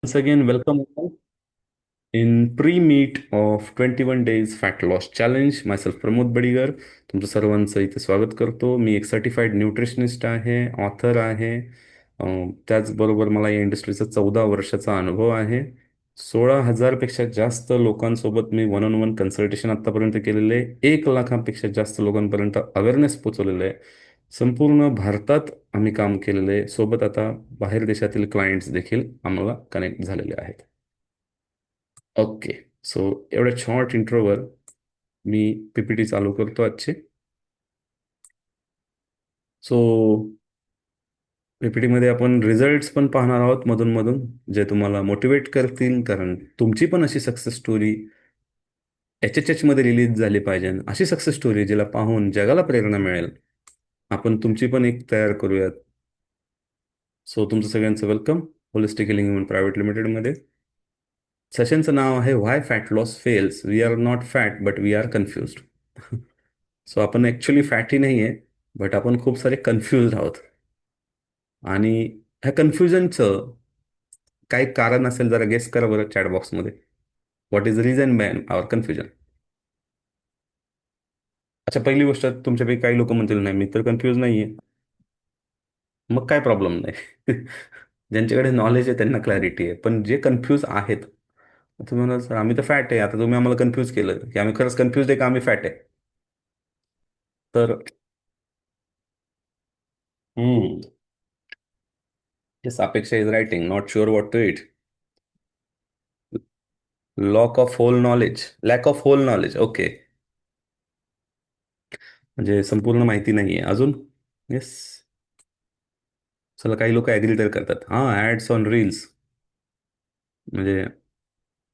Once again, welcome in pre-meet of 21 days fat loss challenge. Myself Pramod बडिगर तुमचं सर्वांचं इथे स्वागत करतो. मी एक सर्टिफाईड न्यूट्रिशनिस्ट आहे, ऑथर आहे. त्याचबरोबर मला या इंडस्ट्रीचा 14 वर्षाचा अनुभव आहे. 16,000पेक्षा जास्त लोकांसोबत मी वन ऑन वन कन्सल्टेशन आतापर्यंत केलेले आहे. 1 लाखापेक्षा जास्त लोकांपर्यंत अवेअरनेस पोचवलेलं आहे. संपूर्ण भारतात आम्ही काम केलेलं आहे. सोबत आता बाहेर देशातील क्लायंट्स देखील आम्हाला कनेक्ट झालेले आहेत. ओके. सो एवढ्या शॉर्ट इंट्रोवर मी पीपीटी चालू करतो आजची. सो पीपीटीमध्ये आपण रिझल्ट्स पण पाहणार आहोत मधून मधून, जे तुम्हाला मोटिवेट करतील, कारण तुमची पण अशी सक्सेस स्टोरी एच मध्ये रिलीज झाली पाहिजे. अशी सक्सेस स्टोरी जिला पाहून जगाला प्रेरणा मिळेल. आपण तुमची पण एक तयार करूयात. सो तुमचं सगळ्यांचं welcome holistic healing human private लिमिटेडमध्ये. सेशनचं नाव आहे why fat loss fails. We are not fat but we are confused. So आपण ॲक्च्युली फॅटी नाही आहे, बट आपण खूप सारे कन्फ्युज आहोत. आणि ह्या कन्फ्युजनचं काही कारण असेल, जरा गेस करा बरं चॅट बॉक्समध्ये. What is the reason behind our confusion? अच्छा, पहिली गोष्ट, तुमच्यापैकी काही लोक म्हणतील नाही मी तर कन्फ्यूज नाहीये. मग काय प्रॉब्लेम नाही. ज्यांच्याकडे नॉलेज आहे त्यांना क्लॅरिटी आहे, पण जे कन्फ्यूज आहेत, तुम्ही म्हणाल सर आम्ही तर फॅट आहे, आता तुम्ही आम्हाला कन्फ्यूज केलं की आम्ही खरंच कन्फ्यूज आहे का आम्ही फॅट आहे. तर hmm Apeksha is writing not sure what to it. Lack of whole knowledge. Okay. म्हणजे संपूर्ण माहिती नाहीये अजून. येस. चला, काही लोक ऍग्री तर करतात. हा, ऍड्स ऑन रील्स. म्हणजे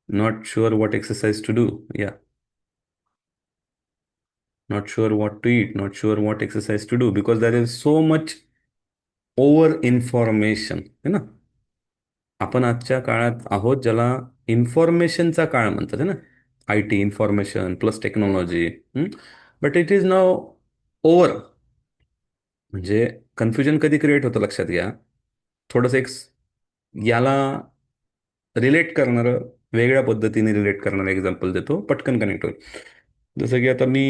not sure what exercise to do. Yeah, not sure what to eat, not sure what exercise to do, because there is so much over information है ना. आपण आजच्या काळात आहोत ज्याला इन्फॉर्मेशनचा काळ म्हणतात है ना. IT information plus technology. But it is now over. म्हणजे कन्फ्युजन कधी क्रिएट होतं लक्षात घ्या. थोडंसं याला रिलेट करणारं, वेगळ्या पद्धतीने रिलेट करणारं एक्झाम्पल देतो, पटकन कनेक्ट होईल. जसं की आता मी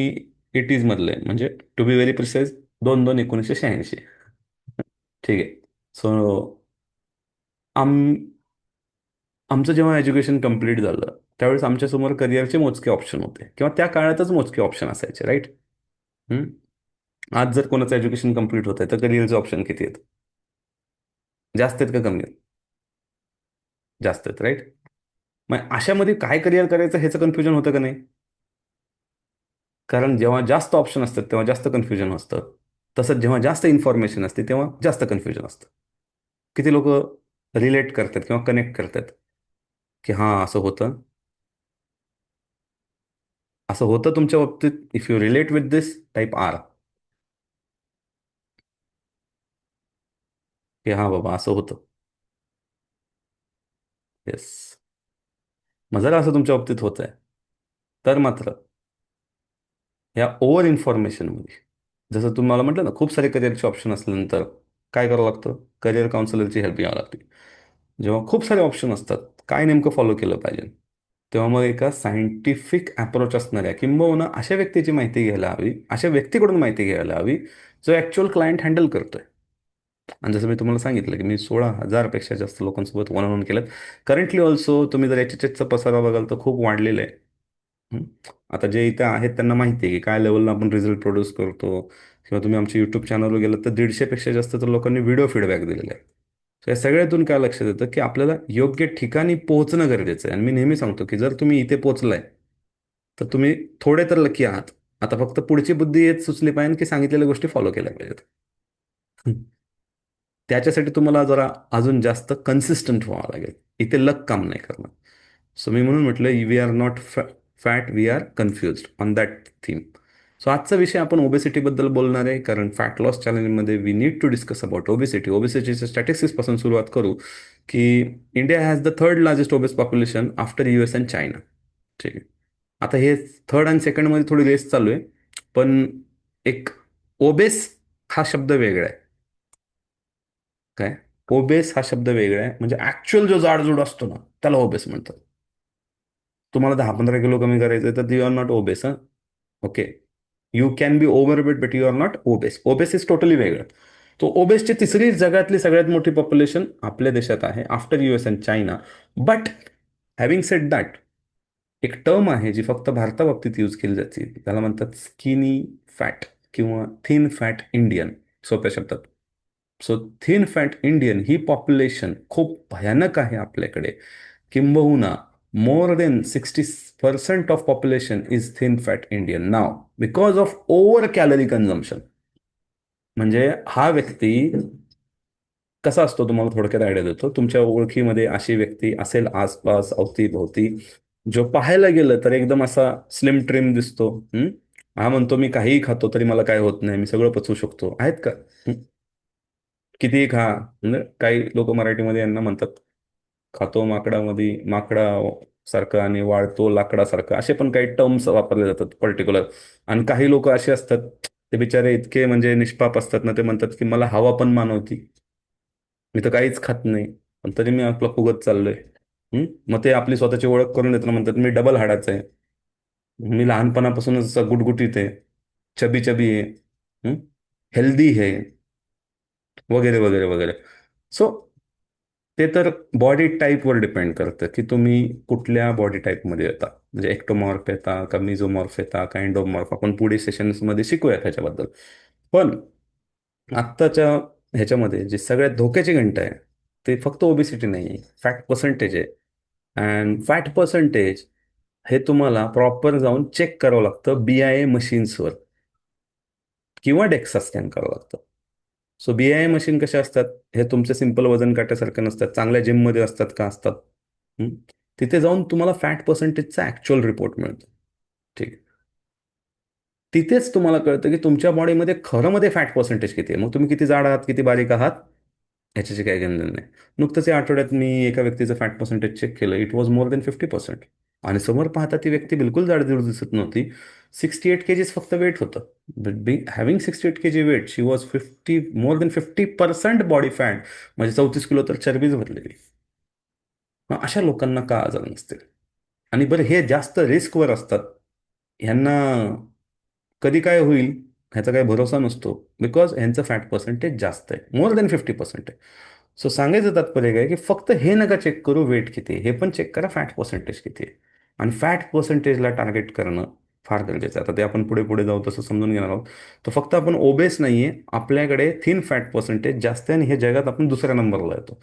80s मधलं आहे, म्हणजे टू बी व्हेरी प्रिसाइज 2/2/1986. ठीक आहे. सो आम आमचं जेव्हा एज्युकेशन कम्प्लीट झालं त्यावेळेस आमच्यासमोर करिअरचे मोजके ऑप्शन होते, किंवा त्या काळातच मोजके ऑप्शन असायचे, राईट. आज जर कोणाचं एज्युकेशन कम्प्लीट होत आहे तर करिअरचे ऑप्शन किती आहेत? जास्त आहेत का कमी आहेत? जास्त आहेत, राईट. मग अशामध्ये काय करिअर करायचं ह्याचं कन्फ्युजन होतं का नाही? कारण जेव्हा जास्त ऑप्शन असतात तेव्हा जास्त कन्फ्युजन असतं. तसंच जेव्हा जास्त इन्फॉर्मेशन असते तेव्हा जास्त कन्फ्युजन असतं. किती लोक रिलेट करतात किंवा कनेक्ट करतात की हां असं होतं, असं होतं तुमच्या बाबतीत. If you relate with this type are, की हां बाबा असं होतं. येस. मग जर असं तुमच्या बाबतीत होत आहे तर मात्र या ओव्हर इन्फॉर्मेशनमध्ये, जसं तुम्हाला म्हटलं ना, खूप सारे करिअरचे ऑप्शन असल्यानंतर काय करावं लागतं? करिअर काउन्सिलरची हेल्प घ्यावी लागते. जेव्हा खूप सारे ऑप्शन असतात, काय नेमकं फॉलो केलं पाहिजे, तेव्हा मग एका सायंटिफिक अप्रोच असणाऱ्या किंबहुना अशा व्यक्तीची माहिती घ्यायला हवी, अशा व्यक्तीकडून माहिती घ्यायला हवी जो ॲक्च्युअल क्लायंट हँडल करतोय. आणि जसं मी तुम्हाला सांगितलं की मी 16,000पेक्षा जास्त लोकांसोबत वन ऑन वन केलं. करंटली ऑल्सो तुम्ही जर HHSचा पसारा बघाल तर खूप वाढलेला आहे. हं. आता जे इथे आहेत त्यांना माहिती आहे की काय लेवलला आपण रिझल्ट प्रोड्यूस करतो. किंवा तुम्ही आमच्या युट्यूब चॅनलवर गेलात तर 150पेक्षा जास्त तर लोकांनी व्हिडिओ फीडबॅक दिलेला आहे. तर या सगळ्यातून काय लक्षात येतं की आपल्याला योग्य ठिकाणी पोहोचणं गरजेचं आहे. आणि मी नेहमी सांगतो की जर तुम्ही इथे पोहोचलाय तर तुम्ही थोडे तर लकी आहात. आता फक्त पुढची बुद्धी हेच सुचली पाहिजे की सांगितलेल्या गोष्टी फॉलो केल्या पाहिजेत. त्याच्यासाठी तुम्हाला जरा अजून जास्त कन्सिस्टंट व्हावं लागेल. इथे लक काम नाही करणार. सो मी म्हणून म्हटलं we are not fat, we are confuse on that theme. So आजचा विषय आपण ओबेसिटीबद्दल बोलणार आहे, कारण फॅट लॉस चॅलेंजमध्ये we need to discuss about obesity. ओबेसिटीच्या स्टॅटिस्टिक्सपासून सुरुवात करू की India has the third largest obese population after US and China. ठीक आहे. आता हे थर्ड आणि सेकंडमध्ये थोडी रेस चालू आहे, पण एक ओबेस हा शब्द वेगळा आहे. काय? ओबेस हा शब्द वेगळा आहे, म्हणजे ऍक्च्युअल जो जाडजूड असतो ना त्याला ओबेस म्हणतात. तुम्हाला 10-15 किलो कमी करायचं तर you are not obese. Okay. You can be overweight but you are not obese. Obese is totally वेगळं. तो ओबेसची तिसरी जगातली सगळ्यात मोठी पॉप्युलेशन आपल्या देशात आहे after US and China. But having sed that, एक टर्म आहे जी फक्त भारताबाबतीत यूज केली जाते, त्याला म्हणतात स्किनी फॅट किंवा थिन फॅट इंडियन, सोप्या शब्दात. सो थिन फॅट इंडियन ही पॉप्युलेशन खूप भयानक आहे आपल्याकडे. किंबहुना more than 60% of population is thin fat Indian now because of over calorie consumption. म्हणजे हा व्यक्ती कसा असतो तुम्हाला थोडक्यात आयडिया देतो. तुमच्या ओळखीमध्ये अशी व्यक्ती असेल आसपास अवतीभोवती, जो पाहायला गेलं तर एकदम असा स्लिम ट्रिम दिसतो. हा म्हणतो मी काहीही खातो तरी मला काय होत नाही, मी सगळं पचवू शकतो. आहेत का? कितीही खा. म्हणजे काही लोक मराठीमध्ये यांना म्हणतात खातो माकडामध्ये माकडा सारखं आणि वाळतो लाकडासारखं, असे पण काही टर्म्स वापरले जातात पर्टिक्युलर. आणि काही लोक असे असतात, ते बिचारे इतके म्हणजे निष्पाप असतात ना, ते म्हणतात की मला हवा पण मानवती, मी तर काहीच खात नाही पण तरी मी आपला फुगत चाललोय. मग ते आपली स्वतःची ओळख करून देताना म्हणतात मी डबल हाडाचं आहे, मी लहानपणापासूनच असा गुटगुटीत आहे, चबी चबी आहे, हेल्दी आहे, वगैरे वगैरे वगैरे. सो ते तर बॉडी टाईपवर डिपेंड करतं की तुम्ही कुठल्या बॉडी टाईपमध्ये येता. म्हणजे एक्टोमॉर्फ येता का मिझोमॉर्फ येता का एंडोमॉर्फ, आपण पुढे सेशन्समध्ये शिकूया त्याच्याबद्दल. पण आत्ताच्या ह्याच्यामध्ये जी सगळ्यात धोक्याची घंटा आहे ते फक्त ओबिसिटी नाही आहे, फॅट पर्सेंटेज आहे. अँड फॅट पर्सेंटेज हे तुम्हाला प्रॉपर जाऊन चेक करावं लागतं BIA मशीन्सवर किंवा डेक्सा स्कॅन करावं लागतं. सो BIA मशीन कशा असतात, हे तुमचे सिंपल वजन काट्यासारखे नसतात, चांगल्या जिममध्ये असतात का असतात. हं? तिथे जाऊन तुम्हाला फॅट पर्सेंटेजचा ऍक्च्युअल रिपोर्ट मिळतो. ठीक आहे. तिथेच तुम्हाला कळतं की तुमच्या बॉडीमध्ये खरं मध्ये फॅट पर्सेंटेज किती आहे. मग तुम्ही किती जाड आहात किती बारीक आहात ह्याच्याशी काही घेणं नाही. नुकतंच या आठवड्यात मी एका व्यक्तीचं फॅट पर्सेंटेज चेक केलं, इट वॉज मोर देन 50%. आणि समोर पाहता ती व्यक्ती बिलकुल जाडजूड दिसत नव्हती. 68 kgs फक्त वेट होतं. But having 68 kg weight she was more than 50% body fat, म्हणजे 34 किलो तर चरबीच भरलेली. मग अशा लोकांना का आजार नसतील? आणि बरं हे जास्त रिस्कवर असतात, ह्यांना कधी काय होईल ह्याचा काही भरोसा नसतो, बिकॉज ह्यांचं फॅट पर्सेंटेज जास्त आहे, मोर देन 50% आहे. सो सांगायचं तात्पर्य काय की फक्त हे नका चेक करू वेट किती आहे, हे पण चेक करा फॅट पर्सेंटेज किती आहे. आणि फॅट पर्सेंटेजला टार्गेट करणं फार गरजेचं आहे. आता ते आपण पुढे पुढे जाऊ तसं समजून घेणार आहोत. तर फक्त आपण ओबेस नाहीये, आपल्याकडे थिन फॅट पर्सेंटेज जास्त आहे आणि हे जगात आपण दुसऱ्या नंबरला येतो.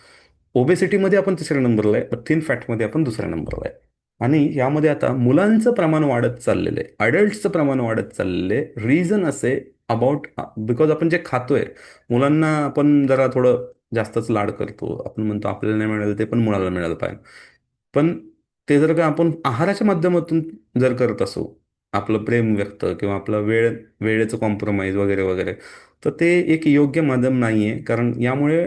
ओबेसिटीमध्ये आपण तिसऱ्या नंबरला आहे, पण थिन फॅटमध्ये आपण दुसऱ्या नंबरला आहे. आणि यामध्ये आता मुलांचं प्रमाण वाढत चाललेलं आहे, अडल्ट्सचं प्रमाण वाढत चाललेलं आहे. रिझन असे अबाउट बिकॉज आपण जे खातोय, मुलांना आपण जरा थोडं जास्तच लाड करतो, आपण म्हणतो आपल्याला नाही मिळालं ते पण मुलाला मिळालं पाहिजे. पण ते जर का आपण आहाराच्या माध्यमातून जर करत असू, आपलं प्रेम व्यक्त किंवा आपला वेळेचं कॉम्प्रोमाइज वगैरे वगैरे, तर ते एक योग्य माध्यम नाहीये. कारण यामुळे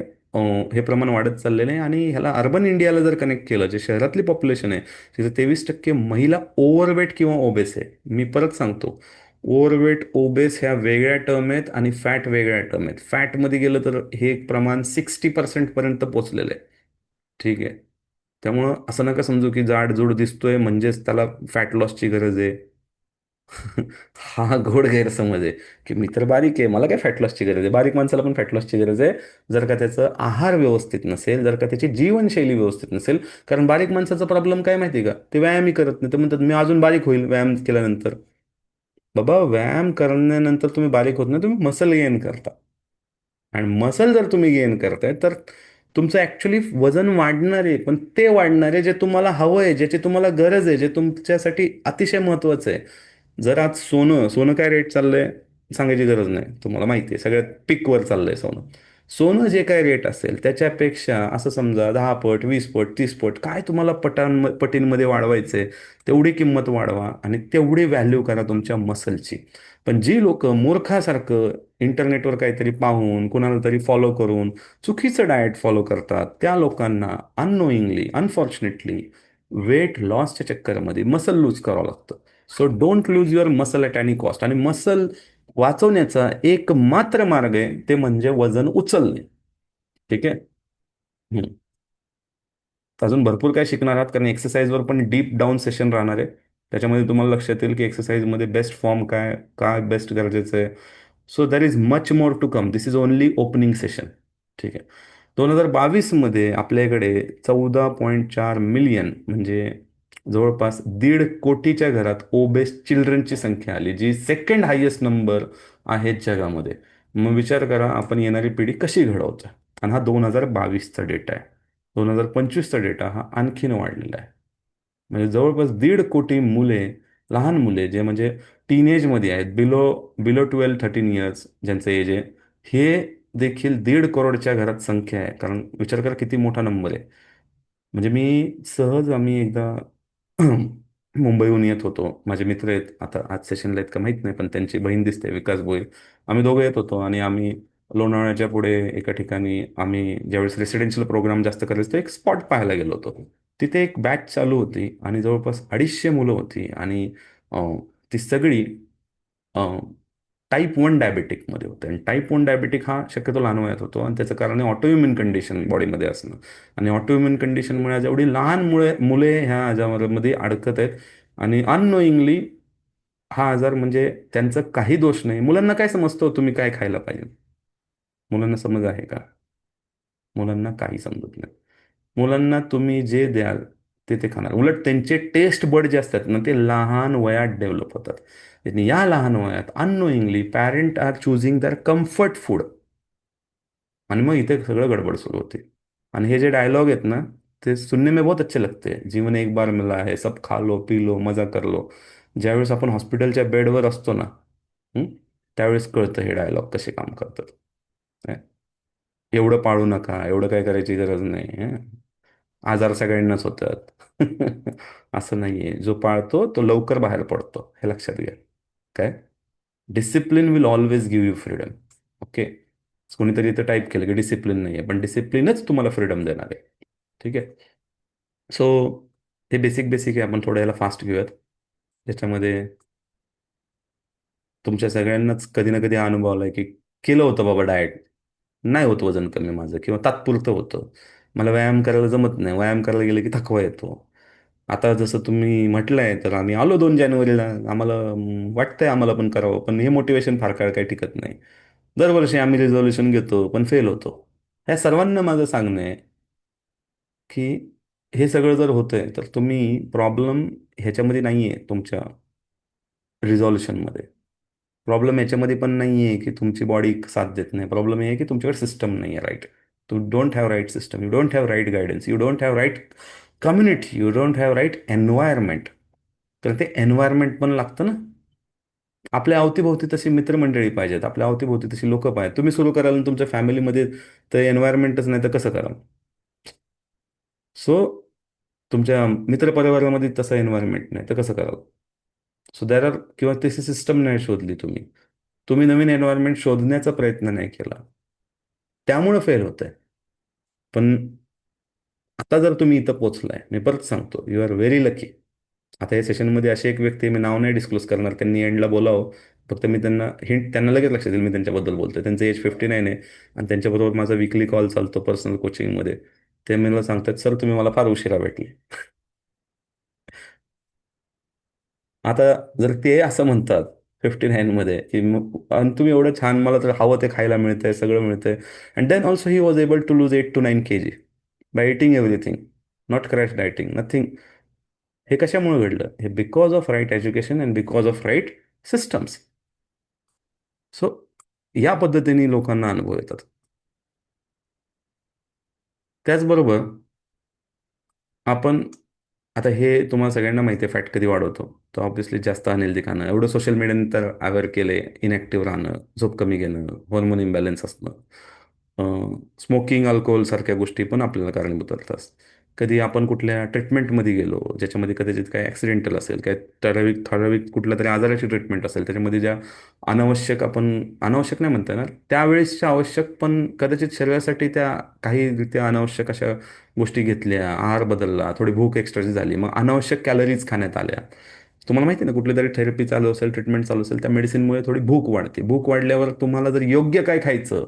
हे प्रमाण वाढत चाललेलं आहे. आणि ह्याला अर्बन इंडियाला जर कनेक्ट केलं, जे शहरातली पॉप्युलेशन आहे तिथे 23% महिला ओव्हरवेट किंवा ओबेस आहे. मी परत सांगतो, ओव्हरवेट ओबेस ह्या वेगळ्या टर्म आहेत आणि फॅट वेगळ्या टर्म आहेत. फॅटमध्ये गेलं तर हे प्रमाण 60% पर्यंत पोहोचलेलं आहे. ठीक आहे. त्यामुळं असं नका समजू की जाडजूड दिसतोय म्हणजेच त्याला फॅट लॉसची गरज आहे. हा घोड गैरसमज आहे की मी तर बारीक आहे, मला काय फॅट लॉसची गरज आहे. बारीक माणसाला पण फॅट लॉसची गरज आहे, जर का त्याचं आहार व्यवस्थित नसेल, जर का त्याची जीवनशैली व्यवस्थित नसेल. कारण बारीक माणसाचा प्रॉब्लेम काय माहिती आहे का, ते व्यायामही करत नाही, ते म्हणतात मी अजून बारीक होईल व्यायाम केल्यानंतर. बाबा व्यायाम करण्यानंतर तुम्ही बारीक होत नाही, तुम्ही मसल गेन करता. आणि मसल जर तुम्ही गेन करताय तर तुमचं ऍक्च्युली वजन वाढणार आहे, पण ते वाढणार आहे जे तुम्हाला हवं आहे, ज्याची तुम्हाला गरज आहे, जे तुमच्यासाठी अतिशय महत्वाचं आहे. जर आज सोनं सोनं काय रेट चाललंय सांगायची गरज नाही, तुम्हाला माहिती आहे सगळ्यात पिकवर चाललंय सोनं. सोनं जे काय रेट असेल त्याच्यापेक्षा असं समजा 10 पट 20 पट 30 पट काय तुम्हाला पटींमध्ये वाढवायचंय, तेवढी किंमत वाढवा आणि तेवढी व्हॅल्यू करा तुमच्या मसलची. पण जी लोक मूर्खासारखं इंटरनेटवर काहीतरी पाहून कुणाला तरी फॉलो करून चुकीचं डाएट फॉलो करतात, त्या लोकांना unknowingly unfortunately weight लॉसच्या चक्करमध्ये muscle loose करावं लागतं. So don't lose your muscle at any cost. आणि मसल वाचवण्याचा एक मात्र मार्ग आहे ते म्हणजे वजन उचलणे. ठीक आहे. हम्म. अजून भरपूर काय शिकणार आहात, कारण एक्सरसाइजवर पण डीप डाऊन सेशन राहणार आहे. त्याच्यामध्ये तुम्हाला लक्षात येईल की एक्सरसाइजमध्ये बेस्ट फॉर्म काय, काय बेस्ट गरजेचं आहे. So there is much more to come. This is only opening session. ठीक आहे. 2022 मध्ये आपल्याकडे 14.4 मिलियन, म्हणजे जवळपास 1.5 कोटीच्या घरात ओबेस चिल्ड्रनची संख्या आली, जी सेकंड हायेस्ट नंबर आहे जगामध्ये. मग विचार करा आपण येणारी पिढी कशी घडवतो. आणि हा 2022चा डेटा आहे. 2025चा डेटा हा आणखीन वाढलेला आहे. म्हणजे जवळपास 1.5 कोटी मुले, लहान मुले जे म्हणजे टीनेजमध्ये आहेत, बिलो बिलो 12-13 इयर्स ज्यांचं एज आहे, हे देखील 1.5 करोडच्या घरात संख्या आहे. कारण विचार करा किती मोठा नंबर आहे. म्हणजे आम्ही एकदा मुंबईहून येत होतो. माझे मित्र आहेत, आता आज सेशनला आहेत का माहीत नाही, पण त्यांची बहीण दिसते, विकास भोईर. आम्ही दोघं येत होतो आणि आम्ही लोणावळ्याच्या पुढे एका ठिकाणी आम्ही ज्यावेळेस रेसिडेन्शियल प्रोग्राम जास्त करायचो तर एक स्पॉट पाहायला गेलो होतो. तिथे एक बॅच चालू होती आणि जवळपास 250 मुलं होती. आणि ती सगळी टाईप 1 डायबेटिकमध्ये होते. आणि टाईप 1 डायबेटिक हा शक्यतो लहान वयात होतो आणि त्याचं कारण आहे ऑटोइम्युन कंडिशन बॉडीमध्ये असणं. आणि ऑटोइम्युन कंडिशनमुळे आज एवढी लहान मुले ह्या आजारामध्ये अडकत आहेत. आणि अननोईंगली हा आजार म्हणजे त्यांचा काही दोष नाही. मुलांना काय समजतो तुम्ही काय खायला पाहिजे? मुलांना समज आहे का? मुलांना काही समजत नाही. मुलांना तुम्ही जे द्याल ते खाणार. उलट त्यांचे टेस्ट बड जे असतात ना, ते लहान वयात डेव्हलप होतात. आणि या लहान वयात अननोईंगली पॅरेंट आर चुझिंग दर कम्फर्ट फूड. आणि मग इथे सगळं गडबड सुरू होते. आणि हे जे डायलॉग आहेत ना, ते सुनने में बहुत अच्छे लगते हैं. जीवन एक बार मिला है, सब खा लो पी लो मजा कर लो. ज्यावेळेस आपण हॉस्पिटलच्या बेडवर असतो ना, हं, त्यावेळेस कळतं हे डायलॉग कसे काम करतात. हं. एवढं पाळू नका, एवढं काय करायची गरज नाही. हं. आजार सगळ्यांनाच होतात. असं नाहीये. जो पाळतो तो लवकर बाहेर पडतो, हे लक्षात घ्या. काय? Discipline will always give you freedom. Okay. कोणीतरी इथं टाईप केलं की डिसिप्लिन नाही आहे, पण डिसिप्लिनच तुम्हाला फ्रीडम देणार आहे. ठीक आहे. सो हे बेसिक बेसिक आहे. आपण थोडं याला फास्ट घेऊयात. त्याच्यामध्ये तुमच्या सगळ्यांनाच कधी ना कधी अनुभव आलाय की केलं होतं बाबा डाएट, नाही होत वजन कमी माझं, किंवा तात्पुरतं होतं. मला व्यायाम करायला जमत नाही, व्यायाम करायला गेलं की थकवा येतो. आता जसं तुम्ही म्हटलंय तर आम्ही आलो 2 जानेवारीला, आम्हाला वाटतंय आम्हाला पण करावं, पण हे मोटिवेशन फार काळ काही टिकत नाही. दरवर्षी आम्ही रिझोल्युशन घेतो पण फेल होतो. ह्या सर्वांना माझं सांगणं आहे की हे सगळं जर होतंय तर तुम्ही प्रॉब्लेम ह्याच्यामध्ये नाहीये तुमच्या रिझॉल्युशनमध्ये. प्रॉब्लेम याच्यामध्ये पण नाही आहे की तुमची बॉडी साथ देत नाही. प्रॉब्लेम हे आहे की तुमच्याकडे सिस्टम नाही आहे right. You don't have right system, you don't have right guidance, you don't have right community, you don't have right environment. तर ते एन्व्हायरमेंट पण लागतं ना. आपल्या अवतीभोवती तशी मित्रमंडळी पाहिजेत, आपल्या अवतीभोवती तशी लोक पाहिजेत. तुम्ही सुरू कराल आणि तुमच्या फॅमिलीमध्ये तर एन्व्हायरमेंटच नाही तर कसं कराल? सो तुमच्या मित्रपरिवारामध्ये तसं एन्व्हायरमेंट नाही तर कसं कराल? सो दॅर आर, किंवा तशी सिस्टम नाही शोधली तुम्ही, तुम्ही नवीन एन्व्हायरमेंट शोधण्याचा प्रयत्न नाही केला, त्यामुळं फेल होतंय. पण आता जर तुम्ही इथं पोहोचलाय, मी परत सांगतो, यू आर व्हेरी लकी. आता या सेशनमध्ये अशी एक व्यक्ती आहे, मी नाव नाही डिस्क्लोज करणार, त्यांनी एंडला बोलावं. फक्त मी त्यांना हिंट, त्यांना लगेच लक्षात येईल मी त्यांच्याबद्दल बोलतोय. त्यांचं एज 59 आहे आणि त्यांच्याबरोबर माझा वीकली कॉल चालतो पर्सनल कोचिंगमध्ये. ते मला सांगतात, सर तुम्ही मला फार उशिरा भेटले. आता जर ते असं म्हणतात 59 मध्ये की आणि तुम्ही एवढं छान, मला तर हवं ते खायला मिळतंय, सगळं मिळतंय. And then also he was able to lose 8 to 9 kg by eating everything, not crash dieting, nothing. हे कशामुळे घडलं? हे because of right education and because of right systems. So या पद्धतीने लोकांना अनुभव येतात. त्याचबरोबर आपण, आता हे तुम्हाला सगळ्यांना माहिती आहे फॅट कधी वाढवतो. तर ऑब्व्हियसली जास्त अनहेल्दी खाणं, एवढं सोशल मीडियाने तर अवेअर केले, इनॅक्टिव्ह राहणं, झोप कमी घेणं, हॉर्मोन इम्बॅलन्स असणं, स्मोकिंग, अल्कोहोल सारख्या गोष्टी पण आपल्याला कारणीभूत ठरतात. कधी आपण कुठल्या ट्रीटमेंटमध्ये गेलो ज्याच्यामध्ये कदाचित काय ॲक्सिडेंटल असेल, काय ठराविक ठराविक कुठल्या तरी आजाराची ट्रीटमेंट असेल, त्याच्यामध्ये ज्या अनावश्यक, आपण अनावश्यक नाही म्हणता येणार, त्यावेळेसच्या आवश्यक पण कदाचित शरीरासाठी त्या काही रित्या अनावश्यक अशा गोष्टी घेतल्या, आहार बदलला, थोडी भूक एक्स्ट्राची झाली, मग अनावश्यक कॅलरीज खाण्यात आल्या. तुम्हाला माहिती आहे ना, कुठली तरी थेरपी चालू असेल, ट्रीटमेंट चालू असेल, त्या मेडिसिनमुळे थोडी भूक वाढते. भूक वाढल्यावर तुम्हाला जर योग्य काय खायचं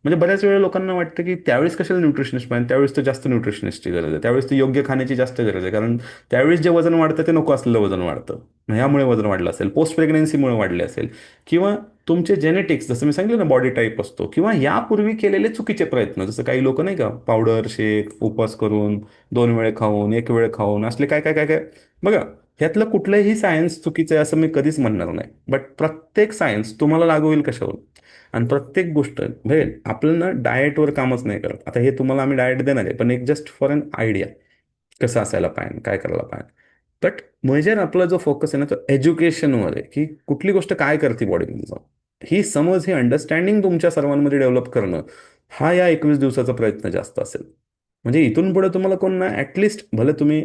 म्हणजे बऱ्याच वेळा लोकांना वाटतं की त्यावेळेस कशाला न्यूट्रिशनिस्ट पाहिजे, त्यावेळेस तर जास्त न्यूट्रिशनिस्टची गरज आहे, त्यावेळेस तर योग्य खाण्याची जास्त गरज आहे, कारण त्यावेळेस जे वजन वाढतं ते नको असलेलं वजन वाढतं. मग ह्यामुळे वजन वाढलं असेल, पोस्ट प्रेग्नन्सीमुळे वाढले असेल, किंवा तुमचे जेनेटिक्स जसं मी सांगितलं ना, बॉडी टाईप असतो, किंवा यापूर्वी केलेले चुकीचे प्रयत्न, जसं काही लोक नाही का पावडर शेक उपवास करून 2 वेळे खाऊन 1 वेळ खाऊन असले काय काय काय काय. बघा, ह्यातलं कुठलंही सायन्स चुकीचं आहे असं मी कधीच म्हणणार नाही, बट प्रत्येक सायन्स तुम्हाला लागू होईल कशावर, आणि प्रत्येक गोष्ट म्हणजे आपल्याला डाएटवर कामच नाही करत. आता हे तुम्हाला आम्ही डाएट देणार आहे, पण एक जस्ट फॉर अन आयडिया कसं असायला पाहिजे, काय करायला पाहिजे. बट मेजर आपला जो फोकस आहे ना, तो एज्युकेशनवर आहे, की कुठली गोष्ट काय करते बॉडीमध्ये जाऊन, ही समज, ही अंडरस्टँडिंग तुमच्या सर्वांमध्ये डेव्हलप करणं, हा या 21 दिवसाचा प्रयत्न जास्त असेल. म्हणजे इथून पुढे तुम्हाला कोण ना, ॲटलिस्ट भले तुम्ही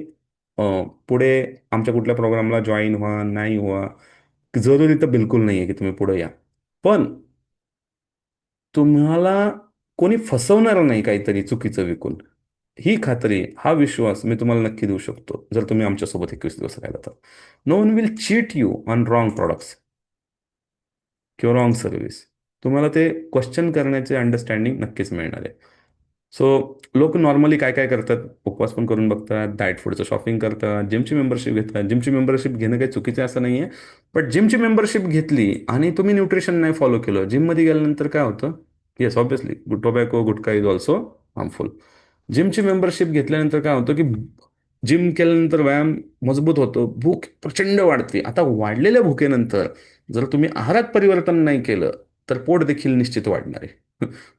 पुढे आमच्या कुठल्या प्रोग्रामला जॉईन व्हा नाही व्हा, जरुरी तर बिलकुल नाही आहे की तुम्ही पुढे या, पण तुम्हाला कोणी फसवणार नाही काहीतरी चुकीचं विकून, ही खात्री, हा विश्वास मी तुम्हाला नक्की देऊ शकतो जर तुम्ही आमच्यासोबत 21 दिवस राहिला तर. No one will cheat you on wrong products किंवा रॉंग सर्व्हिस. तुम्हाला ते क्वेश्चन करण्याचे अंडरस्टँडिंग नक्कीच मिळणार आहे. सो लोक नॉर्मली काय काय करतात, उपवास पण करून बघतात, डाएट फूडचं शॉपिंग करतात, जिमची मेंबरशिप घेतात. जिमची मेंबरशिप घेणं काही चुकीचं आहे असं नाही आहे, बट जिमची मेंबरशिप घेतली आणि तुम्ही न्यूट्रिशन नाही फॉलो केलं, जिममध्ये गेल्यानंतर काय होतं, yes obviously tobacco gutkha is also harmful. जिमची मेंबरशिप घेतल्यानंतर काय होतं की जिम केल्यानंतर व्यायाम मजबूत होतो, भूक प्रचंड वाढते. आता वाढलेल्या भुकेनंतर जर तुम्ही आहारात परिवर्तन नाही केलं तर पोट देखील निश्चित वाढणार आहे.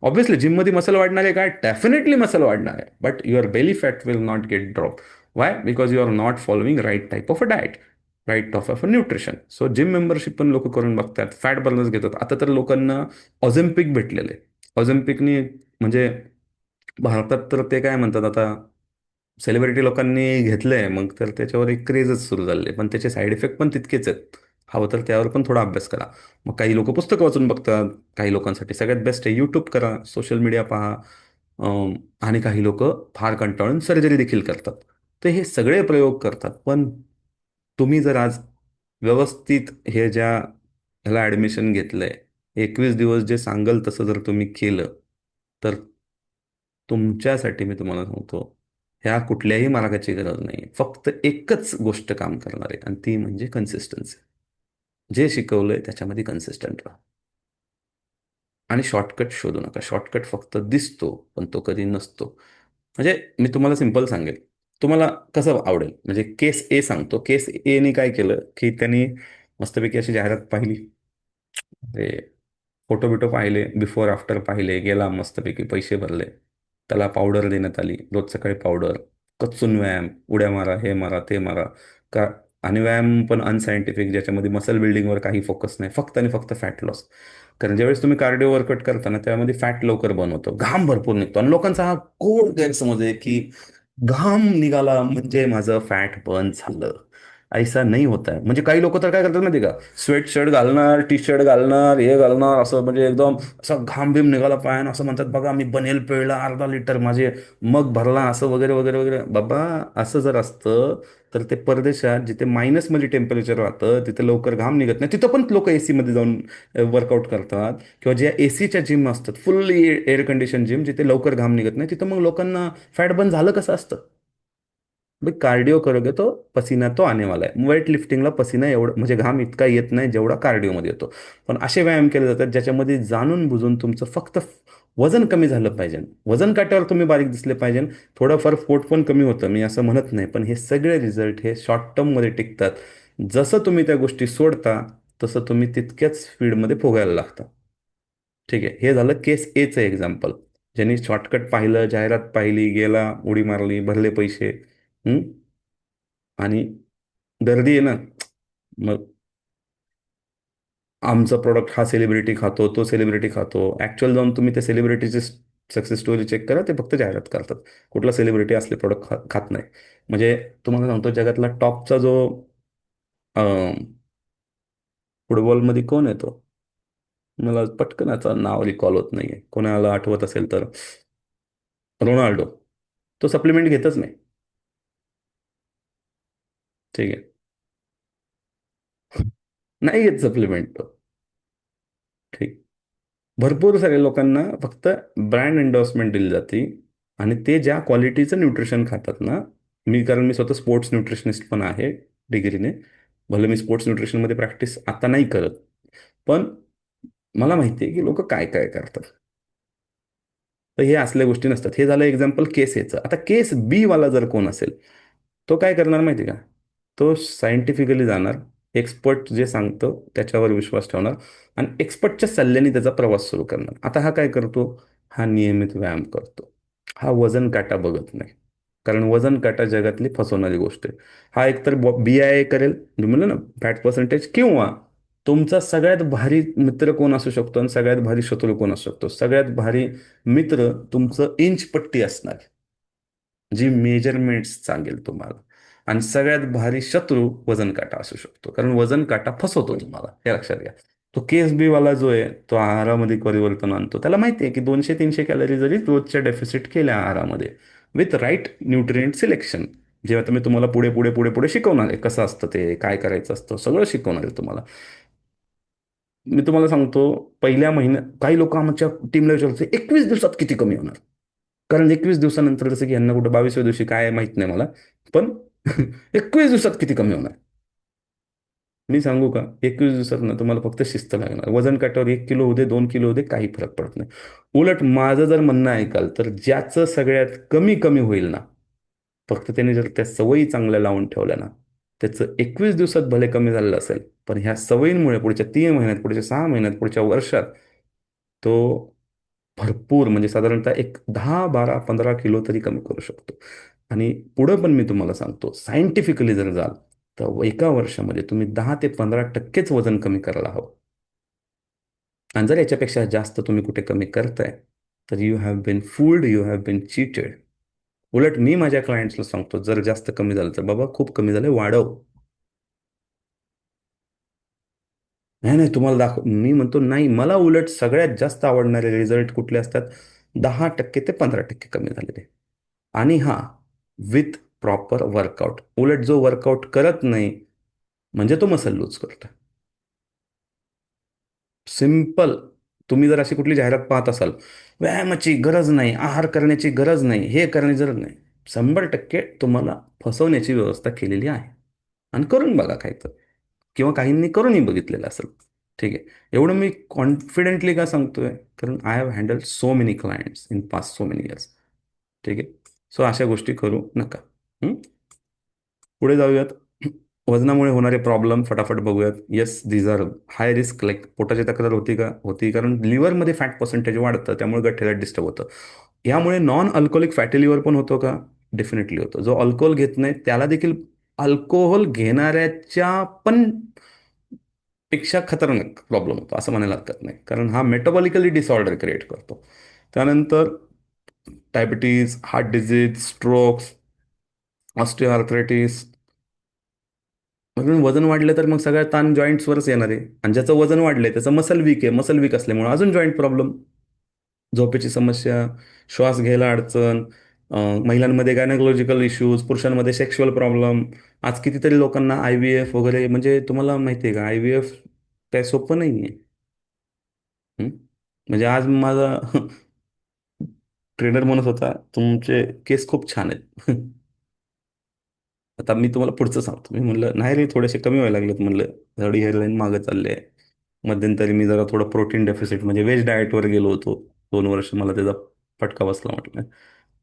ऑब्व्हियसली जिममध्ये मसल वाढणार आहे का, डेफिनेटली मसल वाढणार आहे, but your belly fat will not get drop. Why? Because you are not following right type of a diet, right type of a nutrition. So gym membership पण लोक करून बघतात, फॅट बर्नर्स घेतात. आता तर लोकांना ऑझेम्पिक भेटलेले आहे. ऑझेम्पिकनी म्हणजे भारतात तर ते काय म्हणतात आता, सेलिब्रिटी लोकांनी घेतलंय मग तर त्याच्यावर एक क्रेजच सुरू झाले, पण त्याचे साईड इफेक्ट पण तितकेच आहेत. हवं तर त्यावर पण थोडा अभ्यास करा. मग काही लोक पुस्तकं वाचून बघतात, काही लोकांसाठी सगळ्यात बेस्ट आहे यूट्यूब करा, सोशल मीडिया पहा, आणि काही लोक फार कंटाळून सर्जरी देखील करतात. तर हे सगळे प्रयोग करतात, पण तुम्ही जर आज व्यवस्थित हे ज्या ह्याला ॲडमिशन घेतलंय, 21 दिवस जे सांगल तसं जर तुम्ही केलं, तर तुमच्यासाठी मी तुम्हाला सांगतो, ह्या कुठल्याही मार्गाची गरज नाही, फक्त एकच गोष्ट काम करणार आहे आणि ती म्हणजे कन्सिस्टन्सी. जे शिकवलंय त्याच्यामध्ये कन्सिस्टंट राहा आणि शॉर्टकट शोधू नका. शॉर्टकट फक्त दिसतो पण तो कधी नसतो. म्हणजे मी तुम्हाला सिंपल सांगेल, तुम्हाला कसं आवडेल, म्हणजे केस ए सांगतो. केस एने काय केलं की त्यांनी मस्तपैकी अशी जाहिरात पाहिली, ते फोटो बिटो पाहिले, बिफोर आफ्टर पाहिले, गेला मस्तपैकी पैसे भरले, त्याला पावडर देण्यात आली, रोज सकाळी पावडर, कच्चून व्यायाम, उड्या मारा, हे मारा ते मारा, का, आणि व्यायाम पण अनसायंटिफिक, ज्याच्यामध्ये मसल बिल्डिंगवर काही फोकस नाही, फक्त आणि फक्त फॅट लॉस. कारण ज्यावेळेस तुम्ही कार्डिओ वर्कआउट करता ना, त्यामध्ये फॅट लवकर बर्न होतो, घाम भरपूर निघतो, आणि लोकांचा हा कोड गैरसमज आहे की घाम निघाला म्हणजे माझं फॅट बर्न झालं. ऐसा नाही होत आहे. म्हणजे काही लोक तर काय करतात माहिती का, स्वेट शर्ट घालणार, टी शर्ट घालणार, हे घालणार, असं म्हणजे एकदम असं घाम बिम निघाला पायानं, असं म्हणतात बघा मी बनेल पिळला अर्धा लिटर, माझे मग भरला, असं वगैरे वगैरे वगैरे. बाबा, असं जर असतं तर ते परदेशात जिथे मायनसमध्ये टेम्परेचर राहतं तिथे लवकर घाम निघत नाही, तिथं पण लोक एसीमध्ये जाऊन वर्कआउट करतात, किंवा ज्या एसीच्या जिम असतात, फुल्ली एअर कंडिशन जिम, जिथे लवकर घाम निघत नाही, तिथं मग लोकांना फॅट बर्न झालं कसं असतं. भाई कार्डिओ करोगे तो पसीना तो आने वाला है. वेट लिफ्टिंगला पसीना एवढं म्हणजे घाम इतका येत नाही जेवढा कार्डिओमध्ये येतो. पण असे व्यायाम केले जातात ज्याच्यामध्ये जाणून बुजून तुमचं फक्त वजन कमी झालं पाहिजे, वजन काट्यावर तुम्ही बारीक दिसले पाहिजे, थोडंफार पोट पण कमी होतं, मी असं म्हणत नाही, पण हे सगळे रिझल्ट हे शॉर्ट टर्ममध्ये टिकतात. जसं तुम्ही त्या गोष्टी सोडता तसं तुम्ही तितक्याच स्पीडमध्ये फुगायला लागता. ठीक आहे, हे झालं केस एचं एक्झाम्पल, ज्यांनी शॉर्टकट पाहिलं, जाहिरात पाहिली, गेला, उडी मारली, भरले पैसे. आणि गर्दी आहे ना, मग आमचा प्रोडक्ट हा सेलिब्रिटी खातो, तो सेलिब्रिटी खातो, ऍक्च्युअल जाऊन तुम्ही त्या सेलिब्रिटीची सक्सेस स्टोरी चेक करा, ते फक्त जाहिरात करतात. कुठला सेलिब्रिटी असले प्रोडक्ट खात नाही. म्हणजे तुम्हाला सांगतो, जगातला टॉपचा जो फुटबॉलमध्ये कोण आहे तो, मला पटकन याचं नाव रिकॉल होत नाहीये, कोणाला आठवत असेल तर, रोनाल्डो. तो सप्लिमेंट घेतच नाही. ठीक आहे, नाही घेत सप्लिमेंट तो. ठीक. भरपूर साऱ्या लोकांना फक्त ब्रँड एन्डोर्समेंट दिली जाते आणि ते ज्या क्वालिटीचं न्यूट्रिशन खातात ना, कारण मी स्वतः स्पोर्ट्स न्यूट्रिशनिस्ट पण आहे डिग्रीने. भले मी स्पोर्ट्स न्यूट्रिशनमध्ये प्रॅक्टिस आता नाही करत, पण मला माहिती आहे की लोक काय काय करतात. तर हे असल्या गोष्टी नसतात. हे झालं एक्झाम्पल केस याचं. आता केस बी वाला जर कोण असेल, तो काय करणार माहिती आहे का? तो सायंटिफिकली जाणार, एक्सपर्ट जे सांगतो त्याच्यावर विश्वास ठेवणार आणि एक्सपर्टच्या सल्ल्याने त्याचा प्रवास सुरू करणार. आता हा काय करतो? हा नियमित व्यायाम करतो. हा वजन काटा बघत नाही, कारण वजन काटा जगातली फसवणारी गोष्ट आहे. हा एकतर BIA करेल, मी म्हणलं ना, फॅट पर्सेंटेज, किंवा तुमचा सगळ्यात भारी मित्र कोण असू शकतो आणि सगळ्यात भारी शत्रू कोण असू शकतो? सगळ्यात भारी मित्र तुमचं इंच पट्टी असणार, जी मेजरमेंट्स सांगेल तुम्हाला. आणि सगळ्यात भारी शत्रू वजन काटा असू शकतो, कारण वजन काटा फसवतो तुम्हाला, हे लक्षात घ्या. तो KSB वाला जो आहे, तो आहारामध्ये परिवर्तन आणतो. त्याला माहिती आहे की 200-300 कॅलरी जरी रोजच्या डेफिसिट केल्या आहारामध्ये, विथ राईट न्यूट्रिएंट सिलेक्शन, जे आता मी तुम्हाला पुढे पुढे पुढे पुढे शिकवणार आहे, कसं असतं ते, काय करायचं असतं, सगळं शिकवणार आहे तुम्हाला. मी तुम्हाला सांगतो, पहिल्या महिन्यात काही लोक आमच्या टीमला विचारतात 21 दिवसात किती कमी होणार. कारण 21 दिवसानंतर, जसं की यांना कुठं 22व्या दिवशी काय माहित नाही मला, पण 21 दिवसात किती कमी होणार. मी सांगू का? 21 दिवसात ना तुम्हाला फक्त शिस्त लागणार. वजन काट्यावर 1 किलो होऊ दे, 2 किलो होऊ दे, काही फरक पडत नाही. उलट माझं जर म्हणणं ऐकाल तर, ज्याचं सगळ्यात कमी कमी होईल ना, फक्त त्याने जर त्या सवयी चांगल्या लावून ठेवल्या ना, त्याचं 21 दिवसात भले कमी झालेलं असेल, पण ह्या सवयींमुळे पुढच्या 3 महिन्यात, पुढच्या 6 महिन्यात, पुढच्या वर्षात तो भरपूर, म्हणजे साधारणतः एक 10, 12, 15 किलो तरी कमी करू शकतो. आणि पुढं पण मी तुम्हाला सांगतो, सायंटिफिकली जर जाल तर एका वर्षामध्ये तुम्ही 10 ते 15% वजन कमी करायला हवं. आणि जर याच्यापेक्षा जास्त तुम्ही कुठे कमी करताय, तर you have been fooled, you have been cheated. उलट मी माझ्या क्लायंट्सला सांगतो, जर जास्त कमी झालं तर बाबा खूप कमी झालं, वाढव. नाही नाही, तुम्हाला मी म्हणतो नाही, मला उलट सगळ्यात जास्त आवडणारे रिझल्ट कुठले असतात? 10% ते 15% कमी झालेले. आणि हा, विथ प्रॉपर वर्कआउट. उलट जो वर्कआउट करत नाही, म्हणजे तो मसल लूज करतो. सिम्पल. तुम्ही जर अशी कुठली जाहिरात पाहत असाल, व्यायामाची गरज नाही, आहार करण्याची गरज नाही, हे करण्याची गरज नाही, 100% तुम्हाला फसवण्याची व्यवस्था केलेली आहे. आणि करून बघा काय तर, किंवा काहींनी करूनही बघितलेलं असेल. ठीक आहे, एवढं मी कॉन्फिडेंटली का सांगतोय? कारण I have handle so many clients in past so many years. ठीक आहे. सो अशा गोष्टी करू नका. हं? पुढे जाऊयात. वजनामुळे होणारे प्रॉब्लेम फटाफट बघूयात. Yes, these are high risk. Like पोटाची तक्रार होती का? होती, कारण लिव्हरमध्ये फॅट पर्सेंटेज वाढतं, त्यामुळे गट हेल्थ डिस्टर्ब होतं. यामुळे नॉन अल्कोहोलिक फॅटी लिव्हर पण होतो का? डेफिनेटली होतो. जो अल्कोहोल घेत नाही त्याला देखील, अल्कोहोल घेणाऱ्याच्या पण पेक्षा खतरनाक प्रॉब्लेम होतो, असं म्हणायला हरकत नाही, कारण हा मेटाबॉलिकली डिसऑर्डर क्रिएट करतो. त्यानंतर diabetes, heart disease, strokes, osteoarthritis. म्हणून वजन वाढलं तर मग सगळ्या ताण जॉईंट्सवरच येणार आहे. आणि ज्याचं वजन वाढलंय त्याचं मसल वीक आहे, मसल वीक असल्यामुळे अजून जॉईंट प्रॉब्लेम, झोपेची समस्या, श्वास घ्यायला अडचण, महिलांमध्ये गायनेकॉलॉजिकल इश्यूज, पुरुषांमध्ये सेक्शुअल प्रॉब्लेम. आज कितीतरी लोकांना IVF वगैरे, म्हणजे तुम्हाला माहिती आहे का, IVF काय सोपं नाही आहे. म्हणजे आज माझा ट्रेनर म्हणत होता, तुमचे केस खूप छान आहेत. आता मी तुम्हाला पुढचं सांगतो. मी म्हणलं नाही रे, थोडेसे कमी व्हायला लागलेत म्हणलं, थोडी हेअरलाईन मागं चालली आहे. मध्यंतरी मी जरा थोडं प्रोटीन डेफिसिट, म्हणजे व्हेज डाएटवर गेलो होतो. 2 वर्ष मला त्याचा फटका बसला म्हटलं.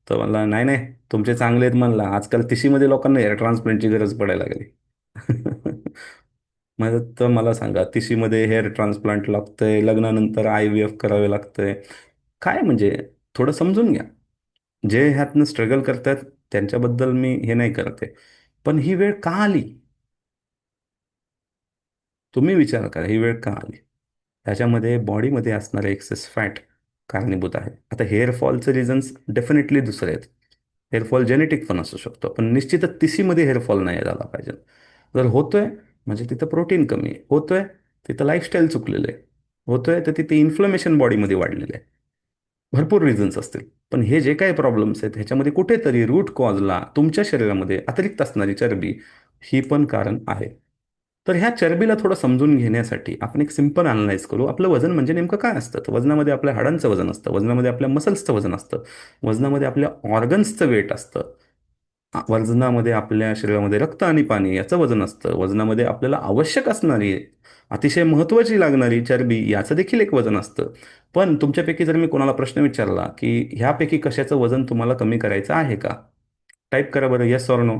तर म्हणला नाही नाही, तुमचे चांगले आहेत म्हणला, आजकाल 30मध्ये लोकांना हेअर ट्रान्सप्लांटची गरज पडायला लागली. मग तर मला सांगा, 30मध्ये हेअर ट्रान्सप्लांट लागतंय, लग्नानंतर IVF करावे लागतंय, काय म्हणजे? थोडं समजून घ्या. जे ह्यातनं स्ट्रगल करतात त्यांच्याबद्दल मी हे नाही करत आहे, पण ही वेळ का आली? तुम्ही विचार करा, ही वेळ का आली? त्याच्यामध्ये बॉडीमध्ये असणारे एक्सेस फॅट कारणीभूत आहे. आता हेअरफॉलचे रिझन्स डेफिनेटली दुसरे आहेत. हेअरफॉल जेनेटिक पण असू शकतो, पण निश्चितच 30मध्ये हेअरफॉल नाही झाला पाहिजे. जर होतोय, म्हणजे तिथं प्रोटीन कमी आहे. होतोय, तिथं लाईफस्टाईल चुकलेलं आहे. होतोय, तर तिथे इन्फ्लमेशन बॉडीमध्ये वाढलेलं आहे. भरपूर रिझन्स असतील, पण हे जे काही प्रॉब्लेम्स आहेत ह्याच्यामध्ये कुठेतरी रूट कॉजला तुमच्या शरीरामध्ये अतिरिक्त असणारी चरबी ही पण कारण आहे. तर ह्या चरबीला थोडं समजून घेण्यासाठी आपण एक सिंपल अनालाइज करू. आपलं वजन म्हणजे नेमकं काय असतं? तर वजनामध्ये आपल्या हाडांचं वजन असतं, वजनामध्ये आपल्या मसल्सचं वजन असतं, वजनामध्ये आपल्या ऑर्गन्सचं वेट असतं, वजनामध्ये आपल्या शरीरामध्ये रक्त आणि पाणी याचं वजन असतं, वजनामध्ये आपल्याला आवश्यक असणारी अतिशय महत्त्वाची लागणारी चरबी याचं देखील एक वजन असतं. पण तुमच्यापैकी जर मी कोणाला प्रश्न विचारला की ह्यापैकी कशाचं वजन तुम्हाला कमी करायचं आहे का? टाईप करा बरं, येस ऑर नो.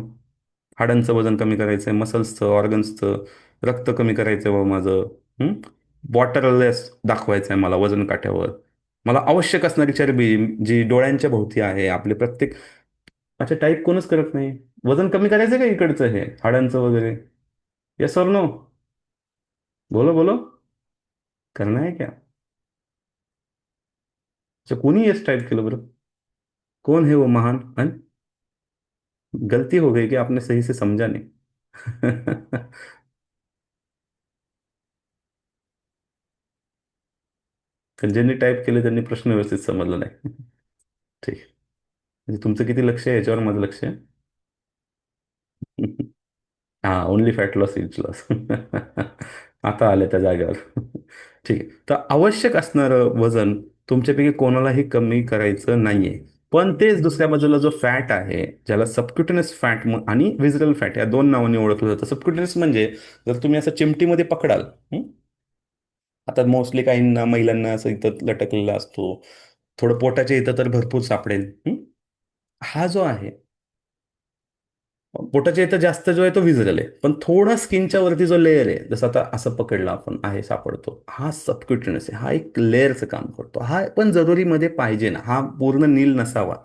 हाडांचं वजन कमी करायचं आहे, मसल्सचं, ऑर्गन्सचं, रक्त कमी करायचं आहे बाबा माझं, बॉटरलेस दाखवायचं आहे मला वजन काट्यावर, मला आवश्यक असणारी चरबी जी डोळ्यांच्या भोवती आहे आपले प्रत्येक. अच्छा, टाईप कोणच करत नाही. वजन कमी करायचं का इकडचं हे हाडांचं वगैरे? येस और नो? बोलो बोलो. करना है क्या? अच्छा, कोणी येस टाइप केलं बरं? कौन है वो महान? गलती हो गई कि आपने सही से समझा नहीं. ज्यांनी टाईप केले त्यांनी प्रश्न व्यवस्थित समजला नाही. ठीक. म्हणजे तुमचं किती लक्ष आहे याच्यावर माझं लक्ष आहे. हा, only fat loss is loss. आता आले त्या जागेवर. ठीक आहे. तर आवश्यक असणारं वजन तुमच्यापैकी कोणालाही कमी करायचं नाहीये. पण तेच दुसऱ्या बाजूला जो फॅट आहे, ज्याला सबक्युटेनस फॅट आणि व्हिजरल फॅट या दोन नावांनी ओळखलं जातं. सबक्युटेनस म्हणजे जर तुम्ही असं चिमटीमध्ये पकडाल, आता मोस्टली काहींना महिलांना असं इथं लटकलेला असतो, थोडं पोटाच्या इथं तर भरपूर सापडेल. हा जो आहे, पोटाच्या इथं जास्त जो आहे तो विझरल आहे, पण थोडा स्किनच्या वरती जो लेअर आहे, जसं आता असं पकडलं आपण आहे सापडतो, हा सबक्युटेनस आहे. हा एक लेअरचं काम करतो. हा पण जरुरीमध्ये पाहिजे ना, हा पूर्ण नील नसावा.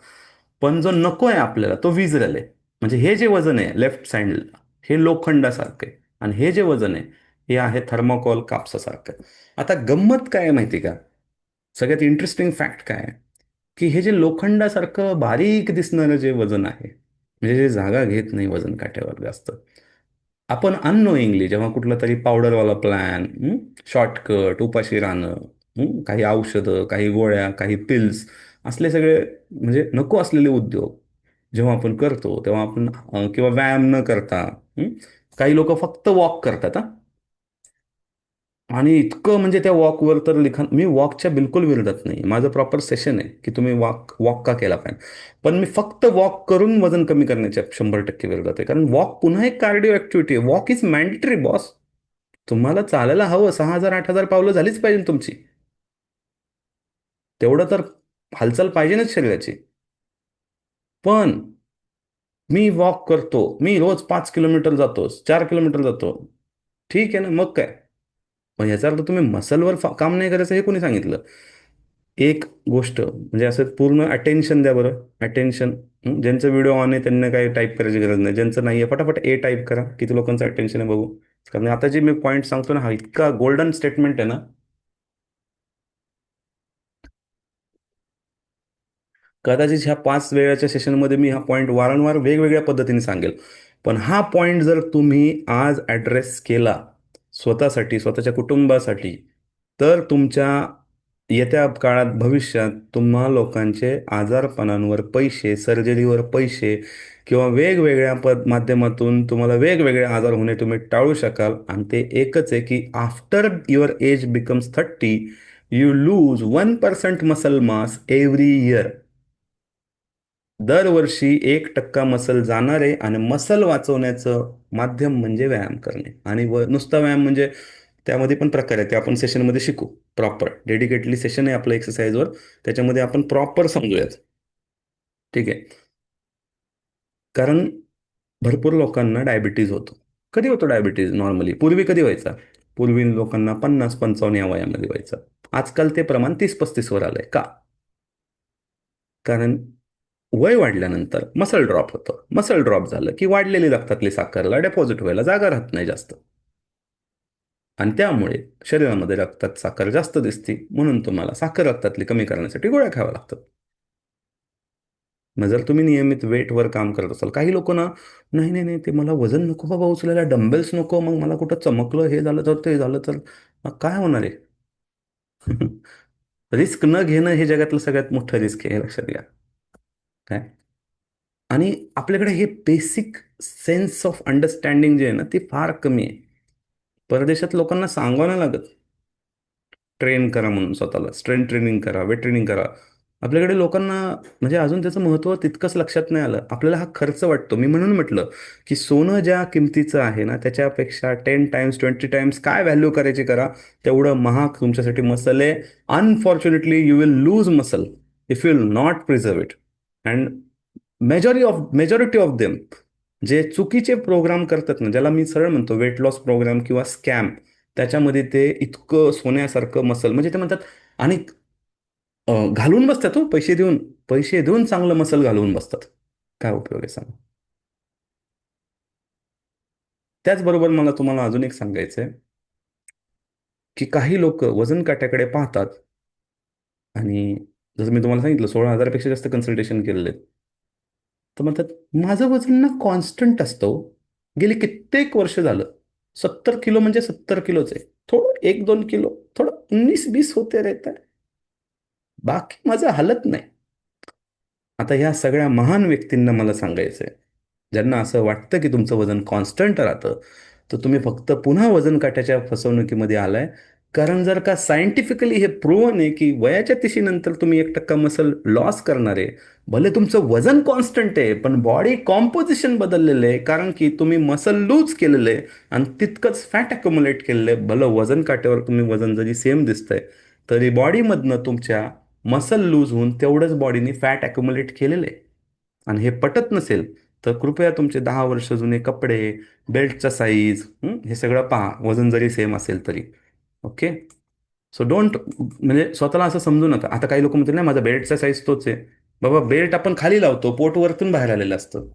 पण जो नको आहे आपल्याला तो विझरल आहे. म्हणजे हे जे वजन आहे लेफ्ट साईडला, हे लोखंडासारखं आहे. आणि हे जे वजन आहे हे आहे थर्मोकॉल कापसासारखं. आता गंमत काय आहे माहिती का? सगळ्यात इंटरेस्टिंग फॅक्ट काय आहे? की हे जे लोखंडासारखं बारीक दिसणारं जे वजन आहे, म्हणजे जे जागा घेत नाही वजन काट्यावर जास्त, आपण अननोईंगली जेव्हा कुठला तरी पावडरवाला प्लॅन, शॉर्टकट, उपाशी राहणं, काही औषधं, काही गोळ्या, काही पिल्स, असले सगळे म्हणजे नको असलेले उद्योग जेव्हा आपण करतो तेव्हा आपण किंवा व्यायाम न करता, हं, काही लोक फक्त वॉक करतात हा. आणि इतकं म्हणजे त्या वॉकवर तर लिखाण, मी वॉकच्या बिलकुल विरोधात नाही, माझं प्रॉपर सेशन आहे की तुम्ही वॉक वॉक का केला पाहिजे. पण मी फक्त वॉक करून वजन कमी करण्याच्या 100% विरोधात आहे. कारण वॉक पुन्हा एक कार्डिओ ऍक्टिव्हिटी आहे. Walk is mandatory boss. तुम्हाला चालायला हवं, 6,000 8,000 पावलं झालीच पाहिजे तुमची. तेवढं तर हालचाल पाहिजे ना शरीराची. पण मी वॉक करतो, मी रोज 5 किलोमीटर जातो, 4 किलोमीटर जातो, ठीक आहे ना, मग काय? पण याचा अर्थ तुम्ही मसलवर काम नाही करायचं हे कोणी सांगितलं? एक गोष्ट म्हणजे असं पूर्ण अटेन्शन द्या बरं, अटेन्शन. ज्यांचं व्हिडिओ ऑन आहे त्यांना काही टाईप करायची गरज नाही, ज्यांचं नाही आहे फटाफट ए टाईप करा, किती लोकांचं अटेन्शन आहे बघू. कारण आता जे मी पॉईंट सांगतो ना, हा इतका गोल्डन स्टेटमेंट आहे ना. कदाचित ह्या 5 वेळाच्या सेशनमध्ये मी हा पॉईंट वारंवार वेगवेगळ्या पद्धतीने सांगेल. पण हा पॉईंट जर तुम्ही आज ॲड्रेस केला स्वतःसाठी, स्वतःच्या कुटुंबासाठी, तर तुमच्या येत्या काळात भविष्यात तुम्हा लोकांचे आजारपणांवर पैसे, सर्जरीवर पैसे किंवा वेगवेगळ्या माध्यमातून तुम्हाला वेगवेगळे आजार होणे तुम्ही टाळू शकाल. आणि ते एकच आहे की after your age becomes 30, you lose 1% muscle mass every year. दरवर्षी 1% मसल जाणार आहे. आणि मसल वाचवण्याचं माध्यम म्हणजे व्यायाम करणे. आणि नुसता व्यायाम म्हणजे त्यामध्ये पण प्रकार आहे, ते आपण सेशनमध्ये शिकू. प्रॉपर डेडिकेटली सेशन आहे आपलं एक्सरसाइजवर, त्याच्यामध्ये आपण प्रॉपर समजूयात. ठीक आहे. कारण भरपूर लोकांना डायबिटीज होतो. कधी होतो डायबिटीज नॉर्मली? पूर्वी कधी व्हायचा? पूर्वी लोकांना 50-55 या वयामध्ये व्हायचं. आजकाल ते प्रमाण 30-35 वर आलंय का? कारण वय वाढल्यानंतर मसल ड्रॉप होतं. मसल ड्रॉप झालं की वाढलेली रक्तातली साखरला डेपॉझिट व्हायला जागा राहत नाही जास्त. आणि त्यामुळे शरीरामध्ये रक्तात साखर जास्त दिसते, म्हणून तुम्हाला साखर रक्तातली कमी करण्यासाठी गोळ्या खाव्या लागतात. मग जर तुम्ही नियमित वेटवर काम करत असाल, काही लोक ना, नाही नाही नाही, ते मला वजन नको बाबा उचलायला, डंबेल्स नको, मग मला कुठं चमकलं हे झालं तर ते झालं तर मग काय होणार आहे? रिस्क न घेणं हे जगातलं सगळ्यात मोठं रिस्क आहे, हे लक्षात घ्या. काय? आणि आपल्याकडे हे बेसिक सेन्स ऑफ अंडरस्टँडिंग जे आहे ना, ते फार कमी आहे. परदेशात लोकांना सांगावं नाही लागत ट्रेन करा म्हणून स्वतःला, स्ट्रेंथ ट्रेनिंग करा, वेट ट्रेनिंग करा. आपल्याकडे लोकांना म्हणजे अजून त्याचं महत्त्व तितकंच लक्षात नाही आलं. आपल्याला हा खर्च वाटतो. मी म्हणून म्हटलं की सोनं ज्या किमतीचं आहे ना त्याच्यापेक्षा 10 टाइम्स 20 टाइम्स काय व्हॅल्यू करायची करा. तेवढं महाग तुमच्यासाठी मसल आहे. Unfortunately you will lose muscle if you will not preserve it. And majority of them जे चुकीचे प्रोग्राम करतात ना, ज्याला मी सरळ म्हणतो वेट लॉस प्रोग्राम किंवा स्कॅम, त्याच्यामध्ये ते इतकं सोन्यासारखं मसल म्हणजे ते म्हणतात. आणि घालून बसतात हो, पैसे देऊन चांगलं मसल घालवून बसतात. काय उपयोग आहे सांगा. त्याचबरोबर मला तुम्हाला अजून एक सांगायचं आहे की काही लोक वजन काट्याकडे पाहतात आणि जसं मी तुम्हाला सांगितलं 16,000पेक्षा जास्त कन्सल्टेशन केलेले आहेत. तर म्हणतात माझं वजन ना कॉन्स्टंट असतं हो. गेली कित्येक वर्ष झालं 70 किलो म्हणजे 70 किलोच आहे. थोडं 1-2 किलो थोडं 19-20 होते रहता है. बाकी माझं हालत नाही. आता ह्या सगळ्या महान व्यक्तींना मला सांगायचं आहे, ज्यांना असं वाटतं की तुमचं वजन कॉन्स्टंट राहतं, तर तुम्ही फक्त पुन्हा वजन काट्याच्या फसवणुकीमध्ये आलाय. कारण जर का सायंटिफिकली हे प्रूव्हन आहे की वयाच्या 30 नंतर तुम्ही 1% मसल लॉस करणार आहे. भले तुमचं वजन कॉन्स्टंट आहे पण बॉडी कॉम्पोजिशन बदललेलं आहे, कारण की तुम्ही मसल लूज केलेलं आहे आणि तितकंच फॅट अक्युमुलेट केलेलं आहे. भलं वजन काट्यावर तुम्ही वजन जरी सेम दिसतंय तरी बॉडीमधनं तुमच्या मसल लूज होऊन तेवढंच बॉडीने फॅट अक्युमुलेट केलेलं आहे. आणि हे पटत नसेल तर कृपया तुमचे 10 वर्ष जुने कपडे, बेल्टचा साईज, हे सगळं पहा वजन जरी सेम असेल तरी. ओके. सो डोंट म्हणजे स्वतःला असं समजू नका. आता काही लोक म्हणतील नाही माझा बेल्टचा साईज तोच आहे. बाबा बेल्ट आपण खाली लावतो, पोट वरतून बाहेर आलेलं असतं.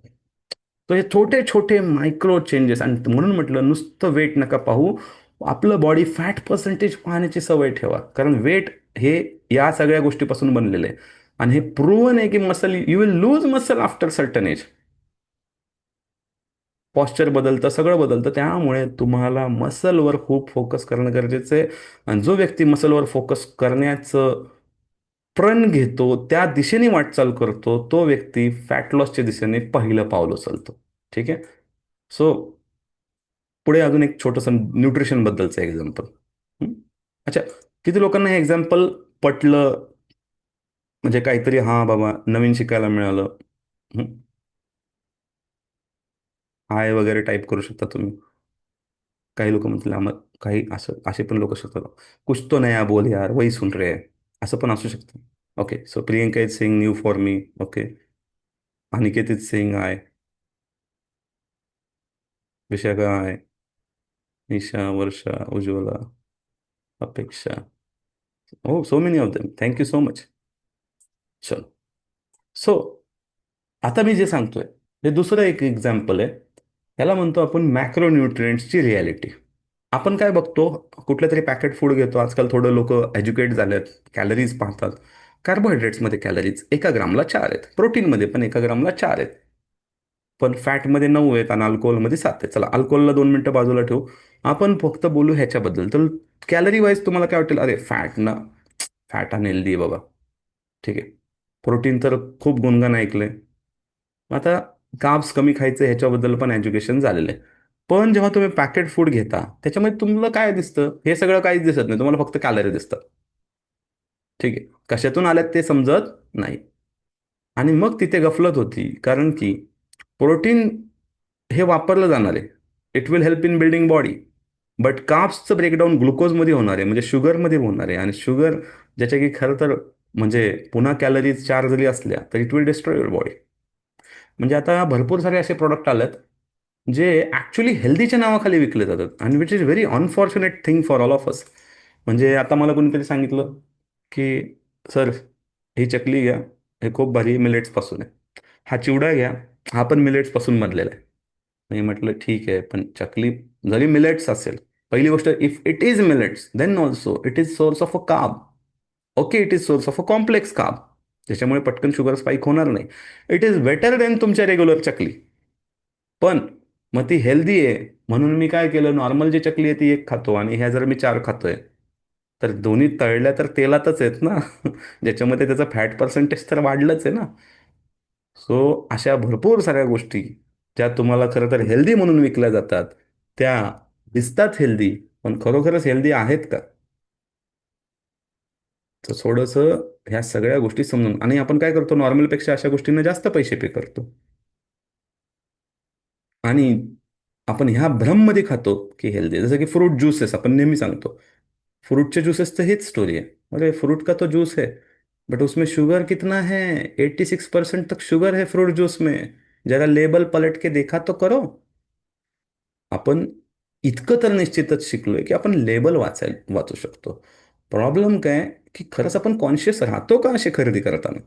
तर हे छोटे छोटे मायक्रो चेंजेस, आणि म्हणून म्हटलं नुसतं वेट नका पाहू. आपलं बॉडी फॅट पर्सेंटेज पाहण्याची सवय ठेवा, कारण वेट हे या सगळ्या गोष्टीपासून बनलेलं आहे. आणि हे प्रूव्हन आहे की muscle you will lose muscle after certain age. Posture बदलतं, सगळं बदलतं. त्यामुळे तुम्हाला मसलवर खूप फोकस करणं गरजेचं आहे. आणि जो व्यक्ती मसलवर फोकस करण्याचं प्रण घेतो, त्या दिशेने वाटचाल करतो, तो व्यक्ती फॅट लॉसच्या दिशेने पहिलं पाऊल उचलतो. ठीक आहे. सो पुढे अजून एक छोटंसं न्यूट्रिशन बद्दलचं एक्झाम्पल. अच्छा. किती लोकांना हे एक्झाम्पल पटलं, म्हणजे काहीतरी हा बाबा नवीन शिकायला मिळालं. हं? हाय वगैरे टाईप करू शकता तुम्ही. काही लोक म्हणतील आम्हाला काही असं असे पण लोक शकतात. कुछ तो नया बोल यार वही सुन रहे हैं. असं पण असू शकतं. Okay. So Priyanka is saying new for me. Okay. Aniket is saying I. Vishakha I. Nisha, Varsha, Ujjwala, Apeksha. Oh so many of them. Thank you so much. चलो. सो आता मी जे सांगतोय हे दुसरं एक एक्झाम्पल आहे. याला म्हणतो आपण मॅक्रो न्यूट्रिएंट्सची रियालिटी. आपण काय बघतो, कुठलं तरी पॅकेट फूड घेतो. आजकाल थोडं लोक एज्युकेट झालेत, कॅलरीज पाहतात. कार्बोहायड्रेट्समध्ये कॅलरीज 1 ग्रामला 4 आहेत, प्रोटीनमध्ये पण 1 ग्रामला 4 आहेत. पण फॅटमध्ये 9 आहेत आणि अल्कोहोलमध्ये 7 आहेत. चला अल्कोहोलला 2 मिनिटं बाजूला ठेवू. आपण फक्त बोलू ह्याच्याबद्दल. तर कॅलरी वाईज तुम्हाला काय वाटेल, अरे फॅट ना, फॅट अनहेल्दी आहे बाबा. ठीक आहे. प्रोटीन तर खूप गुणगान ऐकलंय. आता कार्ब्स कमी खायचं ह्याच्याबद्दल पण एज्युकेशन झालेलं आहे. पण जेव्हा तुम्ही पॅकेट फूड घेता त्याच्यामध्ये तुम्हाला काय दिसतं, हे सगळं काहीच दिसत नाही. तुम्हाला फक्त कॅलरी दिसतात. ठीक आहे. कशातून आल्यात ते समजत नाही. आणि मग तिथे गफलत होती, कारण की प्रोटीन हे वापरलं जाणार आहे. It will help in building body. But कार्ब्सचं ब्रेकडाऊन ग्लुकोजमध्ये होणार आहे, म्हणजे शुगरमध्ये होणार आहे. आणि शुगर ज्याच्या की खरं तर म्हणजे पुन्हा कॅलरीज 4 जरी असल्या तर it will destroy your body. म्हणजे आता भरपूर सारे असे प्रोडक्ट आलेत जे ॲक्च्युली हेल्दीच्या नावाखाली विकले जातात, आणि which is very unfortunate thing for all of us. म्हणजे आता मला कोणीतरी सांगितलं की सर ही चकली घ्या, हे खूप भारी मिलेट्सपासून आहे. हा चिवडा घ्या, हा पण मिलेट्सपासून बनलेला आहे. मी म्हटलं ठीक आहे, पण चकली जरी मिलेट्स असेल, पहिली गोष्ट if it is millets then also it is source of a carb. Okay. It is source of a complex carb, त्याच्यामुळे पटकन शुगर स्पाईक होणार नाही. इट इज बेटर देन तुमच्या रेग्युलर चकली. पण मग ती हेल्दी आहे म्हणून मी काय केलं, नॉर्मल जी चकली आहे ती एक खातो आणि ह्या जर मी 4 खातोय, तर दोन्ही तळल्या तर तेलातच आहेत ना. ज्याच्यामध्ये त्याचं फॅट पर्सेंटेज तर वाढलंच आहे ना. सो अशा भरपूर साऱ्या गोष्टी ज्या तुम्हाला खरं तर हेल्दी म्हणून विकल्या जातात, त्या दिसतात हेल्दी पण खरोखरच हेल्दी आहेत का? तर थोडंसं ह्या सगळ्या गोष्टी समजून, आणि आपण काय करतो नॉर्मलपेक्षा अशा गोष्टींना जास्त पैसे पे करतो. आणि आपण ह्या भ्रममध्ये खातो की हेल्दी, जसं की फ्रूट ज्यूसेस आपण नेहमी सांगतो. फ्रूट के जूसेस तो हिट स्टोरी है। अरे फ्रूट का तो जूस है, बट उसमें शुगर कितना है? 86% तक शुगर है फ्रूट जूस में। जरा लेबल पलट के देखा तो करो। आपण इतकं तर निश्चितच शिकलोय की आपण लेबल वाचू शकतो. प्रॉब्लेम काय, की खरंच आपण कॉन्शियस राहतो का अशी खरेदी करताना?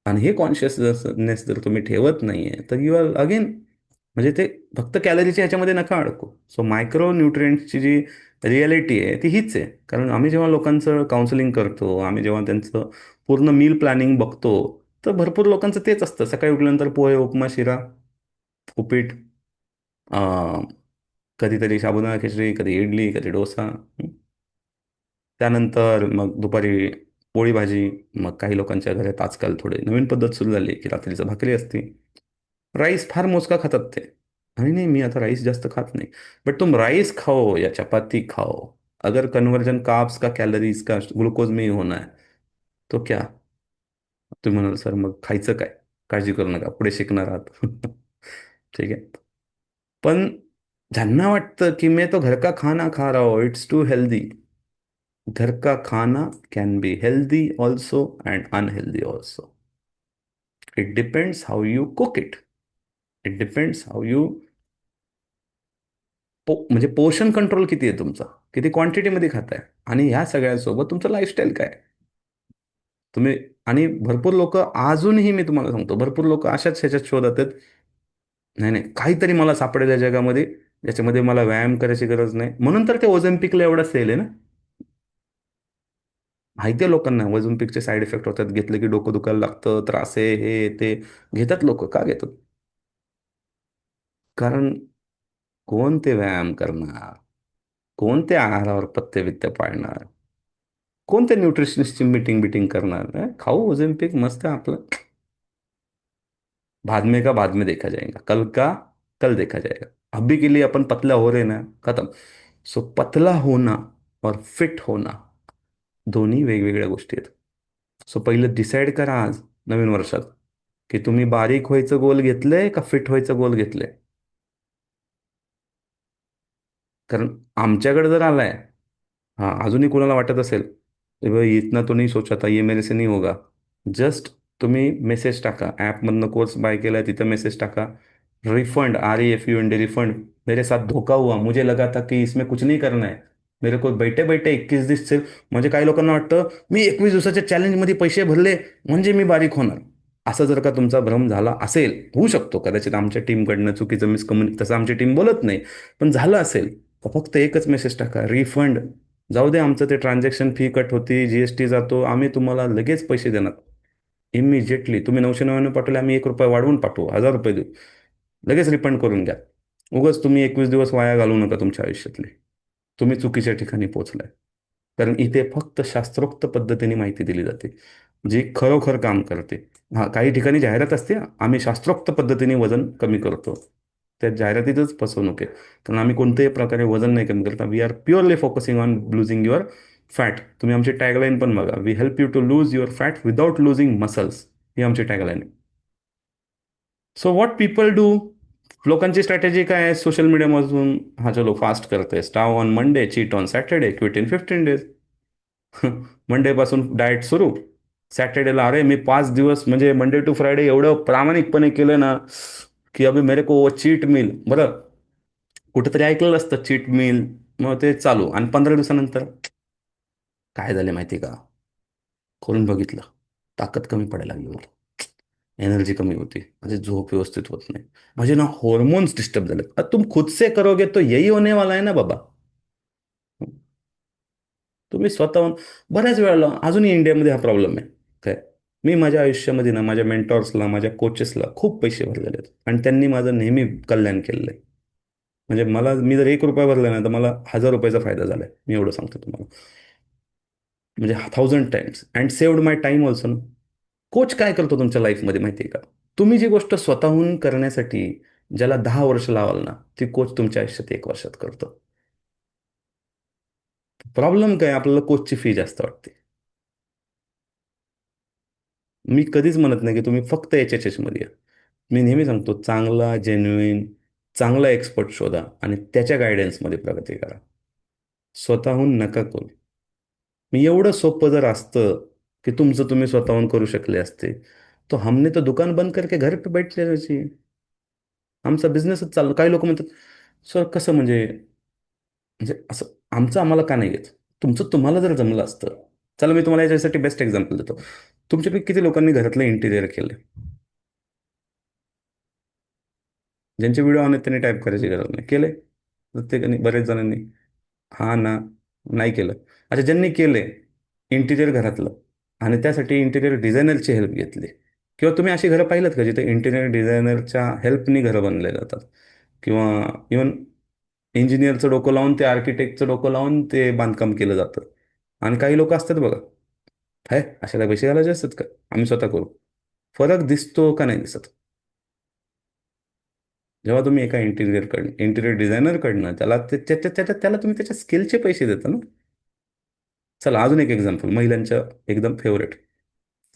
आणि हे कॉन्शियसनेस जर तुम्ही ठेवत नाहीये, तर यू आर अगेन, म्हणजे ते फक्त कॅलरीच्या ह्याच्यामध्ये नका अडकू. सो मायक्रो न्यूट्रिएंट्सची जी रियालिटी आहे ती हीच आहे. कारण आम्ही जेव्हा लोकांचं काउन्सिलिंग करतो, आम्ही जेव्हा त्यांचं पूर्ण मील प्लॅनिंग बघतो, तर भरपूर लोकांचं तेच असतं: सकाळी उठल्यानंतर पोहे, उपमा, शिरा, उपीट, अं, कधीतरी साबुदाणा खिचडी, कधी इडली, कधी डोसा. त्यानंतर मग दुपारी पोळी भाजी. मग काही लोकांच्या घरात आजकाल थोडी नवीन पद्धत सुरू झाली की रात्रीचं भाकरी असते. राईस फार मोजका खातात ते. आणि नाही, मी आता राईस जास्त खात नाही. बट तुम राईस खाओ या चपाती खाओ, अगर कन्वर्जन कार्ब्स का, कैलोरीज का, ग्लुकोज में ही होना है, तो क्या? तुम्ही म्हणाल सर मग खायचं काय? काळजी करू नका, पुढे शिकणार आहात. ठीक आहे. पण ज्यांना वाटतं की मैं तो घर का खाना खा रहा हूँ, इट्स टू हेल्दी. घर का खाना can be healthy also and unhealthy also. It depends how you cook it. It depends how you, म्हणजे पोर्शन कंट्रोल किती आहे तुमचा, किती क्वांटिटीमध्ये खाताय, आणि ह्या सगळ्यांसोबत तुमचं लाईफस्टाईल काय तुम्ही. आणि भरपूर लोक अजूनही, मी तुम्हाला सांगतो, भरपूर लोक अशाच ह्याच्यात शोधत आहेत: नाही नाही, काहीतरी मला सापडेल या जगामध्ये ज्याच्यामध्ये मला व्यायाम करायची गरज नाही. म्हणून तर ते ओझेम्पिकला एवढा सेल आहे ना. माहिती आहे लोकांना ओझेम्पिकचे साईड इफेक्ट होतात, घेतले की डोकं दुखायला लागतं, त्रास आहे, हे ते. घेतात लोक, का घेतात? कारण कोण ते व्यायाम करणार? कोण ते आहारावर पथ्य वित्त पाळणार? कोणत्या न्यूट्रिशनिस्टची मीटिंग बिटिंग करणार? खाऊ ओझेम्पिक मस्त आहे आपलं, बाद में का बाद में देखा जाएगा, कल का कल देखा जाएगा, अभी के लिए अपन पतला हो रहे ना, खत्म. सो पतला होना और फिट होना दोन्ही वेगवेगळ्या गोष्टी आहेत. सो पहिलं डिसाईड करा आज, नवीन वर्षात, की तुम्ही बारीक व्हायचं गोल घेतलंय का फिट व्हायचं गोल घेतलंय. कारण आमच्याकडे जर आलाय, हाँ अजूनही कोणाला वाटत असेल "ए भाई इतना तो नहीं सोचा था, ये मेरे से नहीं होगा", जस्ट तुम्ही मेसेज टाका, ॲपमधनं कोर्स बाय केलाय तिथं मेसेज टाका, रिफंड, REFUND, रिफंड, मेरे साथ धोखा हुआ, मुझे लगा था कि इसमें कुछ नहीं करना है, मेरे को बैठे बैठे 21 दिवस से. म्हणजे काही लोकांना वाटतं मी 21 दिवसाच्या चॅलेंजमध्ये पैसे भरले म्हणजे मी बारीक होणार. असं जर का तुमचा भ्रम झाला असेल, होऊ शकतो कदाचित आमच्या टीमकडनं चुकीचं तसं आमची टीम बोलत नाही, पण झालं असेल, तर फक्त एकच मेसेज टाका, रिफंड. जाऊ दे, आमचं ते ट्रान्झॅक्शन फी कट होती, GST जातो, आम्ही तुम्हाला लगेच पैसे देणार. इमिजिएटली तुम्ही 999 पाठवले, आम्ही ₹1 वाढवून पाठवू, ₹1000 देऊ, लगेच रिफंड करून घ्या. उगाच तुम्ही 21 दिवस वाया घालवू नका तुमच्या आयुष्यातले. तुम्ही चुकीच्या ठिकाणी पोहोचलाय. कारण इथे फक्त शास्त्रोक्त पद्धतीने माहिती दिली जाते, जी खरोखर काम करते. हा, काही ठिकाणी जाहिरात असते, आम्ही शास्त्रोक्त पद्धतीने वजन कमी करतो. त्या जाहिरातीतच फसवणूक आहे. कारण आम्ही कोणत्याही प्रकारे वजन नाही कमी करता. We are purely focusing on losing your fat. तुम्ही आमची टॅगलाईन पण बघा, we help you to lose your fat without losing muscles. ही आमची टॅगलाईन आहे. सो व्हॉट पीपल डू, लोकांची स्ट्रॅटेजी काय आहे सोशल मीडियामधून? हा चलो फास्ट करते, starve on Monday, cheat on Saturday, quit in 15 days. Monday पासून डाएट सुरू, सॅटर्डेला अरे मी 5 दिवस म्हणजे मंडे टू फ्रायडे एवढं प्रामाणिकपणे केलं ना, की अभि मेरे को वो चीट मिल. बरं, कुठेतरी ऐकलेलं असतं चीट मिल, मग ते चालू, आणि 15 दिवसानंतर काय झाले माहिती का? करून बघितलं, ताकद कमी पडायला लागली मला, एनर्जी कमी होती, माझी झोप व्यवस्थित होत नाही, माझे ना हॉर्मोन्स डिस्टर्ब झाले. अब तुम खुद से करोगे तो यही होने वाला है ना बाबा. तुम्ही स्वतःहून, बऱ्याच वेळेला अजूनही इंडियामध्ये हा प्रॉब्लेम आहे. काय, मी माझ्या आयुष्यामध्ये ना माझ्या मेंटॉर्सला, माझ्या कोचेसला खूप पैसे भरलेले आहेत, आणि त्यांनी माझं नेहमी कल्याण केलेलं आहे. म्हणजे मला, मी जर ₹1 भरला ना तर मला ₹1000 फायदा झालाय, मी एवढं सांगतो तुम्हाला. म्हणजे 1000 times, and saved my time also ना. कोच काय करतो तुमच्या लाईफमध्ये माहिती आहे का? तुम्ही जी गोष्ट स्वतःहून करण्यासाठी ज्याला 10 वर्ष लावाल ना, ती कोच तुमच्या आयुष्यात 1 वर्षात करतो. प्रॉब्लेम काय, आपल्याला कोचची फी जास्त वाटते. मी कधीच म्हणत नाही की तुम्ही फक्त एच मध्ये या. मी नेहमी सांगतो, चांगला जेन्युइन चांगला एक्सपर्ट शोधा आणि त्याच्या गायडन्समध्ये प्रगती करा. स्वतःहून नका करू. मी एवढं सोपं जर असतं की तुमचं तुम्ही स्वतःहून करू शकले असते, तो हमने तो दुकान बंद करके घर पे बैठले रहिए. आमचा बिझनेसच चाललो. काही लोक म्हणतात, सर कसं म्हणजे असं आमचं आम्हाला का नाही येत? तुमचं तुम्हाला जर जमलं असतं. चला, मी तुम्हाला याच्यासाठी बेस्ट एक्झाम्पल देतो. तुमच्यापैकी किती लोकांनी घरातलं इंटिरियर केलं? ज्यांचे व्हिडिओ ऑन आहेत त्यांनी टाईप करायची गरज नाही. केले प्रत्येकाने, बरेच जणांनी. हा ना. नाही केलं. अच्छा, ज्यांनी केले इंटिरियर घरातलं आणि त्यासाठी इंटिरियर डिझायनरची हेल्प घेतली, किंवा तुम्ही अशी घरं पाहिलं का जिथे इंटिरियर डिझायनरच्या हेल्पनी घरं बनले जातात, किंवा इवन इंजिनियरचं डोकं लावून ते आर्किटेक्टचं डोकं लावून ते बांधकाम केलं जातं. आणि काही लोक असतात बघा, आहे अशा काय पैसे घालायचे असतात का, आम्ही स्वतः करू. फरक दिसतो का नाही दिसत? जेव्हा तुम्ही एका इंटिरियर डिझायनरकडनं त्याला त्याला तुम्ही त्याच्या स्किलचे पैसे देता ना. चला, अजून एक एक्झाम्पल महिलांच्या एकदम फेवरेट.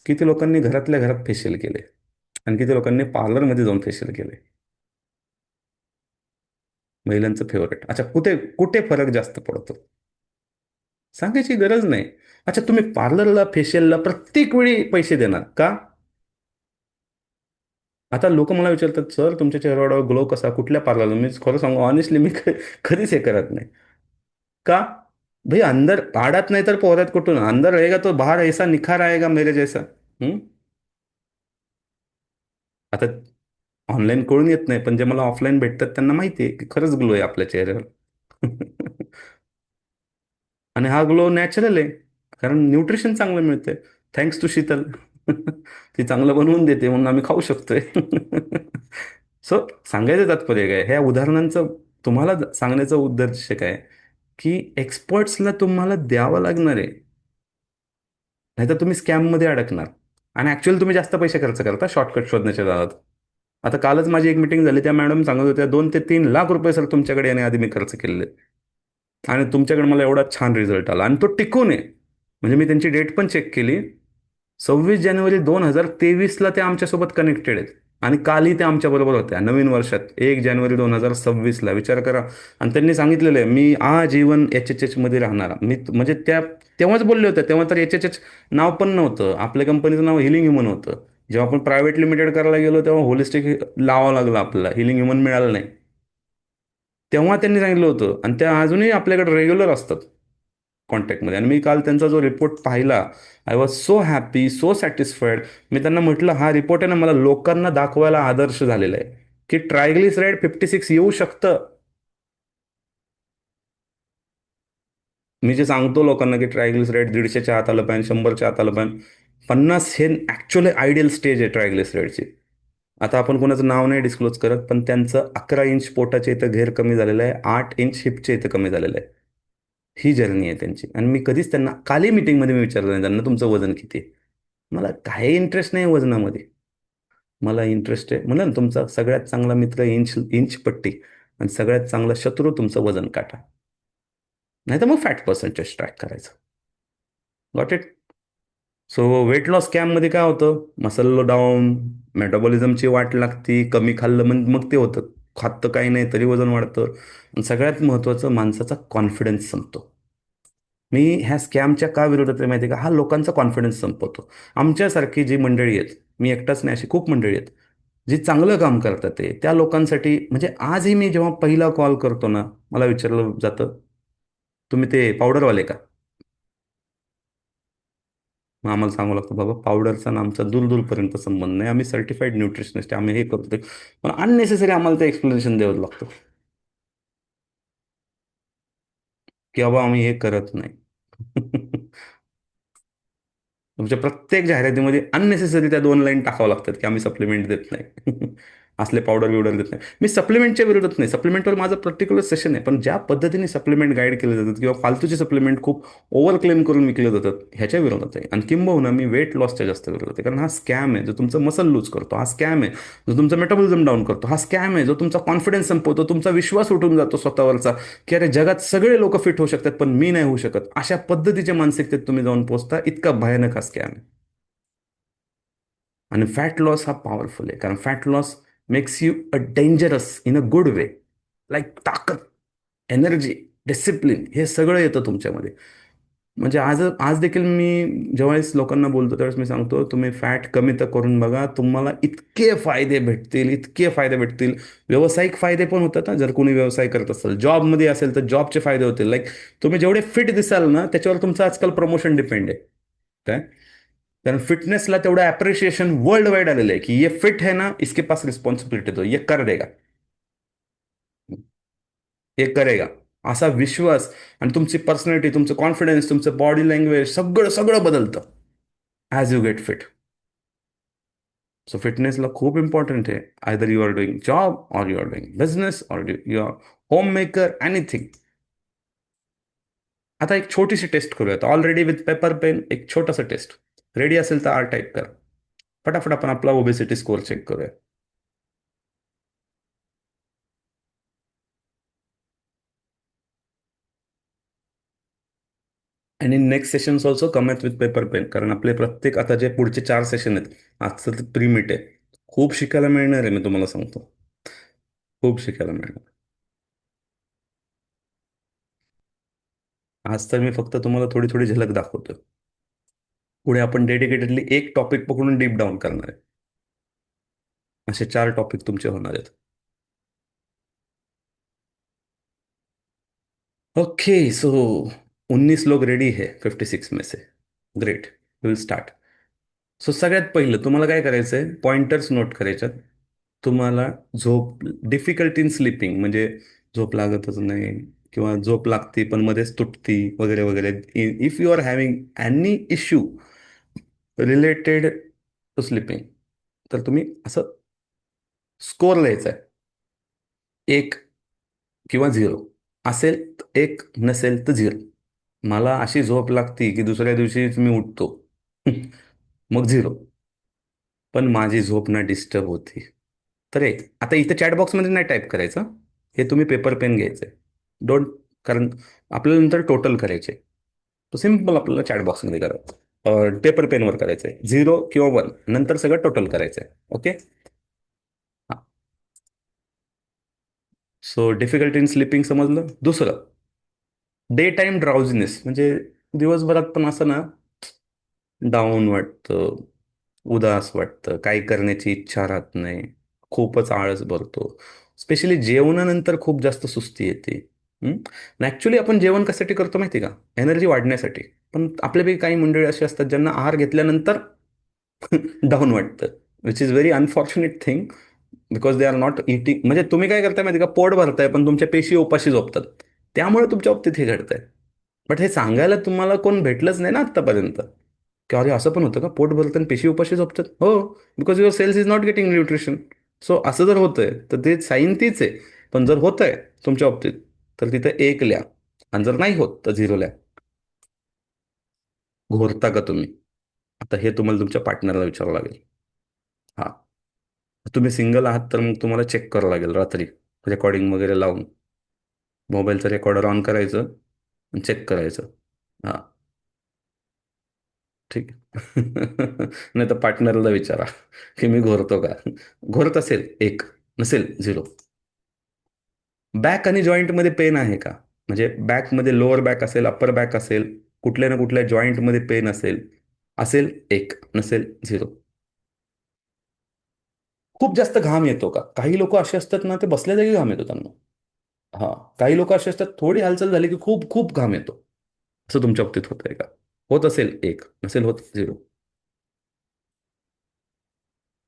किती लोकांनी घरातल्या घरात फेशियल केले आणि किती लोकांनी पार्लरमध्ये जाऊन फेशियल केले? महिलांचं फेवरेट. अच्छा, कुठे कुठे फरक जास्त पडतो? सांगायची गरज नाही. अच्छा, तुम्ही पार्लरला फेशियलला प्रत्येक वेळी पैसे देणार का? आता लोक मला विचारतात, सर तुमच्या चेहऱ्यावर ग्लो कसा, कुठल्या पार्लरला? मी खरं सांगू ऑनेस्टली, मी कधीच हे करत नाही. का? भाई, अंदर आड़त नाही तर पोहऱ्यात कुठून अंदर रहेगा तो बाहर ऐसा निखार आएगा मेरे जैसा. हम्म? आता ऑनलाईन कळून येत नाही, पण जे मला ऑफलाईन भेटतात त्यांना माहिती आहे की खरंच ग्लो आहे आपल्या चेहऱ्यावर. आणि हा ग्लो नॅचरल आहे, कारण न्यूट्रिशन चांगलं मिळतंय. Thanks to Sheetal. ती चांगलं बनवून देते म्हणून आम्ही खाऊ शकतोय. सो सांगायचं तात्पर्य काय, ह्या उदाहरणांचं तुम्हाला सांगण्याचा उद्देश काय, की एक्सपर्ट्सला तुम्हाला द्यावं लागणार आहे, नाहीतर तुम्ही स्कॅममध्ये अडकणार. आणि ऍक्च्युअली तुम्ही जास्त पैसे खर्च करता शॉर्टकट शोधण्याच्या नादात. आता कालच माझी एक मिटिंग झाली, त्या मॅडम सांगत होत्या 2 ते 3 लाख रुपये सर तुमच्याकडे येण्याआधी मी खर्च केलेले, आणि तुमच्याकडे मला एवढा छान रिझल्ट आला आणि तो टिकून आहे. म्हणजे मी त्यांची डेट पण चेक केली. 26 जानेवारी 2023ला ते आमच्यासोबत कनेक्टेड आहेत. आणि कालही ते आमच्याबरोबर होत्या नवीन वर्षात 1 जानेवारी 2026ला, विचार करा. आणि त्यांनी सांगितलेलं आहे, मी आजीवन एच मध्ये राहणार. मी म्हणजे त्या तेव्हाच बोलले होते. तेव्हा तर एच नाव पण नव्हतं, आपल्या कंपनीचं नाव हिलिंग ह्युमन होतं. जेव्हा आपण प्रायव्हेट लिमिटेड करायला गेलो तेव्हा होलिस्टिक लावावं लागलं, आपल्याला हिलिंग ह्युमन मिळालं नाही. तेव्हा त्यांनी सांगितलं होतं, आणि त्या अजूनही आपल्याकडे रेग्युलर असतात कॉन्टॅक्टमध्ये. आणि मी काल त्यांचा जो रिपोर्ट पाहिला, I was so happy, so satisfied. मी त्यांना म्हटलं, हा रिपोर्ट आहे ना, मला लोकांना दाखवायला आदर्श झालेला आहे, की ट्रायग्लिसराईड 56 येऊ शकतं. मी जे सांगतो लोकांना की ट्रायग्लिसराईड 150च्या आत आलं पाहिजे, 100च्या आत आलं पाहिजे, 50 हे ॲक्च्युअली आयडियल स्टेज आहे ट्रायग्लिसराईडची. आता आपण कोणाचं नाव नाही डिस्क्लोज करत, पण त्यांचं 11 इंच पोटाच्या इथं घेर कमी झालेलं आहे, 8 इंच हिपच्या इथं कमी झालेलं आहे. ही जर्नी आहे त्यांची. आणि मी कधीच त्यांना, कालही मीटिंगमध्ये मी विचारलं नाही त्यांना, तुमचं वजन किती आहे? मला काही इंटरेस्ट नाही वजनामध्ये. मला इंटरेस्ट आहे, म्हणलं ना, तुमचा सगळ्यात चांगला मित्र इंच इंच पट्टी, आणि सगळ्यात चांगला शत्रू तुमचं वजन काटा. नाही तर मग फॅट पर्सेंटेज ट्रॅक करायचं. Got it? So weight loss स्कॅममध्ये काय होतं, मसल डाऊन, मेटाबॉलिझमची वाट लागती, कमी खाल्लं मग ते होतं. खातं काही नाही तरी वजन वाढतं. आणि सगळ्यात महत्त्वाचं, माणसाचा कॉन्फिडन्स संपतो. मी ह्या स्कॅमच्या का विरोधात आहे माहिती आहे का? हा लोकांचा कॉन्फिडन्स संपवतो. आमच्यासारखी जी मंडळी आहेत, मी एकटाच नाही, अशी खूप मंडळी आहेत जी चांगलं काम करतात, ते त्या लोकांसाठी. म्हणजे आजही मी जेव्हा पहिला कॉल करतो ना, मला विचारलं जातं, तुम्ही ते पावडरवाले का? मग आम्हाला सांगावं लागतं, बाबा पावडरचा आणि आमचा दूरदूरपर्यंत संबंध नाही, आम्ही सर्टिफाईड न्यूट्रिशनिस्ट आहे, आम्ही हे करतो. पण अननेसेसरी आम्हाला ते एक्सप्लेनेशन द्यावं लागतं की बाबा आम्ही हे करत नाही. तुमच्या प्रत्येक जाहिरातीमध्ये अननेसेसरी त्या 2 लाईन टाकावं लागतात की आम्ही सप्लिमेंट देत नाही. असले पावडर बिवडर देत नाही. मी सप्लिमेंटच्या विरोधात नाही, सप्लिमेंटवर माझं पर्टिक्युलर सेशन आहे, पण ज्या पद्धतीने सप्लिमेंट गाईड केले जातात किंवा फालतूचे सप्लिमेंट खूप ओव्हर क्लेम करून विकले जातात ह्याच्या विरोधात आहे. आणि किंबहुना मी वेट लॉसच्या जास्त विरोधात आहे, कारण हा स्कॅम आहे जो तुमचं मसल लूज करतो, हा स्कॅम आहे जो तुमचं मेटाबॉलिझम डाऊन करतो, हा स्कॅम आहे जो तुमचा कॉन्फिडन्स संपवतो, तुमचा विश्वास उठून जातो स्वतःवरचा, की अरे जगात सगळे लोक फिट होऊ शकतात पण मी नाही होऊ शकत, अशा पद्धतीच्या मानसिकतेत तुम्ही जाऊन पोहोचता. इतका भयानक हा स्कॅम आहे. आणि फॅट लॉस हा पॉवरफुल आहे, कारण fat loss makes you a dangerous in a good way. Like ताकद, एनर्जी, डिसिप्लिन हे सगळं येतं तुमच्यामध्ये. म्हणजे आज देखील मी जेव्हा लोकांना बोलतो त्यावेळेस मी सांगतो, तुम्ही फॅट कमी तर करून बघा, तुम्हाला इतके फायदे भेटतील, इतके फायदे भेटतील. व्यावसायिक फायदे पण होतात ना, जर कोणी व्यवसाय करत असेल, जॉबमध्ये असेल तर जॉबचे फायदे होतील. लाईक तुम्ही जेवढे फिट दिसाल ना त्याच्यावर तुमचं आजकाल प्रमोशन डिपेंड आहे. काय? कारण फिटनेसला तेवढं अप्रिशिएशन वर्ल्ड वाईड आलेलं आहे, की ये फिट है ना, इसके पास रिस्पॉन्सिबिलिटी दो, ये कर देगा, हे करेगा, असा विश्वास. आणि तुमची पर्सनॅलिटी, तुमचं कॉन्फिडन्स, तुमचं बॉडी लँग्वेज सगळं सगळं बदलतं as you get fit. So फिटनेसला खूप इम्पॉर्टंट आहे. Either you are doing job or you are doing business or you are home maker, anything. आता एक छोटीशी टेस्ट करूयात, ऑलरेडी विथ पेपर पेन एक छोटासा टेस्ट. रेडी असेल तर आर टाईप कर. फटाफट आपण आपला ओबेसिटी स्कोअर चेक करूया. आणि नेक्स्ट सेशन्स ऑल्सो कम आहेत विथ पेपर पेन, कारण आपले प्रत्येक आता जे पुढचे 4 सेशन आहेत, आजचं तर प्रीमिट आहे. खूप शिकायला मिळणार आहे, मी तुम्हाला सांगतो. खूप शिकायला मिळणार. आज तर मी फक्त तुम्हाला थोडी थोडी झलक दाखवतो. पुढे आपण डेडिकेटेडली एक टॉपिक पकडून डीप डाऊन करणार आहे. असे 4 टॉपिक तुमचे होणार आहेत. ओके सो 19 लोग रेडी है 56 में से. ग्रेट. Will start. सो सगळ्यात पहिलं तुम्हाला काय करायचंय, पॉइंटर्स नोट करायच्यात. तुम्हाला झोप, डिफिकल्ट इन स्लिपिंग म्हणजे झोप लागतच नाही, किंवा झोप लागते पण मध्येच तुटती वगैरे वगैरे. If you are having any issue related to sleeping, तर तुम्ही असं स्कोअर लिहायचा आहे. 1 किंवा 0. असेल तर 1, नसेल तर 0. मला अशी झोप लागती की दुसऱ्या दिवशीच मी उठतो. मग 0. पण माझी झोप ना डिस्टर्ब होती, तर 1. आता इथं चॅट बॉक्समध्ये नाही टाईप करायचं, हे तुम्ही पेपर पेन घ्यायचंय. डोंट. कारण आपल्याला नंतर टोटल करायचे. तो सिम्पल आपल्याला चॅट बॉक्समध्ये करायचं, पेपर पेनवर करायचंय. 0 किंवा 1 नंतर सगळं टोटल करायचंय. Okay. So difficult in sleeping समजलं. दुसरं, डे टाइम ड्राउझिनेस, म्हणजे दिवसभरात पण असं ना डाऊन वाटतं, उदास वाटतं, काही करण्याची इच्छा राहत नाही, खूपच आळस भरतो. स्पेशली जेवणानंतर खूप जास्त सुस्ती येते. ऍक्च्युली आपण जेवण कशासाठी करतो माहिती का? एनर्जी वाढण्यासाठी. पण आपल्यापैकी काही मंडळी अशी असतात ज्यांना आहार घेतल्यानंतर डाऊन वाटतं, which is very unfortunate thing. Because they are not eating. म्हणजे तुम्ही काय करताय माहिती का, पोट भरताय पण तुमच्या पेशी उपाशी झोपतात. त्यामुळे तुमच्या बाबतीत हे घडतंय. बट हे सांगायला तुम्हाला कोण भेटलंच नाही ना आत्तापर्यंत, की अरे असं पण होतं का, पोट भरतं आणि पेशी उपाशी झोपतात. हो. Because your cells is not getting nutrition. So असं जर होतंय तर ते साईन तीच आहे. पण जर होतंय तुमच्या बाबतीत, तर तिथं 1 लिहा. आणि जर नाही होत तर 0 लिहा. घोरता का तुम्ही? आता हे तुम्हाला तुमच्या पार्टनरला विचारावं लागेल. हा. तुम्ही सिंगल आहात तर मग तुम्हाला चेक करावं लागेल रात्री, रेकॉर्डिंग वगैरे लावून. मोबाईलचं रेकॉर्डर ऑन करायचं आणि चेक करायचं. हा. ठीक आहे. नाही तर पार्टनरला विचारा की मी घोरतो का. घोरत असेल 1, नसेल 0. बॅक आणि जॉईंटमध्ये पेन आहे का? म्हणजे बॅकमध्ये लोअर बॅक असेल, अप्पर बॅक असेल, कुठल्या ना कुठल्या जॉईंटमध्ये पेन असेल. असेल 1, नसेल 0. खूप जास्त घाम येतो का? काही लोक असे असतात ना, ते बसल्या जागी घाम येतो त्यांना. हा. काही लोक असे असतात, थोडी हालचाल झाली की खूप खूप घाम येतो. असं तुमच्या बाबतीत होतंय का? होत असेल 1, नसेल होत 0.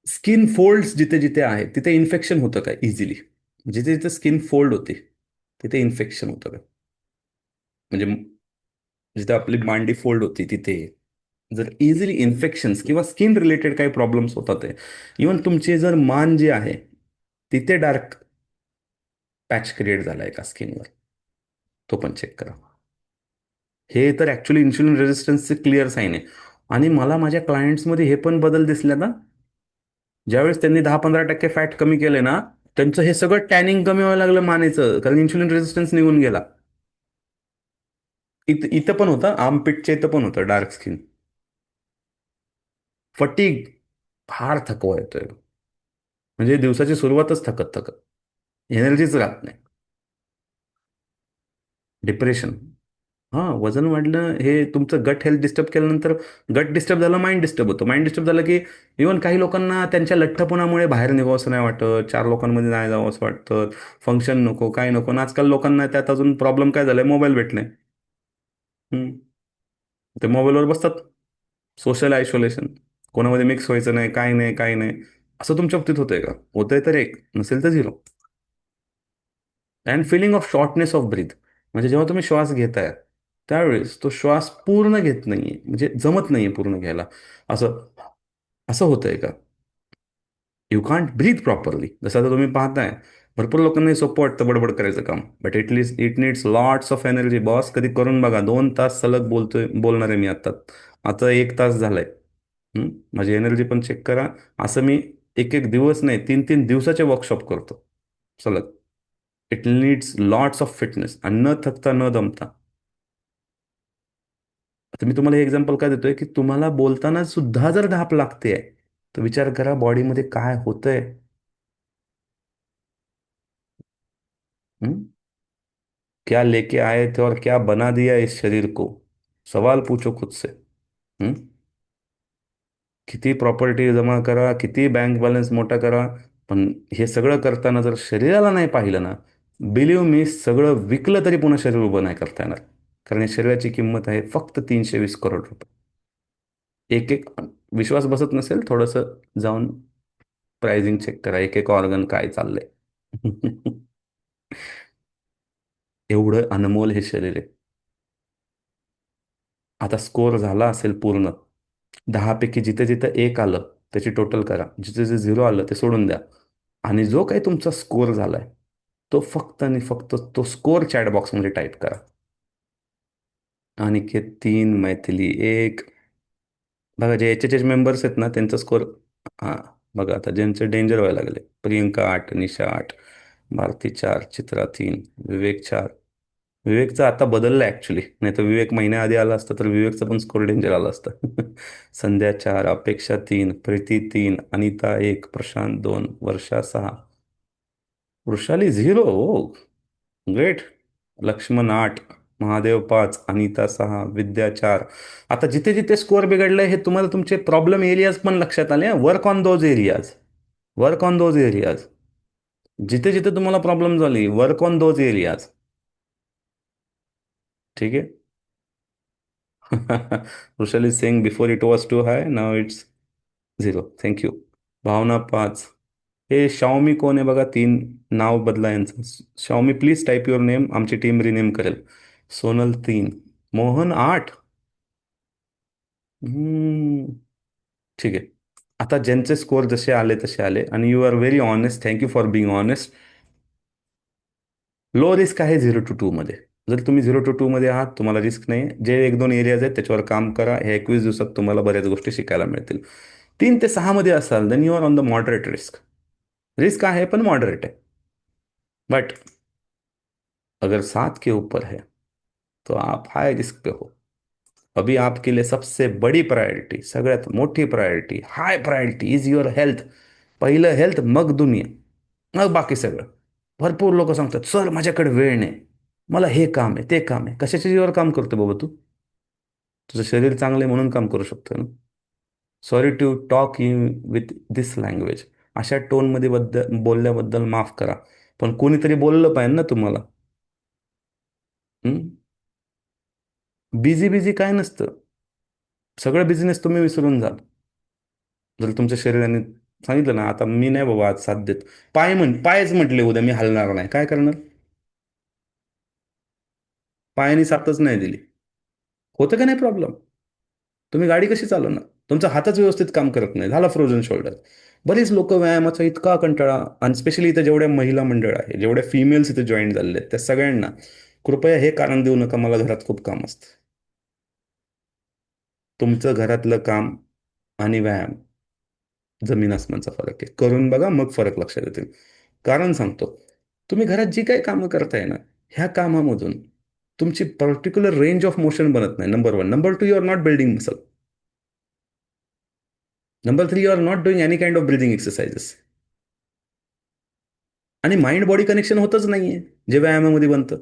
स्किन फोल्ड्स जिथे जिथे आहे तिथे इन्फेक्शन होतं का इझिली? जिथे जिथे स्किन फोल्ड होते तिथे इन्फेक्शन होतं का? म्हणजे जिथे आपली मांडी फोल्ड होती तिथे जर इझिली इन्फेक्शन्स किंवा स्किन रिलेटेड काही प्रॉब्लेम्स होतात आहे. इवन तुमचे जर मान जे आहे तिथे डार्क पॅच क्रिएट झाला एका स्किनवर. तो पण चेक करा. हे तर ऍक्च्युली इन्शुलिन रेझिस्टन्सचे क्लिअर साईन आहे. आणि मला माझ्या क्लायंट्समध्ये हे पण बदल दिसले ना, ज्यावेळेस त्यांनी 10-15% फॅट कमी केले ना, त्यांचं हे सगळं टॅनिंग कमी व्हायला लागलं मानेचं, कारण इन्शुलिन रेझिस्टन्स निघून गेला. इथं पण होतं, आर्मपिटच्या इथं पण होतं डार्क स्किन. फटीग, फार थकवा येतोय. म्हणजे दिवसाची सुरुवातच थकत थकत, एनर्जीच राहत नाही. डिप्रेशन. हा, वजन वाढलं हे तुमचं गट हेल्थ डिस्टर्ब केल्यानंतर, गट डिस्टर्ब झालं, माइंड डिस्टर्ब होतं. माइंड डिस्टर्ब झालं की इव्हन काही लोकांना त्यांच्या लठ्ठपणामुळे बाहेर निघावंसं नाही वाटत, चार लोकांमध्ये नाही जावं असं वाटतं, फंक्शन नको, काय नको. आणि आजकाल लोकांना त्यात अजून प्रॉब्लेम काय झालाय, मोबाईल भेटणे. हम्म. ते मोबाईलवर बसतात. Social isolation. कोणामध्ये मिक्स व्हायचं नाही, काय नाही, काय नाही. असं तुमच्या बाबतीत होतंय का? होतंय तर एक, नसेल तर zero. And feeling of shortness of breath. म्हणजे जेव्हा तुम्ही श्वास घेताय, त्यावेळेस तो श्वास पूर्ण घेत नाहीये, म्हणजे जमत नाहीये पूर्ण घ्यायला. असं असं होतंय का? You can't breathe properly. जसं आता तुम्ही पाहताय, भरपूर लोकांना हे सोपं वाटतं बडबड करायचं काम, but it needs lots of energy. Boss, कधी करून बघा. 2 तास सलग बोलणार आहे मी आता. आता 1 तास झालाय. माझी एनर्जी पण चेक करा. असं मी एक एक दिवस नाही, 3-3 दिवसाचे वर्कशॉप करतो सलग. It needs lots of fitness, आणि न थकता न दमता. आता मी तुम्हाला हे एक्झाम्पल काय देतोय, की तुम्हाला बोलताना सुद्धा जर धाप लागते, तर विचार करा बॉडीमध्ये काय होतंय. हम्म? क्या लेके आए थे और क्या बना दिया इस शरीर को. सवाल पूछो खुद से. हम्म? किती प्रॉपर्टी जमा करा, किती बँक बॅलन्स मोठा करा, पण हे सगळं करताना जर शरीराला नाही पाहिलं ना, बिलीव्ह मी, सगळं विकलं तरी पुन्हा शरीर उभं नाही करता येणार. कारण या शरीराची किंमत आहे फक्त 320 करोड रुपये. एक एक, विश्वास बसत नसेल, थोडंसं जाऊन प्राइसिंग चेक करा, एक एक ऑर्गन काय चाललंय. एवढं अनमोल हे शरीर आहे. आता स्कोअर झाला असेल पूर्ण, 10 पैकी जिथे जिथे एक आलं त्याची टोटल करा, जिथे जे झिरो आलं ते सोडून द्या. आणि जो काही तुमचा स्कोअर झालाय, तो फक्त आणि फक्त तो स्कोअर चॅट बॉक्समध्ये टाईप करा. अनिकेत 3, मैथिली 1. बघा, जे एच मेंबर्स आहेत ना, त्यांचा स्कोअर. हां. बघा आता ज्यांचे डेंजर व्हायला लागले, प्रियंका 8, निशा 8, भारती 4, चित्रा 3, विवेक 4. विवेकचं आता बदललं ऍक्च्युली, नाही तर विवेक महिन्याआधी आला असता तर विवेकचं पण स्कोर डेंजर आलं असतं. संध्या 4, अपेक्षा 3, प्रीती 3, अनिता 1, प्रशांत 2, वर्षा 6, वृषाली 0. ओ, ग्रेट. लक्ष्मण 8, महादेव 5, अनिता 6, विद्या 4. आता जिथे जिथे स्कोअर बिघडलाय, हे तुम्हाला तुमचे प्रॉब्लेम एरियाज पण लक्षात आले. Work on those areas. Work on those areas. जिथे जिथे तुम्हाला प्रॉब्लेम झाली, वर्क ऑन दोज एरियाज. ठीक आहे. Vrushali Singh, before it was too high, नाव इट्स 0. थँक्यू. भावना 5. हे शाओमी कोण आहे बघा, 3. नाव बदला यांचं. Xiaomi please type your name, आमची टीम रिनेम करेल. सोनल 3, मोहन 8. हम्म, ठीक आहे. आता ज्यांचे स्कोअर जसे आले तसे आले, आणि you are very honest, thank you for being honest. Low risk आहे 0 to 2 मध्ये. जर तुम्ही 0 to 2 मध्ये आहात, तुम्हाला रिस्क नाही. जे 1-2 एरियाज आहेत त्याच्यावर काम करा. ह्या 21 दिवसात तुम्हाला बऱ्याच गोष्टी शिकायला मिळतील. 3 ते 6 मध्ये असाल, then you are on the moderate risk. Risk आहे पण मॉडरेट आहे. बट अगर 7 के ऊपर है, तो आप हाई रिस्क पे हो. अभी आपके लिए सबसे बड़ी प्रायोरिटी, सगळ्यात मोठी priority, high priority is your health. पहिलं हेल्थ, मग दुनिया, मग बाकी सगळं. भरपूर लोक सांगतात, सर माझ्याकडे वेळ नाही, मला हे काम आहे, ते काम आहे. कशाच्या जीवावर काम करतो बाबा तू? तुझं शरीर चांगलं आहे म्हणून काम करू शकतो ना. Sorry to talk you with this language. अशा टोनमध्ये बोलल्याबद्दल माफ करा. पण कोणीतरी बोललं पाहिजे ना तुम्हाला. बिझी बिझी काय नसतं. सगळं बिझनेस तुम्ही विसरून जाल. जर तुमच्या शरीराने सांगितलं ना, आता मी नाही बाबा आज साथ देत, पायच म्हटले उद्या मी हलणार नाही, काय करणार? पायाने साथच नाही दिली, होतं का नाही प्रॉब्लेम? तुम्ही गाडी कशी चालवणार? तुमचा हातच व्यवस्थित काम करत नाही, झाला फ्रोझन शोल्डर. बरीच लोक व्यायामाचा इतका कंटाळा, आणि स्पेशली इथं जेवढ्या महिला मंडळ आहे, जेवढ्या फिमेल्स इथे जॉईन झालेले आहेत, त्या सगळ्यांना कृपया हे कारण देऊ नका, मला घरात खूप काम असतं. तुमचं घरातलं काम आणि व्यायाम जमीन आसमानचा फरक आहे. करून बघा, मग फरक लक्षात येतील. कारण सांगतो, तुम्ही घरात जी काही कामं करताय ना, ह्या कामामधून तुमची पर्टिक्युलर रेंज ऑफ मोशन बनत नाही. Number one. Number two, you are not building muscle. Number three, you are not doing any kind of breathing exercises. आणि माइंड बॉडी कनेक्शन होतच नाहीये जे व्यायामामध्ये बनतं.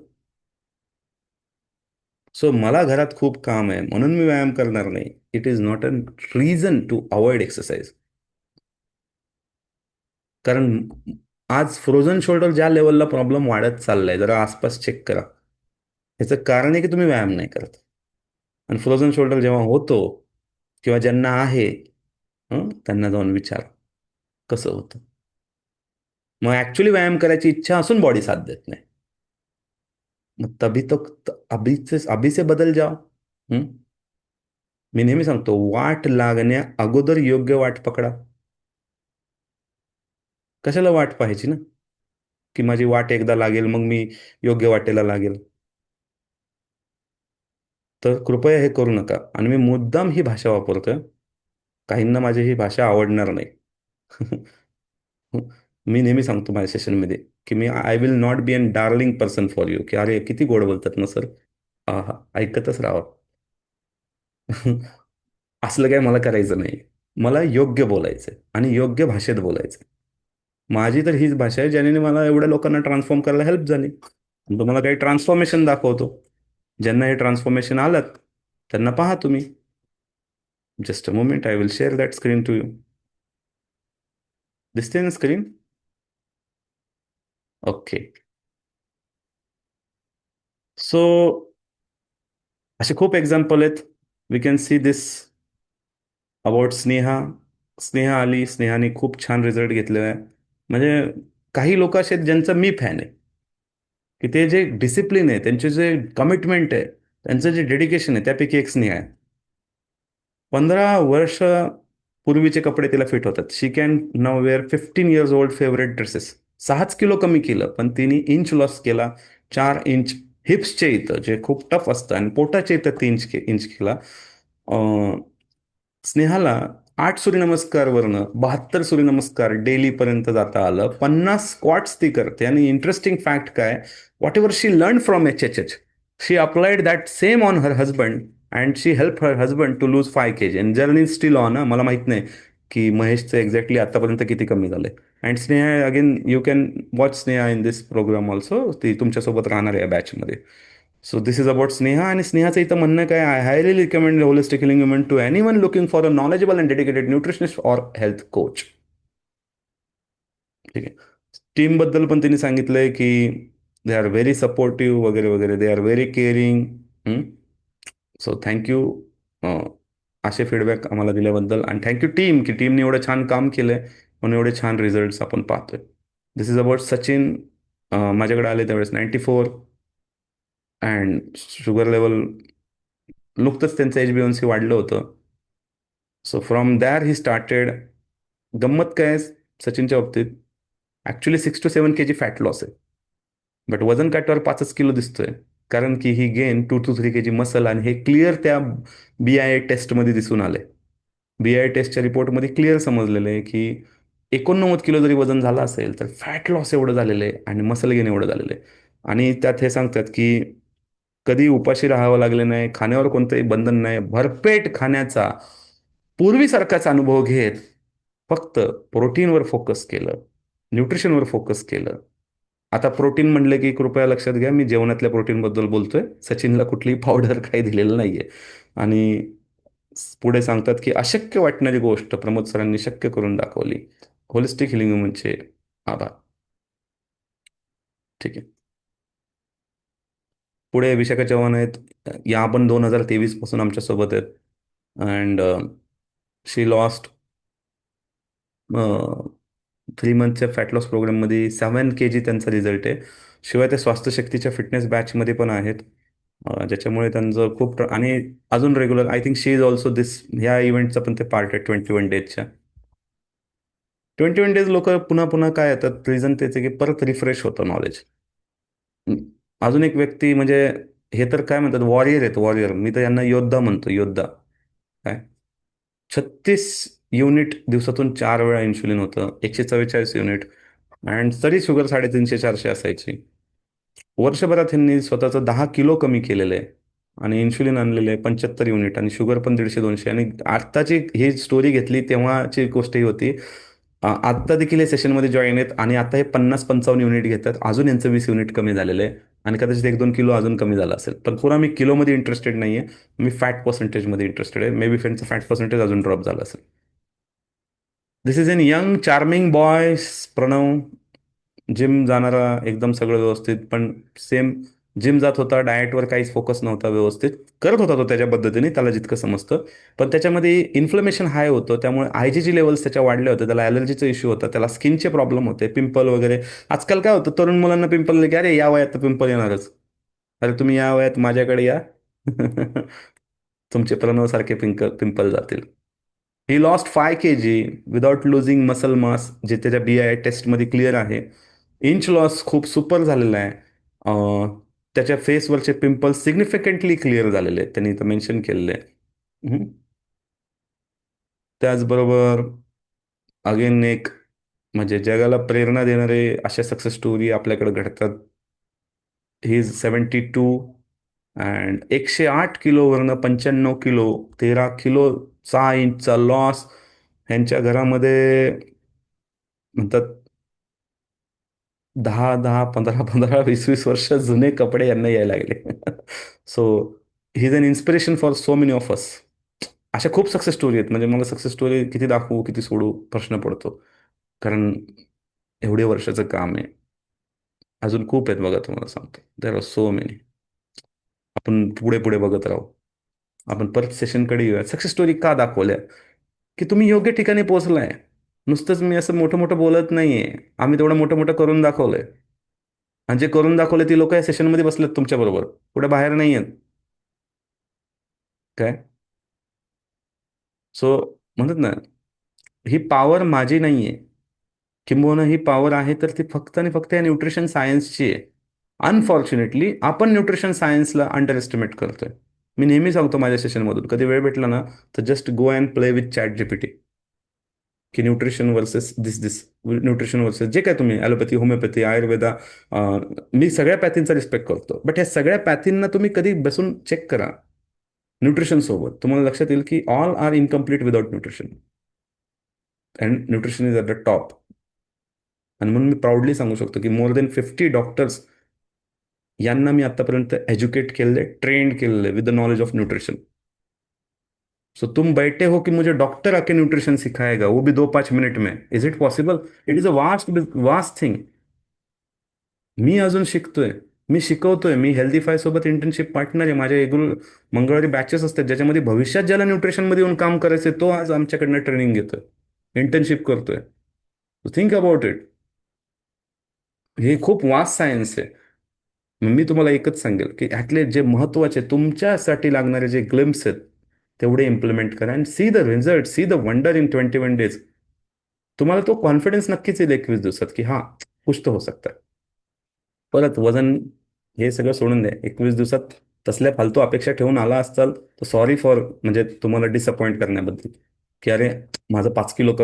सो मला घरात खूप काम आहे म्हणून मी व्यायाम करणार नाही, it is not a reason to avoid exercise. कारण आज फ्रोझन शोल्डर ज्या लेवलला प्रॉब्लेम वाढत चाललाय, जरा आसपास चेक करा. ह्याचं कारण आहे की तुम्ही व्यायाम नाही करत. आणि फ्रोझन शोल्डर जेव्हा होतो, किंवा ज्यांना आहे, त्यांना जाऊन विचार कसं होतं. मग ऍक्च्युली व्यायाम करायची इच्छा असून बॉडी साथ देत नाही. मग तभी तो अभी से बदल जाओ. हं? मी नेहमी सांगतो, वाट लागण्या अगोदर योग्य वाट पकडा. कशाला वाट पाहायची ना, की माझी वाट एकदा लागेल मग मी योग्य वाटेला लागेल. तर कृपया हे करू नका. आणि मी मुद्दाम ही भाषा वापरतोय. काहींना माझी ही भाषा आवडणार नाही. मी नेहमी सांगतो माझ्या सेशनमध्ये, की मी I will not be an darling person for you, की अरे किती गोड बोलतात ना सर. हा हा, ऐकतच राहावं. असलं काय मला करायचं नाही. मला योग्य बोलायचं आणि योग्य भाषेत बोलायचं. माझी तर हीच भाषा आहे, ज्याने मला एवढ्या लोकांना ट्रान्सफॉर्म करायला हेल्प झाली. आणि तुम्हाला काही ट्रान्सफॉर्मेशन दाखवतो. ज्यांना हे ट्रान्सफॉर्मेशन आलं, त्यांना पहा तुम्ही. Just a moment, I will share that screen to you. दिसते ना स्क्रीन? ओके. सो असे खूप एक्झाम्पल आहेत. We can see this about Sneha. Sneha आली, स्नेहाने खूप छान रिझल्ट घेतलेला आहे. म्हणजे काही लोक असे आहेत ज्यांचं मी फॅन आहे, की ते जे डिसिप्लिन आहे, त्यांचे जे कमिटमेंट आहे, त्यांचं जे डेडिकेशन आहे, त्यापैकी एक स्नेहा आहे. 15 वर्ष पूर्वीचे कपडे तिला फिट होतात. She can now wear 15 years old favourite dresses. 6 kilo कमी केलं, पण तिने इंच लॉस केला. 4 इंच हिप्सचे इथं, जे खूप टफ असतं, आणि पोटाचे इथं 3 इंच केला. स्नेहाला 8 सूर्यनमस्कारवरनं 72 सूर्यनमस्कार डेली पर्यंत जाता आलं. 50 स्क्वॉट्स ती करते. आणि इंटरेस्टिंग फॅक्ट काय, whatever she learn from HHH, she applied that same on her husband, and she help her husband to lose 5 kg, and journey still on. मला माहित नाही की महेशचं एक्झॅक्टली आतापर्यंत किती कमी झालंय. And Sneha, again you can watch Sneha in this program also, ती तुमच्यासोबत राहणार आहे या बॅचमध्ये. So this is about Sneha. आणि स्नेहाचं इथं म्हणणं काय, I highly recommend holistic healing movement to anyone looking for a knowledgeable and dedicated nutritionist or health coach. ठीक आहे. टीम बद्दल पण त्यांनी सांगितलंय की दे आर व्हेरी सपोर्टिव्ह वगैरे वगैरे, they are very caring. So thank you असे फीडबॅक आम्हाला दिल्याबद्दल. आणि थँक्यू टीम, की टीमने एवढं छान काम केलंय म्हणून एवढे छान रिझल्ट्स आपण पाहतोय. दिस इज अबाउट सचिन. माझ्याकडे आले त्यावेळेस 94, अँड शुगर लेवल नुकतंच त्यांचं HbA1c वाढलं होतं. So from there he started. गंमत काय आहे सचिनच्या बाबतीत, actually 6 to 7 kg fat loss आहे. बट वजन काट्यावर 5 किलो दिसतोय. कारण की he gain 2 to 3 kg muscle, आणि हे क्लिअर त्या BIA टेस्टमध्ये दिसून आलंय. BIA टेस्टच्या रिपोर्टमध्ये क्लिअर समजलेलं आहे की 89 किलो जरी वजन झालं असेल, तर फॅट लॉस एवढं झालेलं आहे आणि मसल गेन एवढं झालेलं आहे. आणि त्यात हे सांगतात की कधी उपाशी राहावं लागलं नाही, खाण्यावर कोणतंही बंधन नाही, भरपेट खाण्याचा पूर्वीसारखाच अनुभव घेत, फक्त प्रोटीनवर फोकस केलं, न्यूट्रिशनवर फोकस केलं. आता प्रोटीन म्हणलं की कृपया लक्षात घ्या, मी जेवणातल्या प्रोटीनबद्दल बोलतोय. सचिनला कुठलीही पावडर काही दिलेलं नाहीये. आणि पुढे सांगतात की अशक्य वाटणारी गोष्ट प्रमोद सरांनी शक्य करून दाखवली. होलिस्टिक हिलिंग म्हणजे आभार. ठीक आहे. पुढे विशाखा चव्हाण आहेत. या पण 2023 पासून आमच्या सोबत आहेत. अँड शी लॉस्ट 3 मंथच्या फॅट लॉस प्रोग्राममध्ये 7 kg त्यांचा रिझल्ट आहे. शिवाय ते स्वास्थ्य शक्तीच्या फिटनेस बॅचमध्ये पण आहेत. ज्याच्यामुळे त्यांचं खूप आणि अजून regular, I think she is also this, ह्या इव्हेंटचा पण ते पार्ट आहे 21 डेजच्या. 21 डेज लोक पुन्हा पुन्हा काय येतात, रिझन त्याचे की परत रिफ्रेश होतं नॉलेज. अजून एक व्यक्ती म्हणजे, हे तर काय म्हणतात, वॉरियर आहेत, वॉरियर. मी तर यांना योद्धा म्हणतो, योद्धा. काय, 36 युनिट दिवसातून 4 वेळा इन्शुलिन होतं, 144 युनिट. अँड तरी शुगर 350-400 असायची. वर्षभरात ह्यांनी स्वतःचं 10 किलो कमी केलेलं आहे. आणि इन्शुलिन आणलेलं आहे 75 युनिट, आणि शुगर पण 150-200. आणि आत्ताची ही स्टोरी घेतली तेव्हाची गोष्ट ही होती. आत्ता देखील हे सेशनमध्ये जॉईन आहेत, आणि आता हे 50-55 युनिट घेतात. अजून यांचं 20 युनिट कमी झालेलं आहे. आणि कदाचित 1-2 किलो अजून कमी झाला असेल. पण पुन्हा मी किलोमध्ये इंटरेस्टेड नाहीये. मी फॅट पर्सेंटेजमध्ये इंटरेस्टेड आहे. मे बी फ्रेंडचं फॅट पर्सेंटेज अजून ड्रॉप झालं असेल. This is an young charming boy, Pranav. Gym जाणारा, एकदम सगळं व्यवस्थित, पण सेम जिम जात होता, डाएटवर काहीच फोकस नव्हता, व्यवस्थित करत होता तो त्याच्या पद्धतीने, त्याला जितकं समजतं. पण त्याच्यामध्ये इन्फ्लमेशन हाय होतं, त्यामुळे आयजीजी लेवल्स त्याच्या वाढल्या होत्या, त्याला ॲलर्जीचा इश्यू होता, त्याला स्किनचे प्रॉब्लेम होते, पिंपल वगैरे. आजकाल काय होतं, तरुण मुलांना पिंपल, की अरे या वयात तर पिंपल येणारच. अरे तुम्ही या वयात माझ्याकडे या. तुमचे प्रणवसारखे पिंपल जातील. He lost 5 kg without losing muscle mass, जे त्याच्या BII टेस्टमध्ये क्लिअर आहे. इंच लॉस खूप सुपर झालेला आहे. त्याच्या फेसवरचे पिंपल्स सिग्निफिकंटली क्लिअर झालेले आहेत, त्यांनी इथं मेन्शन केलेले आहे. हम्म. त्याचबरोबर अगेन एक, म्हणजे जगाला प्रेरणा देणारे अशा सक्सेस स्टोरी आपल्याकडे घडतात. ही इज 72, अँड 108 किलोवरनं 95 किलो, 13 किलो 6 इंचचा लॉस. ह्यांच्या घरामध्ये म्हणतात 10-10, 15-15, 20-20 वर्ष जुने कपडे यांना यायला लागले. So he is an inspiration for so many of us. अशा खूप सक्सेस स्टोरी आहेत. म्हणजे मला सक्सेस स्टोरी किती दाखवू, किती सोडू, प्रश्न पडतो. कारण एवढे वर्षाचं काम आहे. अजून खूप आहेत बघा, तुम्हाला सांगतो, देर आर सो मेनी. आपण पुढे पुढे बघत राहू. आपण परत सेशनकडे येऊया. सक्सेस स्टोरी का दाखवल्या, की तुम्ही योग्य ठिकाणी पोहोचलाय. नुसतंच मी असं मोठं मोठं बोलत नाहीये. आम्ही तेवढं मोठं मोठं करून दाखवलंय. आणि जे करून दाखवले ती लोक या सेशनमध्ये बसलेत तुमच्या बरोबर, कुठे बाहेर नाही आहेत. काय, सो म्हणतात ना, ही पॉवर माझी नाहीये. किंबहुना ही पॉवर आहे तर ती फक्त आणि फक्त या न्यूट्रिशन सायन्सची आहे. अनफॉर्च्युनेटली आपण न्यूट्रिशन सायन्सला अंडर एस्टिमेट करतोय. मी नेहमी सांगतो माझ्या सेशनमधून, कधी वेळ भेटला ना, तर just go and play with chat GPT. की न्यूट्रिशन वर्सेस दिस न्यूट्रिशन वर्सेस जे काय तुम्ही ॲलोपॅथी, होमिओपॅथी, आयुर्वेदा. मी सगळ्या पॅथींचा रिस्पेक्ट करतो, बट ह्या सगळ्या पॅथींना तुम्ही कधी बसून चेक करा न्यूट्रिशन सोबत. तुम्हाला लक्षात येईल की all are incomplete without nutrition, and nutrition is at the top. आणि म्हणून मी प्राऊडली सांगू शकतो की मोर देन 50 डॉक्टर्स यांना मी आतापर्यंत एज्युकेट केलेले, ट्रेंड केलेले विद the knowledge of nutrition. So तुम बैठे हो कि मुझे डॉक्टर आके न्यूट्रिशन सिखाएगा, वो भी 2-5 मिनट में. Is it possible? It is a vast vast thing. मी अजून शिकतोय. मी शिकवतोय. मी हेल्दीफाय सोबत इंटर्नशिप पार्टनर आहे. माझ्या रेग्युलर मंगळवारी बॅचेस असतात, ज्याच्यामध्ये भविष्यात ज्याला न्यूट्रिशनमध्ये येऊन काम करायचंय तो आज आमच्याकडनं ट्रेनिंग घेतोय, इंटर्नशिप करतोय. Think about it. हे खूप वास्ट सायन्स आहे. मग मी तुम्हाला एकच सांगेल की ह्यातले जे महत्वाचे तुमच्यासाठी लागणारे जे ग्लिम्स आहेत, तेवढे इम्प्लिमेंट करा and see the result, see the wonder in 21 days. तुम्हाला तो कॉन्फिडन्स नक्कीच येईल 21 दिवसात की हा, कुछ तो हो सकता है. परत वजन, हे सगळं सोडून द्या. 21 दिवसात तसल्या फालतू अपेक्षा ठेवून आला असताल तर सॉरी फॉर, म्हणजे तुम्हाला डिसअपॉइंट करण्याबद्दल. की अरे माझं 5 किलो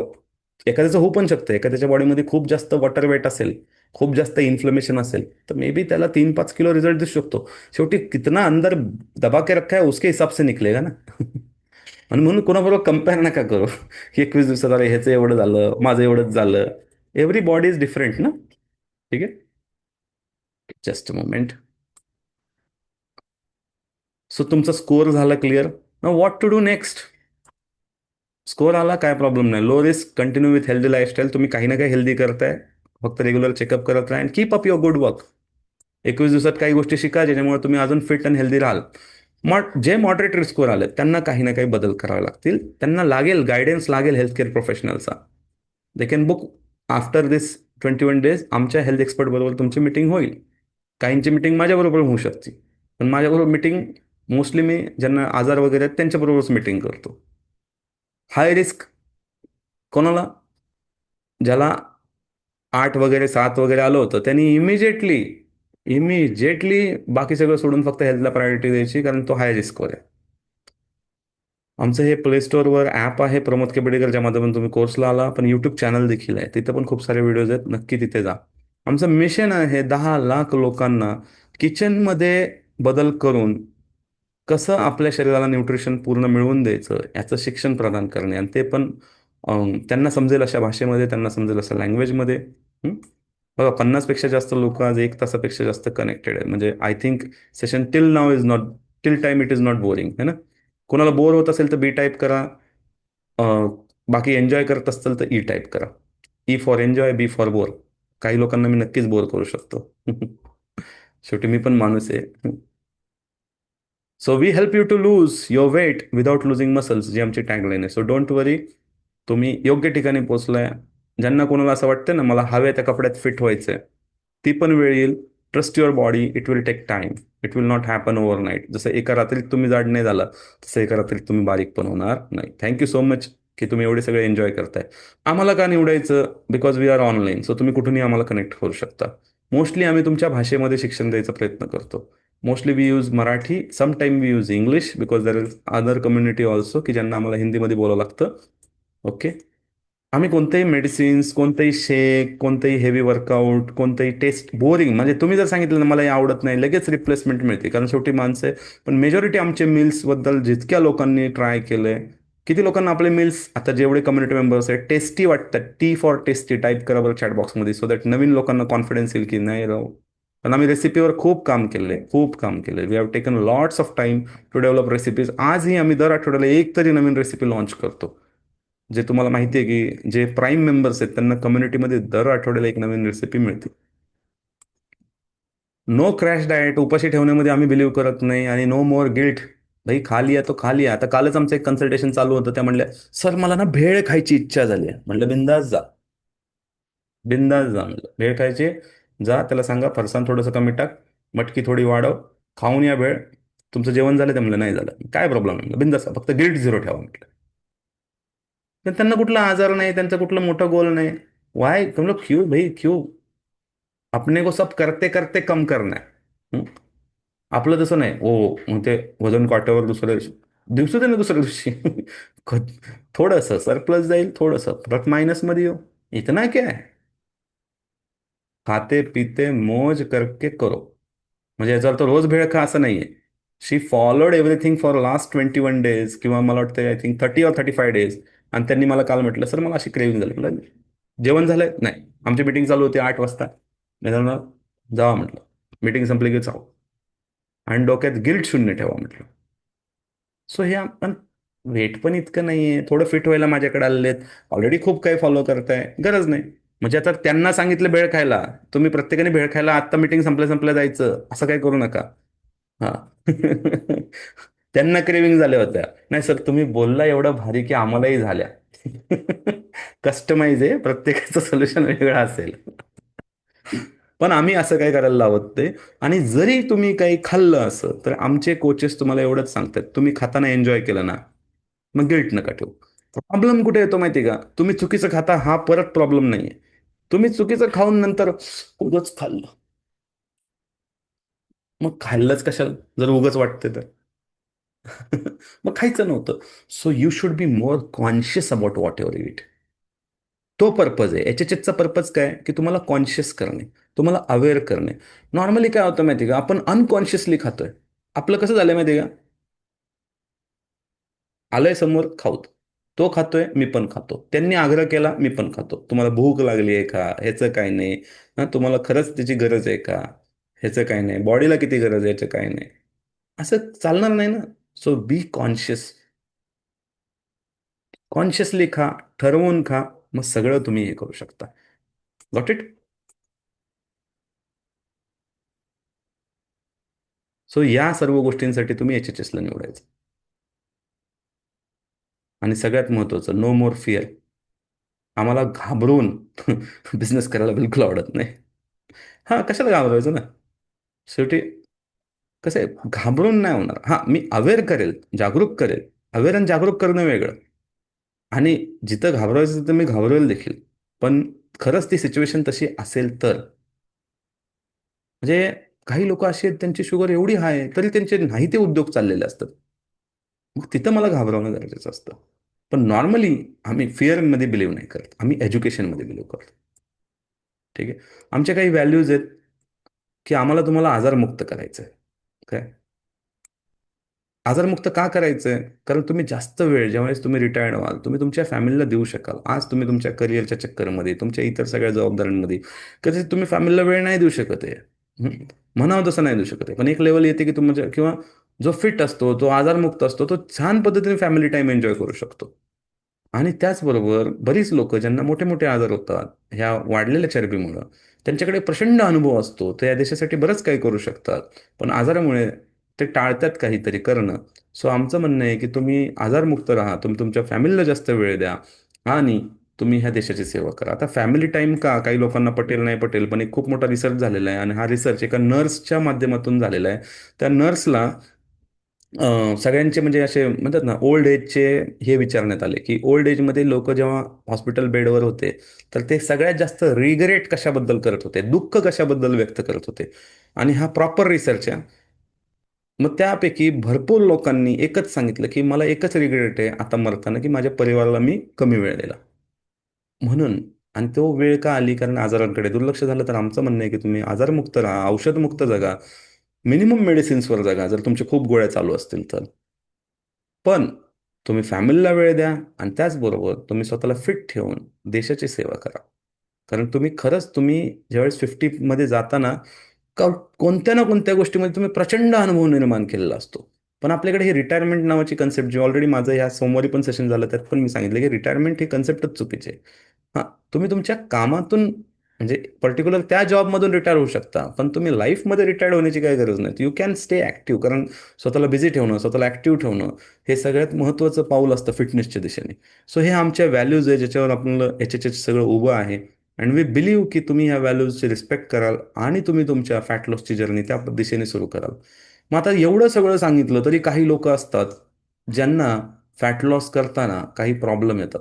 एखाद्याचं होऊ पण शकतं. एखाद्याच्या बॉडीमध्ये खूप जास्त वॉटर वेट असेल, खूप जास्त इन्फ्लेमेशन असेल, तर मे बी त्याला 3-5 किलो रिझल्ट दिसू शकतो. शेवटी कितना अंदर दबा के रखा है उसके हिसाब से निकलेगा ना. आणि म्हणून कोणाबरोबर कम्पेअर नका करू की 21 दिवसात अरे ह्याचं एवढं झालं, माझं एवढंच झालं. एव्हरी बॉडी इज डिफरंट ना. ठीक आहे. Just a moment. सो तुमचा स्कोअर झाला clear. Now what to do next. Score आला, काय प्रॉब्लेम नाही. Low risk, continue with healthy lifestyle. तुम्ही काही ना काही हेल्दी करताय, फक्त रेग्युलर चेकअप करत राहा and keep up your good work. 21 दिवसात काही गोष्टी शिका ज्याच्यामुळे तुम्ही अजून फिट अँड हेल्दी राहाल. मग जे मॉडरेट रिस्कवर आले त्यांना काही ना काही बदल करावे लागतील. त्यांना लागेल गायडन्स, लागेल हेल्थकेअर प्रोफेशनलचा. They can book after this 21 days. आमच्या हेल्थ एक्सपर्ट बरोबर तुमची मिटिंग होईल. काहींची मिटिंग माझ्याबरोबर होऊ शकते, पण माझ्याबरोबर मिटिंग मोस्टली मी ज्यांना आजार वगैरे आहेत त्यांच्याबरोबरच मिटिंग करतो. हाय रिस्क कोणाला, ज्याला 8 वगैरे 7 वगैरे आलं होतं त्यांनी इमिजिएटली बाकी सगळं सोडून फक्त हेल्थला प्रायोरिटी द्यायची, कारण तो हाय रिस्कवर आहे. आमचं हे प्ले स्टोअरवर ॲप आहे प्रमोद केबडेकर, ज्या माध्यमातून तुम्ही कोर्सला आला, पण यूट्यूब चॅनल देखील आहे, तिथं पण खूप सारे व्हिडिओज आहेत, नक्की तिथे जा. आमचं मिशन आहे 10 लाख लोकांना किचनमध्ये बदल करून कसं आपल्या शरीराला न्यूट्रिशन पूर्ण मिळवून द्यायचं याचं शिक्षण प्रदान करणे, आणि ते पण त्यांना समजेल अशा भाषेमध्ये, त्यांना समजेल अशा लँग्वेजमध्ये. हं? बघा, 50पेक्षा जास्त लोक आज 1 तासापेक्षा जास्त कनेक्टेड आहे. म्हणजे I think session till now is not, till time it is not boring, है ना. कोणाला बोर होत असेल तर बी टाईप करा. बाकी एन्जॉय करत असेल तर ई टाईप करा. E for enjoy, B for bore. काही लोकांना मी नक्कीच बोर करू शकतो. शेवटी मी पण माणूस आहे. So we help you to lose your weight without losing muscles, जी आमची टॅगलाईन आहे. सो डोंट वरी, तुम्ही योग्य ठिकाणी पोहोचलाय. ज्यांना कोणाला असं वाटतं ना मला हव्या त्या कपड्यात फिट व्हायचंय, ती पण वेळ येईल. Trust your body, it will take time. It will not happen overnight. जसं एका रात्रीत तुम्ही जाड नाही झाला, तसं एका रात्रीत तुम्ही बारीक पण होणार नाही. थँक्यू सो मच की तुम्ही एवढे सगळे एन्जॉय करताय. आम्हाला का निवडायचं? Because we are online, so तुम्ही कुठूनही आम्हाला कनेक्ट करू शकता. मोस्टली आम्ही तुमच्या भाषेमध्ये शिक्षण द्यायचा प्रयत्न करतो. Mostly we use Marathi, some time we use English, because there is other community also की ज्यांना आम्हाला हिंदीमध्ये बोलावं लागतं. ओके. आम्ही कोणतेही मेडिसिन्स, कोणतेही शेक, कोणतेही हेवी वर्कआउट, कोणतेही टेस्ट बोरिंग, म्हणजे तुम्ही जर सांगितलं ना मला हे आवडत नाही, लगेच रिप्लेसमेंट मिळते, कारण शेवटी माणसं आहे. पण मेजॉरिटी आमचे मील्सबद्दल जितक्या लोकांनी ट्राय केलंय, किती लोकांना आपले मील्स आता जेवढे कम्युनिटी मेंबर्स आहेत टेस्टी वाटतात, टी फॉर टेस्टी टाईप करा बरं चॅट बॉक्समध्ये, सो दॅट नवीन लोकांना कॉन्फिडन्स येईल की नाही राहू. पण आम्ही रेसिपीवर खूप काम केलंय, खूप काम केलंय. We have taken lots of time to develop recipes. आजही आम्ही दर आठवड्याला एक तरी नवीन रेसिपी लॉन्च करतो. जे तुम्हाला माहिती आहे की जे प्राईम मेंबर्स आहेत त्यांना कम्युनिटीमध्ये दर आठवड्याला एक नवीन रेसिपी मिळते. नो क्रॅश डाएट, उपाशी ठेवण्यामध्ये आम्ही बिलीव्ह करत नाही. आणि नो मोर गिल्ट. भाई खा लिया तो खा लिया. आता कालच आमचं एक कन्सल्टेशन चालू होतं, त्या म्हणल्या सर मला ना भेळ खायची इच्छा झाली आहे. म्हणलं बिंदास जा, बिंदास जा. म्हणलं भेळ खायची, जा त्याला सांगा फरसाण थोडंसं कमी टाक, मटकी थोडी वाढव, खाऊन या भेळ. तुमचं जेवण झालं? ते म्हणलं नाही झालं. काय प्रॉब्लेम आहे? बिंदास, फक्त गिल्ट झिरो ठेवा म्हटलं. तर त्यांना कुठला आजार नाही, त्यांचा कुठला मोठा गोल नाही. वाय तुम लोग क्यों भाई क्यों? अपने को सब करते करते कम करना है. हं? आपलं तसं नाही. ओ मग ते वजन काट्यावर दुसऱ्या दिवशी दिवशी ते ना दुसऱ्या दिवशी थोडंसं सरप्लस जाईल, थोडंसं परत मायनस मध्ये येऊ. इतना क्या है? खाते पीते मौज करके करो. म्हणजे याचा अर्थ रोज भेळ खा असं नाहीये. She followed everything for last 21 days, किंवा मला वाटतं आय थिंक 30 or 35 डेज. आणि त्यांनी मला काल म्हटलं सर मला अशी क्रेविंग झाली. म्हटलं जेवण झालंय? नाही. आमची मीटिंग चालू होती 8 वाजता. नाही जाणार? जावा म्हटलं. मीटिंग संपली की जाऊ. आणि डोक्यात गिल्ट शून्य ठेवा म्हटलं. सो हे आपण, वेट पण इतकं नाहीये, थोडं फिट व्हायला माझ्याकडे आलेले आहेत. ऑलरेडी खूप काही फॉलो करताय, गरज नाही. म्हणजे आता त्यांना सांगितलं भेळ खायला, तुम्ही प्रत्येकाने भेळ खायला आत्ता मीटिंग संपल्या संपल्या जायचं असं काही करू नका. हा. त्यांना क्रेविंग झाल्या होत्या. नाही सर तुम्ही बोलला एवढं भारी की आम्हालाही झाल्या. कस्टमाइज आहे, प्रत्येकाचं सोल्युशन वेगळं असेल. पण आम्ही असं काय करायला लावत ते. आणि जरी तुम्ही काही खाल्लं असं, तर आमचे कोचेस तुम्हाला एवढंच सांगतात, तुम्ही खाताना एन्जॉय केलं ना, मग गिल्ट नका ठेवू. प्रॉब्लेम कुठे येतो माहिती का? तुम्ही चुकीचं खाता हा परत प्रॉब्लेम नाहीये. तुम्ही चुकीचं खाऊन नंतर उगच खाल्लं. मग खाल्लंच कशाला जर उगच वाटते तर? मग खायचं नव्हतं. So you should be more conscious about what ever it. तो पर्पज आहे. एचएचएचचा पर्पज काय? की तुम्हाला कॉन्शियस करणे, तुम्हाला अवेअर करणे. नॉर्मली काय होतं माहिती का, आपण अनकॉन्शियसली खातोय. आपलं कसं झालंय माहिती का, आलंय समोर खाऊत, तो खातोय मी पण खातो, त्यांनी आग्रह केला मी पण खातो. तुम्हाला भूक लागली आहे का? ह्याचं काय नाही. तुम्हाला खरंच त्याची गरज आहे का? ह्याचं काय नाही. बॉडीला किती गरज आहे? ह्याचं काय नाही. असं चालणार नाही ना. So be conscious. कॉन्शियसली खा, ठरवून खा, मग सगळं तुम्ही हे करू शकता. Got it? सो या सर्व गोष्टींसाठी तुम्ही एचएचएसला निवडायचं. आणि सगळ्यात महत्वाचं, नो मोर फिअर. आम्हाला घाबरून बिझनेस करायला बिलकुल आवडत नाही. हा, कशाला घाबरायचं ना. शेवटी कसं आहे, घाबरून नाही होणार. हा, मी अवेअर करेल, जागरूक करेल. अवेअर आणि जागरूक करणं वेगळं. आणि जिथं घाबरायचं तिथं मी घाबरवेल देखील. पण खरंच ती सिच्युएशन तशी असेल तर, म्हणजे काही लोक अशी आहेत त्यांची शुगर एवढी हाय आहे तरी त्यांचे नाही ते उद्योग चाललेले असतात. मग तिथं मला घाबरवणं गरजेचं असतं. पण नॉर्मली आम्ही फिअरमध्ये बिलीव्ह नाही करत, आम्ही एज्युकेशनमध्ये बिलीव्ह करतो. ठीक आहे. आमच्या काही व्हॅल्यूज आहेत की आम्हाला तुम्हाला आजारमुक्त करायचं आहे. काय आजारमुक्त का करायचंय? कारण तुम्ही जास्त वेळ ज्यावेळेस तुम्ही रिटायर्ड व्हाल, तुम्ही तुमच्या फॅमिलीला देऊ शकाल. आज तुम्ही तुमच्या करिअरच्या चक्करमध्ये, तुमच्या इतर सगळ्या जबाबदाऱ्यांमध्ये कदाचित तुम्ही फॅमिलीला वेळ नाही देऊ शकत आहे. हं. म्हणावं तसं नाही देऊ शकत आहे. पण एक लेवल येते की तुमच्या किंवा जो फिट असतो, जो आजारमुक्त असतो, तो छान पद्धतीने फॅमिली टाईम एन्जॉय करू शकतो. आणि त्याचबरोबर बरीच लोक ज्यांना मोठे मोठे आजार होतात ह्या वाढलेल्या चरबीमुळं, त्यांच्याकडे प्रचंड अनुभव असतो, ते या देशासाठी बरंच काही करू शकतात. पण आजारामुळे ते टाळतात काहीतरी करणं. सो आमचं म्हणणं आहे की तुम्ही आजारमुक्त राहा, तुम्ही तुमच्या फॅमिलीला जास्त वेळ द्या आणि तुम्ही ह्या देशाची सेवा करा. आता फॅमिली टाईम का काही लोकांना पटेल नाही पटेल, पण एक खूप मोठा रिसर्च झालेला आहे आणि हा रिसर्च एका नर्सच्या माध्यमातून झालेला आहे. त्या नर्सला सगळ्यांचे म्हणजे असे म्हणतात ना ओल्ड एजचे हे विचारण्यात आले की ओल्ड एजमध्ये लोक जेव्हा हॉस्पिटल बेडवर होते तर ते सगळ्यात जास्त रिग्रेट कशाबद्दल करत होते, दुःख कशाबद्दल व्यक्त करत होते. आणि हा प्रॉपर रिसर्च आहे. मग त्यापैकी भरपूर लोकांनी एकच सांगितलं की मला एकच रिग्रेट आहे आता मरताना की माझ्या परिवाराला मी कमी वेळ दिला म्हणून. आणि तो वेळ का आली? कारण आजारांकडे दुर्लक्ष झालं. तर आमचं म्हणणं आहे की तुम्ही आजारमुक्त राहा, औषधमुक्त जगा, मिनिमम मेडिसिन्सवर जगा जर तुमच्या खूप गोळ्या चालू असतील तर. पण तुम्ही फॅमिलीला वेळ द्या आणि त्याचबरोबर तुम्ही स्वतःला फिट ठेवून देशाची सेवा करा. कारण तुम्ही खरंच तुम्ही ज्यावेळेस 50मध्ये जाताना का कोणत्या ना कोणत्या गोष्टीमध्ये तुम्ही प्रचंड अनुभव निर्माण केलेला असतो. पण आपल्याकडे ही रिटायरमेंट नावाची कन्सेप्ट जी ऑलरेडी माझं ह्या सोमवारी पण सेशन झालं त्यात पण मी सांगितलं की रिटायरमेंट ही कन्सेप्टच चुकीची आहे. हां, तुम्ही तुमच्या कामातून म्हणजे पर्टिक्युलर त्या जॉबमधून रिटायर होऊ शकता. पण तुम्ही लाईफमध्ये रिटायर्ड होण्याची काही गरज नाही. You can stay active. कारण स्वतःला बिझी ठेवणं, स्वतःला ॲक्टिव्ह ठेवणं हे सगळ्यात महत्त्वाचं पाऊल असतं फिटनेसच्या दिशेने. सो हे आमच्या व्हॅल्यूज आहे ज्याच्यावर आपलं एच सगळं उभं आहे. अँड वी बिलीव्ह की तुम्ही ह्या व्हॅल्यूजची रिस्पेक्ट कराल आणि तुम्ही तुमच्या फॅट लॉसची जर्नी त्या दिशेने सुरू कराल. मग आता एवढं सगळं सांगितलं तरी काही लोक असतात ज्यांना फॅट लॉस करताना काही प्रॉब्लेम येतात.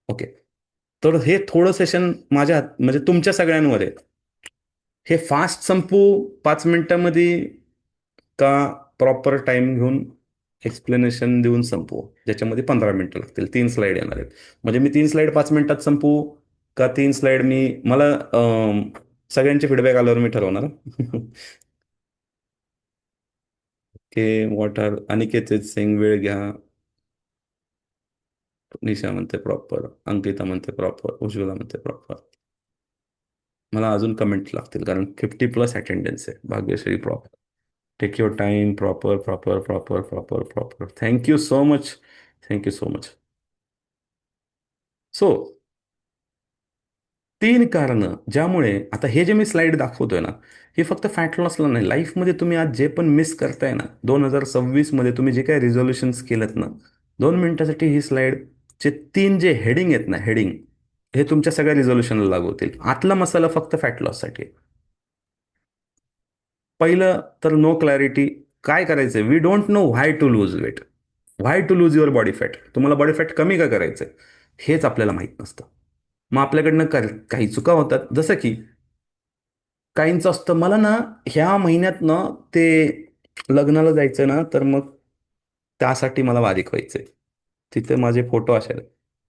ओके. तर हे थोडं सेशन माझ्या म्हणजे तुमच्या सगळ्यांवर आहे. हे फास्ट संपू 5 मिनिटांमध्ये का प्रॉपर टाइम घेऊन एक्सप्लेनेशन देऊन संपवू ज्याच्यामध्ये 15 मिनिटं लागतील, 3 स्लाईड येणार आहेत. म्हणजे मी 3 स्लाईड 5 मिनिटात संपवू का 3 स्लाईड मी मला सगळ्यांचे फीडबॅक आल्यावर मी ठरवणार. की व्हॉट आर अनिकेत सिंग वेळ घ्या, निशा म्हणते प्रॉपर, अंकिता म्हणते प्रॉपर, उज्ज्वला म्हणते प्रॉपर. मला अजून कमेंट लागतील कारण 50+ अटेंडन्स आहे. Bhagyashree proper, take your time, proper proper proper proper proper. Thank you so much. Thank you so much. So 3 कारणं ज्यामुळे आता हे जे मी स्लाइड दाखवतोय ना, हे फक्त फॅट लॉसला नाही, लाईफमध्ये तुम्ही आज जे पण मिस करताय ना, 2026 मध्ये तुम्ही जे काही रिझोल्युशन्स केलेत ना, 2 मिनिटासाठी ही स्लाइड चे 3 जे हेडिंग आहेत ना, हेडिंग हे तुमच्या सगळ्या रिझोल्युशनला लागू होतील. आतला मसाला फक्त फॅट लॉससाठी. पहिलं तर नो क्लॅरिटी. काय करायचंय? We don't know why to lose weight, why to lose your body fat. तुम्हाला बॉडी फॅट कमी का करायचंय हेच आपल्याला माहित नसतं. मग आपल्याकडनं काही चुका होतात. जसं की काहींचं असतं मला ना ह्या महिन्यात ना ते लग्नाला जायचं ना तर मग त्यासाठी मला बारीक व्हायचंय. तिथे माझे फोटो असेल.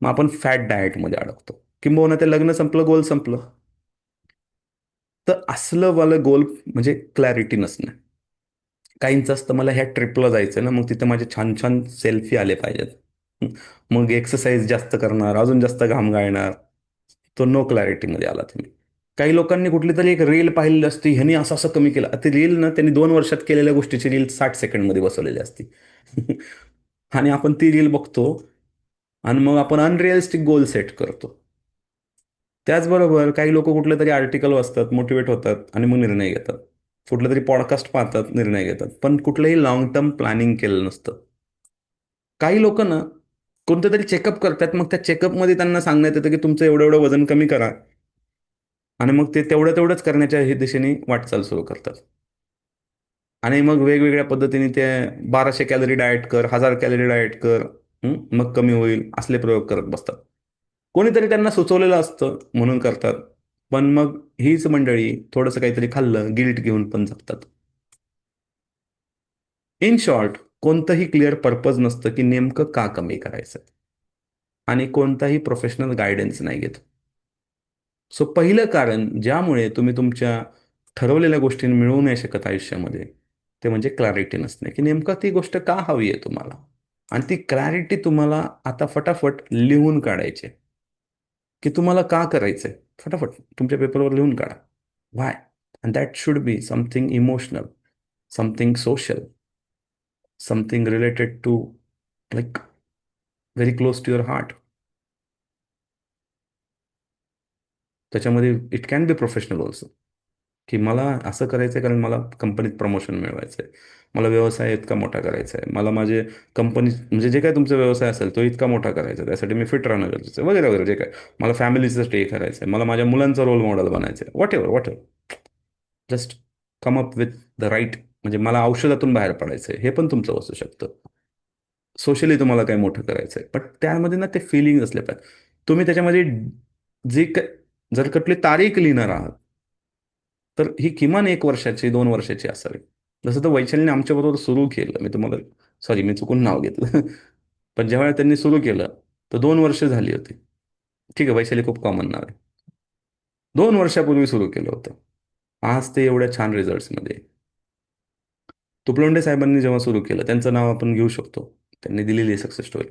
मग आपण फॅट डाएटमध्ये अडकतो. किंबहुना ते लग्न संपलं, गोल संपलं. तर असलं वालं गोल म्हणजे क्लॅरिटी नसणं. काहींचं असतं मला ह्या ट्रिपला जायचं ना मग तिथे माझे छान छान सेल्फी आले पाहिजेत. हं. मग एक्सरसाइज जास्त करणार, अजून जास्त घाम गाळणार. तो नो क्लॅरिटीमध्ये आला तुम्ही. काही लोकांनी कुठली तरी एक रील पाहिलेली असती, ह्यांनी असं असं कमी केलं. ती रील ना त्यांनी 2 वर्षात केलेल्या गोष्टीची रील 60 सेकंडमध्ये बसवलेली असती. आणि आपण ती रील बघतो आणि मग आपण अनरिअलिस्टिक गोल सेट करतो. त्याचबरोबर काही लोक कुठले तरी आर्टिकल वाचतात, मोटिवेट होतात आणि मग निर्णय घेतात. कुठलं तरी पॉडकास्ट पाहतात, निर्णय घेतात. पण कुठलंही लॉंग टर्म प्लॅनिंग केलं नसतं. काही लोक ना कोणतं तरी चेकअप करतात, मग त्या चेकअपमध्ये त्यांना सांगण्यात येतं की तुमचं एवढं एवढं वजन कमी करा. आणि मग ते तेवढं तेवढंच करण्याच्या हे दिशेने वाटचाल सुरू करतात. आणि मग वेगवेगळ्या पद्धतीने ते 1200 कॅलरी डाएट कर, 1000 कॅलरी डाएट कर, मग कमी होईल असले प्रयोग करत बसतात. कोणीतरी त्यांना सुचवलेलं असतं म्हणून करतात. पण मग हीच मंडळी थोडंसं काहीतरी खाल्लं, गिल्ट घेऊन पण जगतात. इन शॉर्ट, कोणतंही क्लिअर पर्पज नसतं की नेमकं का कमी करायचं, आणि कोणताही प्रोफेशनल गायडन्स नाही घेत. सो पहिलं कारण ज्यामुळे तुम्ही तुमच्या ठरवलेल्या गोष्टी मिळवू नाही शकत आयुष्यामध्ये, ते म्हणजे क्लॅरिटी नसणे, की नेमकं ती गोष्ट का हवी आहे तुम्हाला. आणि ती क्लॅरिटी तुम्हाला आता फटाफट लिहून काढायची आहे. की तुम्हाला का करायचंय, फटाफट तुमच्या पेपरवर लिहून काढा. Why. And that should be something emotional, something social, something related to, like, very close to your heart. त्याच्यामध्ये it can be professional also, की मला असं करायचं आहे कारण मला कंपनीत प्रमोशन मिळवायचं आहे, मला व्यवसाय इतका मोठा करायचा आहे, मला माझे कंपनी म्हणजे जे काय तुमचा व्यवसाय असेल तो इतका मोठा करायचा आहे, त्यासाठी मी फिट राहणं गरजेचं आहे, वगैरे वगैरे, जे काय मला फॅमिलीचं स्टे करायचं आहे, मला माझ्या मुलांचा रोल मॉडेल बनायचं आहे, whatever. Just come up with the right. म्हणजे मला औषधातून बाहेर पडायचं आहे, हे पण तुमचं असू शकतं. सोशली तुम्हाला काय मोठं करायचं आहे, पण त्यामध्ये ना ते फिलिंग असले पाहिजे. तुम्ही त्याच्यामध्ये जे जर कुठली तारीख लिहिणार आहात, तर ही किमान 1 वर्षाची, 2 वर्षाची असावी. जसं तर वैशालीने आमच्याबरोबर सुरू केलं, मी तुम्हाला, सॉरी मी चुकून नाव घेतलं. पण जेव्हा त्यांनी सुरू केलं तर 2 वर्ष झाली होती. ठीक आहे, वैशाली खूप कॉमन नाव आहे. 2 वर्षापूर्वी सुरू केलं होतं. आज ते एवढ्या छान रिझल्ट्समध्ये. तुपलोंडे साहेबांनी जेव्हा सुरू केलं, त्यांचं नाव आपण घेऊ शकतो, त्यांनी दिलेली आहे सक्सेस स्टोरी.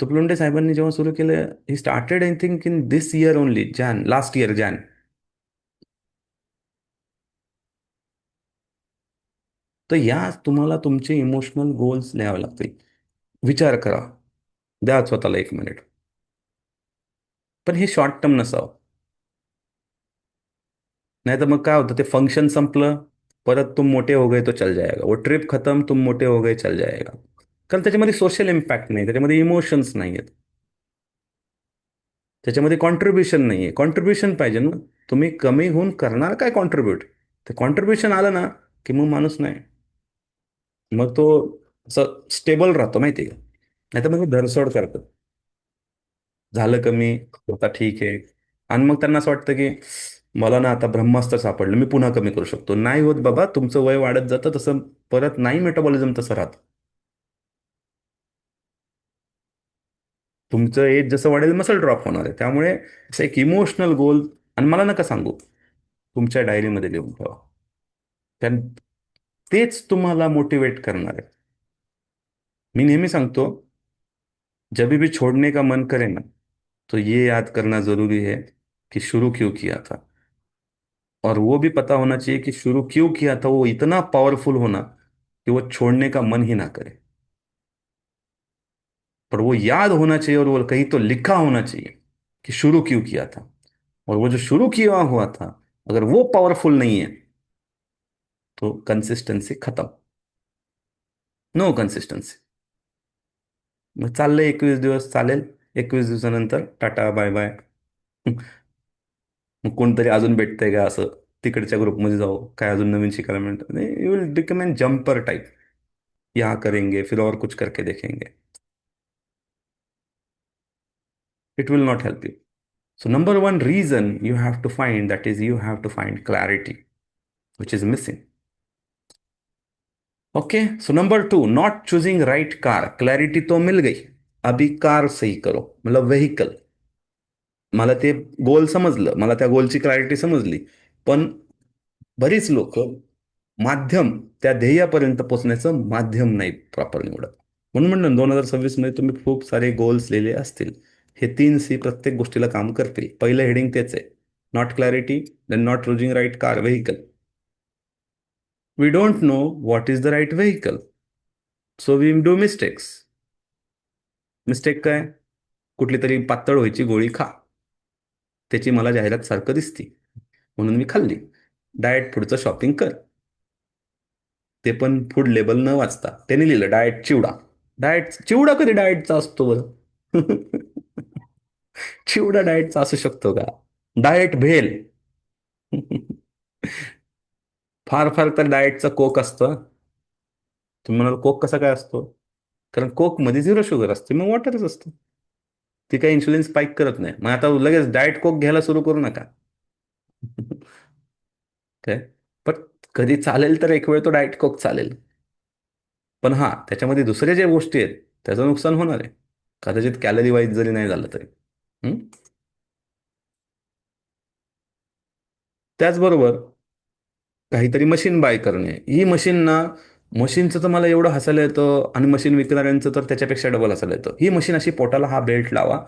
तुपलोंडे साहेबांनी जेव्हा सुरू केलं, he started I think in this year only, Jan, last year Jan. तर या तुम्हाला तुमचे इमोशनल गोल्स लिहावे लागतील. विचार करा, द्या स्वतःला 1 मिनिट. पण हे शॉर्ट टर्म नसावं. नाही तर मग काय होतं, ते फंक्शन संपलं, परत तुम मोठे हो गए तो चल जाएगा, वो ट्रिप खत्म, तुम मोठे हो गए चल जाएगा. कारण त्याच्यामध्ये सोशल इम्पॅक्ट नाही, त्याच्यामध्ये इमोशन्स नाही आहेत, त्याच्यामध्ये कॉन्ट्रीब्युशन नाही आहे. कॉन्ट्रीब्युशन पाहिजे ना. तुम्ही कमी होऊन करणार काय कॉन्ट्रीब्युट. ते कॉन्ट्रीब्युशन आलं ना, की मग माणूस नाही, मग तो असं स्टेबल राहतो माहिती आहे का. नाही तर मग धरसोड करतात. झालं कमी, आता ठीक आहे. आणि मग त्यांना असं वाटतं की मला ना आता ब्रह्मास्त्र सापडलं, मी पुन्हा कमी करू शकतो. नाही होत बाबा, तुमचं वय वाढत जातं तसं, परत नाही मेटाबॉलिझम तसं राहत. तुमचं एज जसं वाढेल मसल ड्रॉप होणार आहे. त्यामुळे असं एक इमोशनल गोल, आणि मला नका सांगू, तुमच्या डायरीमध्ये लिहून ठेवा. कारण तेच तुम्हाला मोटिवेट करणार आहे. मी नेहमी सांगतो, जब भी छोड़ने का मन करे ना, तो ये याद करना जरूरी है कि शुरू क्यों किया था. और वो भी पता होना चाहिए कि शुरू क्यों किया था वो इतना पावरफुल होना कि वो छोड़ने का मन ही ना करे. पर वो याद होना चाहिए, और वो कहीं तो लिखा होना चाहिए कि शुरू क्यों किया था. और वो जो शुरू किया हुआ था, अगर वो पावरफुल नहीं है, तो कंसिस्टन्सी खत्म. No consistency. मग चाललंय 21 दिवस चालेल, 21 दिवसानंतर टाटा बाय बाय. मग कोणतरी अजून भेटतंय का असं, तिकडच्या ग्रुपमध्ये जाऊ, काय अजून नवीन शिकायला मिळतं. You will become an jumper type. यहाँ करेंगे फिर और कुछ करके देखेंगे. It will not help you. So number one reason you have to find, that is you have to find clarity which is missing. Okay. So number two, not choosing right car. Clarity तो मिल गई, अभी car सही करो, मतलब vehicle. मला ते गोल समजलं, मला त्या गोलची क्लॅरिटी समजली. पण बरीच लोक माध्यम, त्या ध्येयापर्यंत पोहोचण्याचं माध्यम नाही प्रॉपर निवडत. म्हणून म्हणलं 2026 मध्ये तुम्ही खूप सारे गोल्स लिहिले असतील. हे 3 C प्रत्येक गोष्टीला काम करतील. पहिलं हेडिंग तेच आहे, not clarity, then not choosing right car, vehicle. We don't know what is the right vehicle, so we do mistakes. Mistake काय, कुठली तरी पातळ व्हायची गोळी खा, त्याची मला जाहिरात सारखं दिसती म्हणून मी खाल्ली. डाएट फूडचं शॉपिंग कर, ते पण फूड लेबल न वाचता. त्यांनी लिहिलं डाएट चिवडा. डाएट चिवडा कधी डाएटचा असतो बरं. चिवडा डाएटचा असू शकतो का. डाएट भेल. फार फार तर डाएटचा कोक असतं. तुम्ही म्हणाल कोक कसा काय असतो, कारण कोक मध्ये 0 शुगर असते, मग वॉटरच असतं. ती काही इन्शुलिन स्पाइक करत नाही. मग आता लगेच डाएट कोक घ्यायला सुरू करू नका. काय, पण कधी चालेल तर एक वेळ तो डाएट कोक चालेल. पण हा, त्याच्यामध्ये दुसऱ्या ज्या गोष्टी आहेत त्याचं नुकसान होणार आहे, कदाचित कॅलरी वाईज जरी नाही झालं तरी. हं? त्याचबरोबर काहीतरी मशीन बाय करणे. ही मशीन ना, मशीनचं तर मला एवढं हसायला येतं आणि मशीन विकणाऱ्यांचं तर त्याच्यापेक्षा डबल हसायला येतं. ही मशीन अशी पोटाला हा बेल्ट लावा,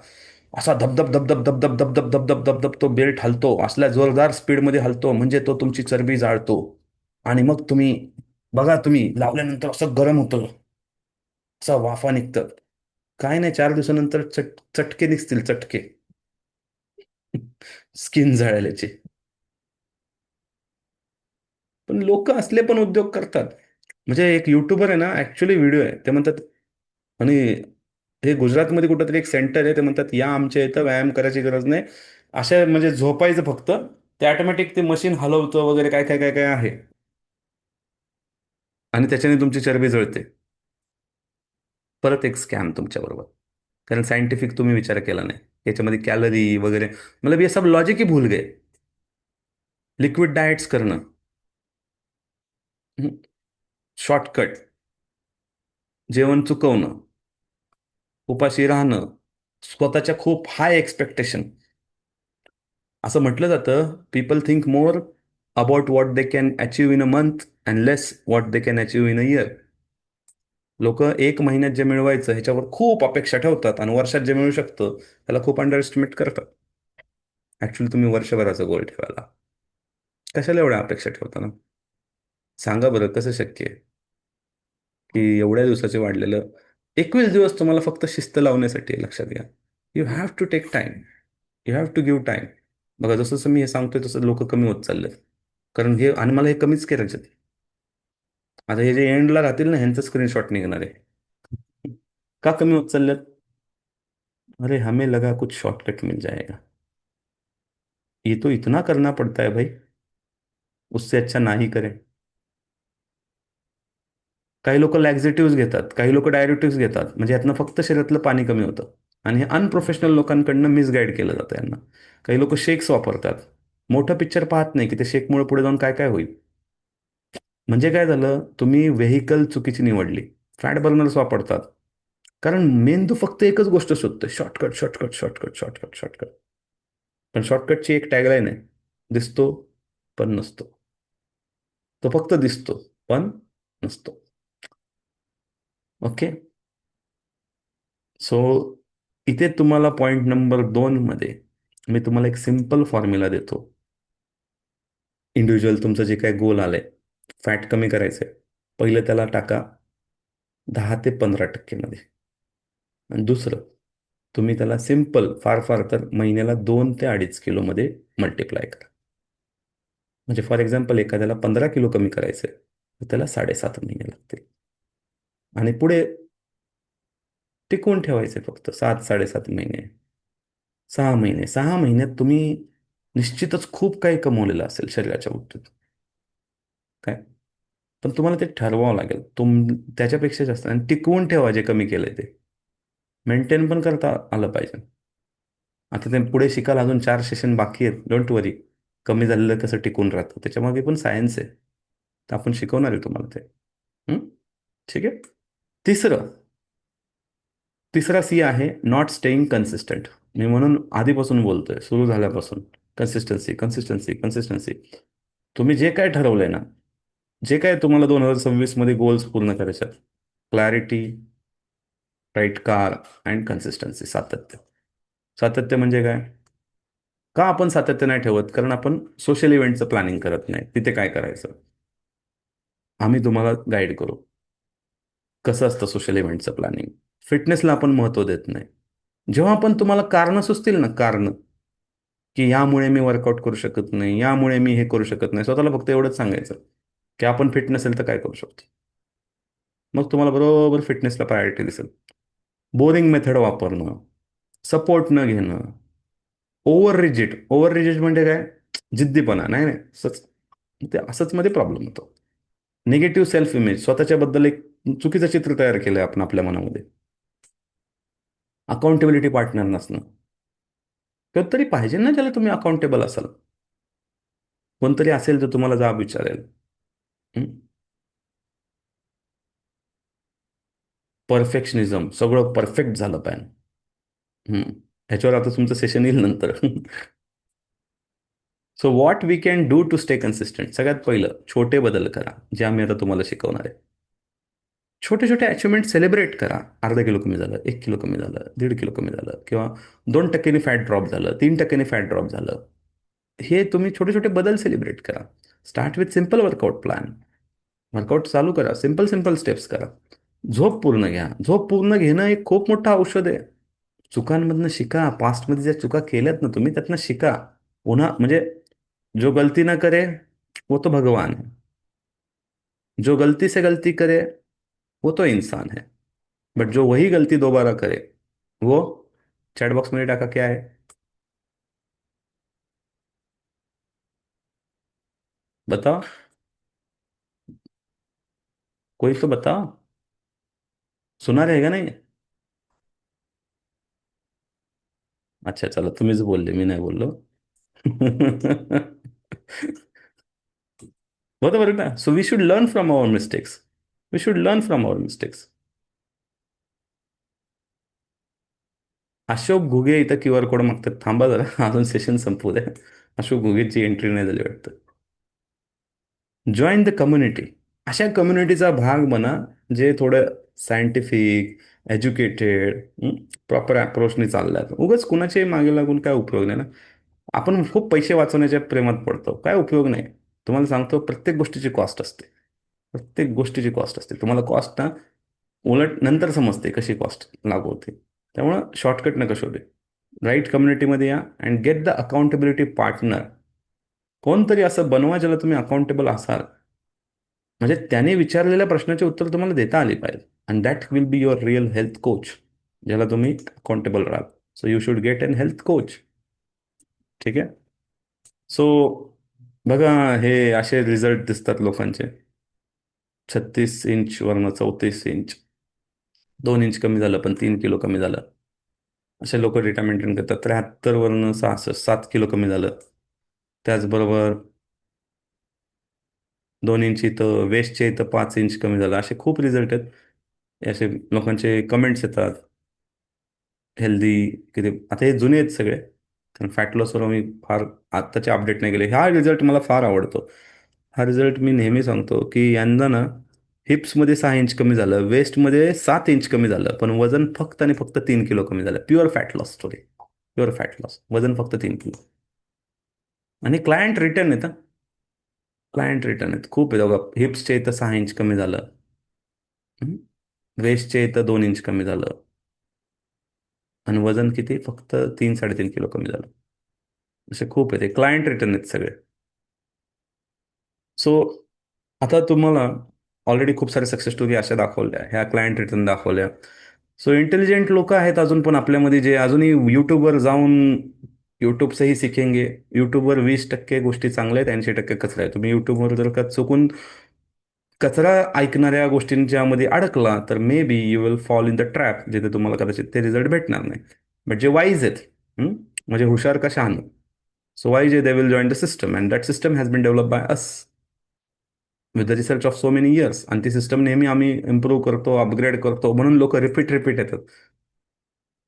असा धबधब धबधब धबधब धबधब धबधब धबधब तो बेल्ट हलतो, असल्या जोरदार स्पीडमध्ये हलतो म्हणजे तो तुमची चरबी जाळतो. आणि मग तुम्ही बघा, तुम्ही लावल्यानंतर असं गरम होतं, असं वाफा निघतं. काय नाही, 4 दिवसानंतर चटके निघतील, चटके. स्किन जळायची. पण लोक असले पण उद्योग करतात. म्हणजे एक युट्यूबर आहे ना, ऍक्च्युली व्हिडिओ आहे, ते म्हणतात, आणि हे गुजरातमध्ये कुठंतरी एक सेंटर आहे, ते म्हणतात या आमच्या इथं व्यायाम करायची गरज नाही, अशा म्हणजे झोपायचं फक्त, ते ऑटोमॅटिक ते मशीन हलवतं वगैरे, काय काय काय काय आहे, आणि त्याच्याने तुमची चरबी जळते. परत एक स्कॅम तुमच्याबरोबर. कारण सायंटिफिक तुम्ही विचार केला नाही, याच्यामध्ये कॅलरी वगैरे, मतलब ये सब लॉजिक ही भूल गए. लिक्विड डाएट्स करणं, शॉर्टकट, जेवण चुकवणं, उपाशी राहणं, स्वतःच्या खूप हाय एक्सपेक्टेशन. असं म्हटलं जातं, people think more about what they can achieve in a month and less what they can achieve in a year. लोक एक महिन्यात जे मिळवायचं ह्याच्यावर खूप अपेक्षा ठेवतात, आणि वर्षात जे मिळू शकतं त्याला खूप अंडर एस्टिमेट करतात. ऍक्च्युली तुम्ही वर्षभराचा गोल ठेवायला, कशाला एवढ्या अपेक्षा ठेवता ना? सांगा बरं, कसं शक्य आहे की एवढ्या दिवसाचे वाढलेलं 21 दिवस तुम्हाला फक्त शिस्त लावण्यासाठी आहे? लक्षात घ्या, you have to take time, you have to give time. बघा, जसं जसं मी हे सांगतोय तसं लोक कमी होत चाललेत. कारण हे, आणि मला हे कमीच करायचं. आता हे जे एंडला राहतील ना, ह्यांचं स्क्रीनशॉट निघणार आहे. का कमी होत चाललेत? अरे हमें लगा कुछ शॉर्टकट मिल जाएगा, ये तो इतना करना पड़ता है भाई, उससे अच्छा नाही करें. काही लोक लॅक्झेटिव्ह घेतात, काही लोक डायरेटिव्ह घेतात, म्हणजे यातनं फक्त शरीरातलं पाणी कमी होतं. आणि हे अनप्रोफेशनल लोकांकडनं मिसगाईड केलं जातं यांना. काही लोक शेक्स वापरतात, मोठं पिक्चर पाहत नाही की ते शेकमुळे पुढे जाऊन काय काय होईल. म्हणजे काय झालं, तुम्ही व्हेकल चुकीची निवडली. फॅट बर्नर्स वापरतात, कारण मेंदू फक्त एकच गोष्ट शोधतोय, shortcut shortcut shortcut shortcut shortcut. पण शॉर्टकटची एक टॅगलाईन आहे, दिसतो पण नसतो. तो फक्त दिसतो पण नसतो. ओके. सो इथे तुम्हाला पॉइंट नंबर 2 मध्ये मी तुम्हाला एक सिंपल फॉर्म्युला देतो. इंडिव्हिज्युअल तुमचं जे काही गोल आलंय, फॅट कमी करायचंय, पहिलं त्याला टाका 10 ते 15% मध्ये. आणि दुसरं, तुम्ही त्याला सिंपल, फार फार तर महिन्याला 2 ते 2.5 किलो मध्ये मल्टिप्लाय करा. म्हणजे फॉर एक्झाम्पल, एखाद्याला 15 किलो कमी करायचंय तर त्याला 7.5 महिने लागतील. आणि पुढे टिकवून ठेवायचे फक्त 7-7.5 महिने. 6 महिने, 6 महिन्यात तुम्ही निश्चितच खूप काही कमवलेलं असेल शरीराच्या बाबतीत. काय, पण तुम्हाला ते ठरवावं लागेल, त्याच्यापेक्षा जास्त, आणि टिकवून ठेवा जे कमी केलंय ते. मेंटेन पण करता आलं पाहिजे. आता ते पुढे शिकायला अजून 4 सेशन बाकी आहेत, डोंट वरी. कमी झालेलं कसं टिकून राहतं त्याच्यामागे पण सायन्स आहे, तर आपण शिकवणार आहे तुम्हाला ते. हं? ठीक आहे. तिसरं, तिसरा सी आहे नॉट स्टेईंग कन्सिस्टंट. मी म्हणून आधीपासून बोलतोय, सुरू झाल्यापासून, कन्सिस्टन्सी कन्सिस्टन्सी कन्सिस्टन्सी. तुम्ही जे काय ठरवलंय ना, जे काय तुम्हाला 2026 मध्ये गोल्स पूर्ण करायचे आहेत, clarity, right car, and consistency, सातत्य. सातत्य म्हणजे काय? का आपण सातत्य नाही ठेवत? कारण आपण सोशल इव्हेंटचं प्लॅनिंग करत नाही. तिथे काय करायचं, आम्ही तुम्हाला गाईड करू. कसं असतं सोशल इव्हेंटचं प्लॅनिंग? फिटनेसला आपण महत्त्व देत नाही. जेव्हा पण तुम्हाला कारणं सुचतील ना, कारणं, की यामुळे मी वर्कआउट करू शकत नाही, यामुळे मी हे करू शकत नाही, स्वतःला फक्त एवढंच सांगायचं की आपण फिट नसेल तर काय करू शकतो. मग तुम्हाला बरोबर फिटनेसला प्रायोरिटी दिसेल. बोरिंग मेथड वापरणं, सपोर्ट न घेणं, ओव्हर रिजिड म्हणजे काय? जिद्दीपणा, नाही नाही असंच, ते असंच मध्ये प्रॉब्लेम होतो. निगेटिव्ह सेल्फ इमेज, स्वतःच्या बद्दल एक चुकीचं चित्र तयार केलंय आपण आपल्या मनामध्ये. अकाउंटेबिलिटी पार्टनर नसणं. किंवा तरी पाहिजे ना ज्याला तुम्ही अकाउंटेबल असाल. कोणतरी असेल जो तुम्हाला जाब विचारेल. परफेक्शनिझम, सगळं परफेक्ट झालं पाहिजे. हम्म. ह्याच्यावर आता तुमचं सेशन येईल नंतर. So what we can do to stay consistent. सगळ्यात पहिलं छोटे बदल करा, जे आम्ही आता तुम्हाला शिकवणार आहे. छोटे छोटे अचिव्हमेंट सेलिब्रेट करा. अर्धा किलो कमी झालं, 1 किलो कमी झालं, 1.5 किलो कमी झालं, किंवा 2% फॅट ड्रॉप झालं, 3% फॅट ड्रॉप झालं. हे तुम्ही छोटे छोटे बदल सेलिब्रेट करा. Start with simple workout plan. Workout चालू करा, सिम्पल सिम्पल स्टेप्स करा. झोप पूर्ण घ्या. झोप पूर्ण घेणं एक खूप मोठं औषध आहे. चुकांमधनं शिका. पास्टमध्ये ज्या चुका केल्यात ना तुम्ही, त्यातनं शिका. पुन्हा म्हणजे जो गलती ना करे वो तो भगवान है. जो गलती से गलती करे वो तो इंसान है. बट जो वही गलती दोबारा करे वो, चैट बॉक्स में टाका क्या है. बताओ. कोई तो बताओ. सुना रहेगा नहीं. अच्छा चलो, तुम्हीच बोलले, मी नाही बोललो. बरोबर आहे ना. So we should learn from our mistakes. We should learn from our mistakes. Ashok Ghuge इथं QR कोड मागतात. थांबा जरा, अजून सेशन संपू द्या. अशोक घुगेची एंट्री नाही झाली वाटतं. Join the community. अशा कम्युनिटीचा भाग बना, जे थोडं सायंटिफिक, एज्युकेटेड, प्रॉपर अप्रोचने चालल्यात. उगाच कुणाच्याही मागे लागून काय उपयोग नाही ना. आपण खूप पैसे वाचवण्याच्या प्रेमात पडतो, काय उपयोग नाही. तुम्हाला सांगतो, प्रत्येक गोष्टीची कॉस्ट असते. प्रत्येक गोष्टीची कॉस्ट असते. तुम्हाला कॉस्ट ना उलट नंतर समजते कशी कॉस्ट लागू होते. त्यामुळं शॉर्टकट नका शोधे. राईट कम्युनिटीमध्ये या and get the accountability partner. कोणतरी असं बनवा ज्याला तुम्ही अकाउंटेबल असाल. म्हणजे त्याने विचारलेल्या प्रश्नाचे उत्तर तुम्हाला देता आली पाहिजे. And that will be your real health coach, ज्याला तुम्ही अकाउंटेबल राहाल. So you should get an health coach. ठीक आहे. सो बघा, हे असे रिझल्ट दिसतात लोकांचे. 36 इंच वरनं 34 इंच, 2 इंच कमी झालं पण 3 किलो कमी झालं. असे लोक रिटायरमेंट करतात. 73 वरनं 66, 7 किलो कमी झालं. त्याचबरोबर 2 इंच इथं, वेस्टचे इथं 5 इंच कमी झालं. असे खूप रिझल्ट आहेत. असे लोकांचे कमेंट्स येतात. हेल्दी किती, आता हे जुने आहेत सगळे. कारण फॅट लॉसवर मी फार आत्ताचे अपडेट नाही केले. हा रिझल्ट मला फार आवडतो. हा रिझल्ट मी नेहमी सांगतो की यंदा ना, हिप्समध्ये 6 इंच कमी झालं, वेस्टमध्ये 7 इंच कमी झालं, पण वजन फक्त आणि फक्त 3 किलो कमी झालं. Pure fat loss story. Pure fat loss, वजन फक्त 3 किलो. आणि क्लायंट रिटर्न येतं. क्लायंट रिटर्न आहेत खूप आहे. बघा, हिप्सच्या इथं 6 इंच कमी झालं. वेस्टच्या इथं 2 इंच कमी झालं. आणि वजन किती, फक्त 3-3.5 किलो कमी झालं. असे खूप आहेत. क्लायंट रिटर्न आहेत सगळे. सो आता तुम्हाला ऑलरेडी खूप सारे सक्सेस स्टोरी अशा दाखवल्या, ह्या क्लायंट रिटर्न दाखवल्या. सो इंटेलिजंट लोक आहेत अजून पण आपल्यामध्ये, जे अजूनही युट्यूबवर जाऊन युट्यूब से ही शिकेंगे. युट्यूबवर 20% गोष्टी चांगल्या आहेत, 80% कचरा आहे. तुम्ही युट्यूबवर जर का चुकून कचरा ऐकणाऱ्या गोष्टींच्या मध्ये अडकला, तर may be you will fall in the trap, जिथे तुम्हाला कदाचित ते रिझल्ट भेटणार नाही. बट जे वाईज आहेत, हं, म्हणजे हुशार का शहाणू, so wise they will join the system, and that system has been develop by us with the research of so many years. आणि ती सिस्टम नेहमी आम्ही इम्प्रूव्ह करतो, अपग्रेड करतो, म्हणून लोक रिपीट रिपीट येतात.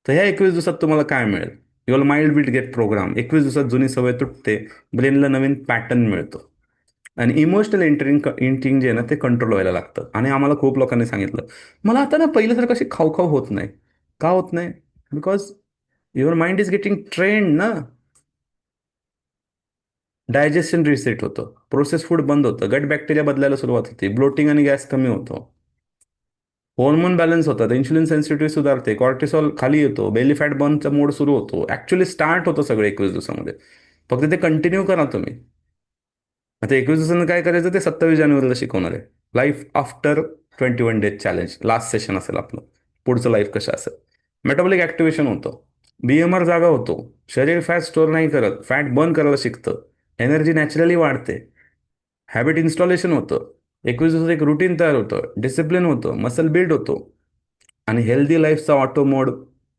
तर ह्या 21 दिवसात तुम्हाला काय मिळेल. Your mind will get program. 21 दिवसात जुनी सवय तुटते, ब्रेनला नवीन पॅटर्न मिळतो. आणि इमोशनल इंटिंग जे आहे ना, ते कंट्रोल व्हायला लागतं. आणि आम्हाला खूप लोकांनी सांगितलं, मला आता ना पहिल्यासारखं अशी खाऊ होत नाही. का होत नाही? Because your mind is getting trend ना. डायजेशन रिसेट होतं, प्रोसेस फूड बंद होतं, गट बॅक्टेरिया बदलायला सुरुवात होते, ब्लोटिंग आणि गॅस कमी होतो, हॉर्मोन बॅलन्स होतात, इन्शुलिन सेन्सिटिव्हिटी सुधारते, कॉर्टिसॉल खाली येतो, बेली फॅट बर्नचा मोड सुरू होतो. ऍक्च्युली स्टार्ट होतं सगळं 21 दिवसामध्ये. फक्त ते कंटिन्यू करा तुम्ही. आता 21 दिवसांनी काय करायचं ते 27 जानेवारीला शिकवणार आहे. Life after 21 days challenge, last session असेल आपलं. पुढचं लाईफ कसं असेल. मेटाबॉलिक ऍक्टिव्हेशन होतं, BMR जागा होतो, शरीर फॅट स्टोअर नाही करत, फॅट बर्न करायला शिकतं, एनर्जी नॅचरली वाढते, हॅबिट इन्स्टॉलेशन होतं, 21 दिवसात एक रुटीन तयार होतं, डिसिप्लिन होतं, मसल बिल्ड होतो, आणि हेल्दी लाईफचा ऑटो मोड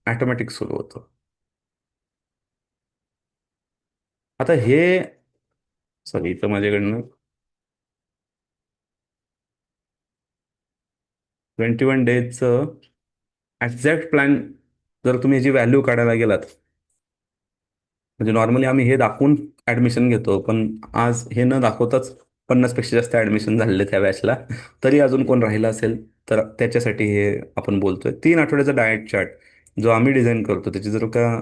ऑटोमॅटिक सुरू होतं. आता हे, सॉरी इथं माझ्याकडनं 21 डेजचं एक्झॅक्ट प्लॅन जर तुम्ही याची व्हॅल्यू काढायला गेलात, म्हणजे नॉर्मली आम्ही हे दाखवून ऍडमिशन घेतो, पण आज हे न दाखवताच 50 पेक्षा जास्त ऍडमिशन झालेले त्या बॅचला. तरी अजून कोण राहिला असेल तर त्याच्यासाठी हे आपण बोलतोय. 3 आठवड्याचा डाएट चार्ट जो आम्ही डिझाईन करतो, त्याची जर का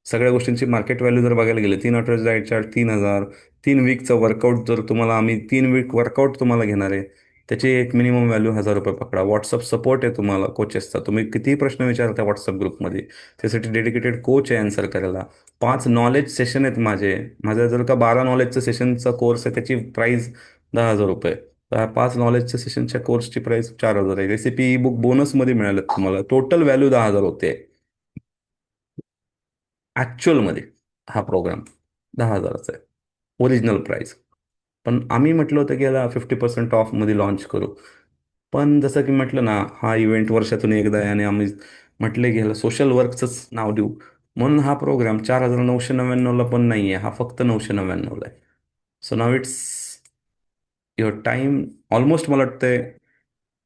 सगळ्या गोष्टींची मार्केट व्हॅल्यू जर बघायला गेले, 3 आठवड्याचा डाएट चार्ट 3,000. 3 वीकचं वर्कआउट जर तुम्हाला आम्ही 3 वीक वर्कआउट तुम्हाला घेणार आहे, त्याची एक मिनिमम व्हॅल्यू 1,000 रुपये पकडा. व्हॉट्सअप सपोर्ट आहे तुम्हाला कोचेसचा, तुम्ही कितीही प्रश्न विचारा त्या व्हॉट्सअप ग्रुपमध्ये, त्यासाठी डेडिकेटेड कोच आहे आन्सर करायला. 5 नॉलेज सेशन आहेत माझ्या जर का 12 नॉलेजचं सेशनचा कोर्स आहे, त्याची प्राइस 10,000 रुपये. तर 5 नॉलेजच्या सेशनच्या कोर्सची प्राइस 4,000 आहे. रेसिपी ई बुक बोनसमध्ये मिळालं तुम्हाला, टोटल व्हॅल्यू 10,000 होते ॲक्च्युअलमध्ये. हा प्रोग्राम 10,000चा आहे, ओरिजिनल प्राइस. पण आम्ही म्हटलं होतं की याला 50% ऑफमध्ये लॉन्च करू. पण जसं की म्हटलं ना, हा इव्हेंट वर्षातून एकदा आहे आणि आम्ही म्हटलं की ह्याला सोशल वर्कचंच नाव देऊ. म्हणून हा प्रोग्राम 4,999ला पण नाही आहे, हा फक्त 999ला आहे. So now it's your time. Almost मला वाटतंय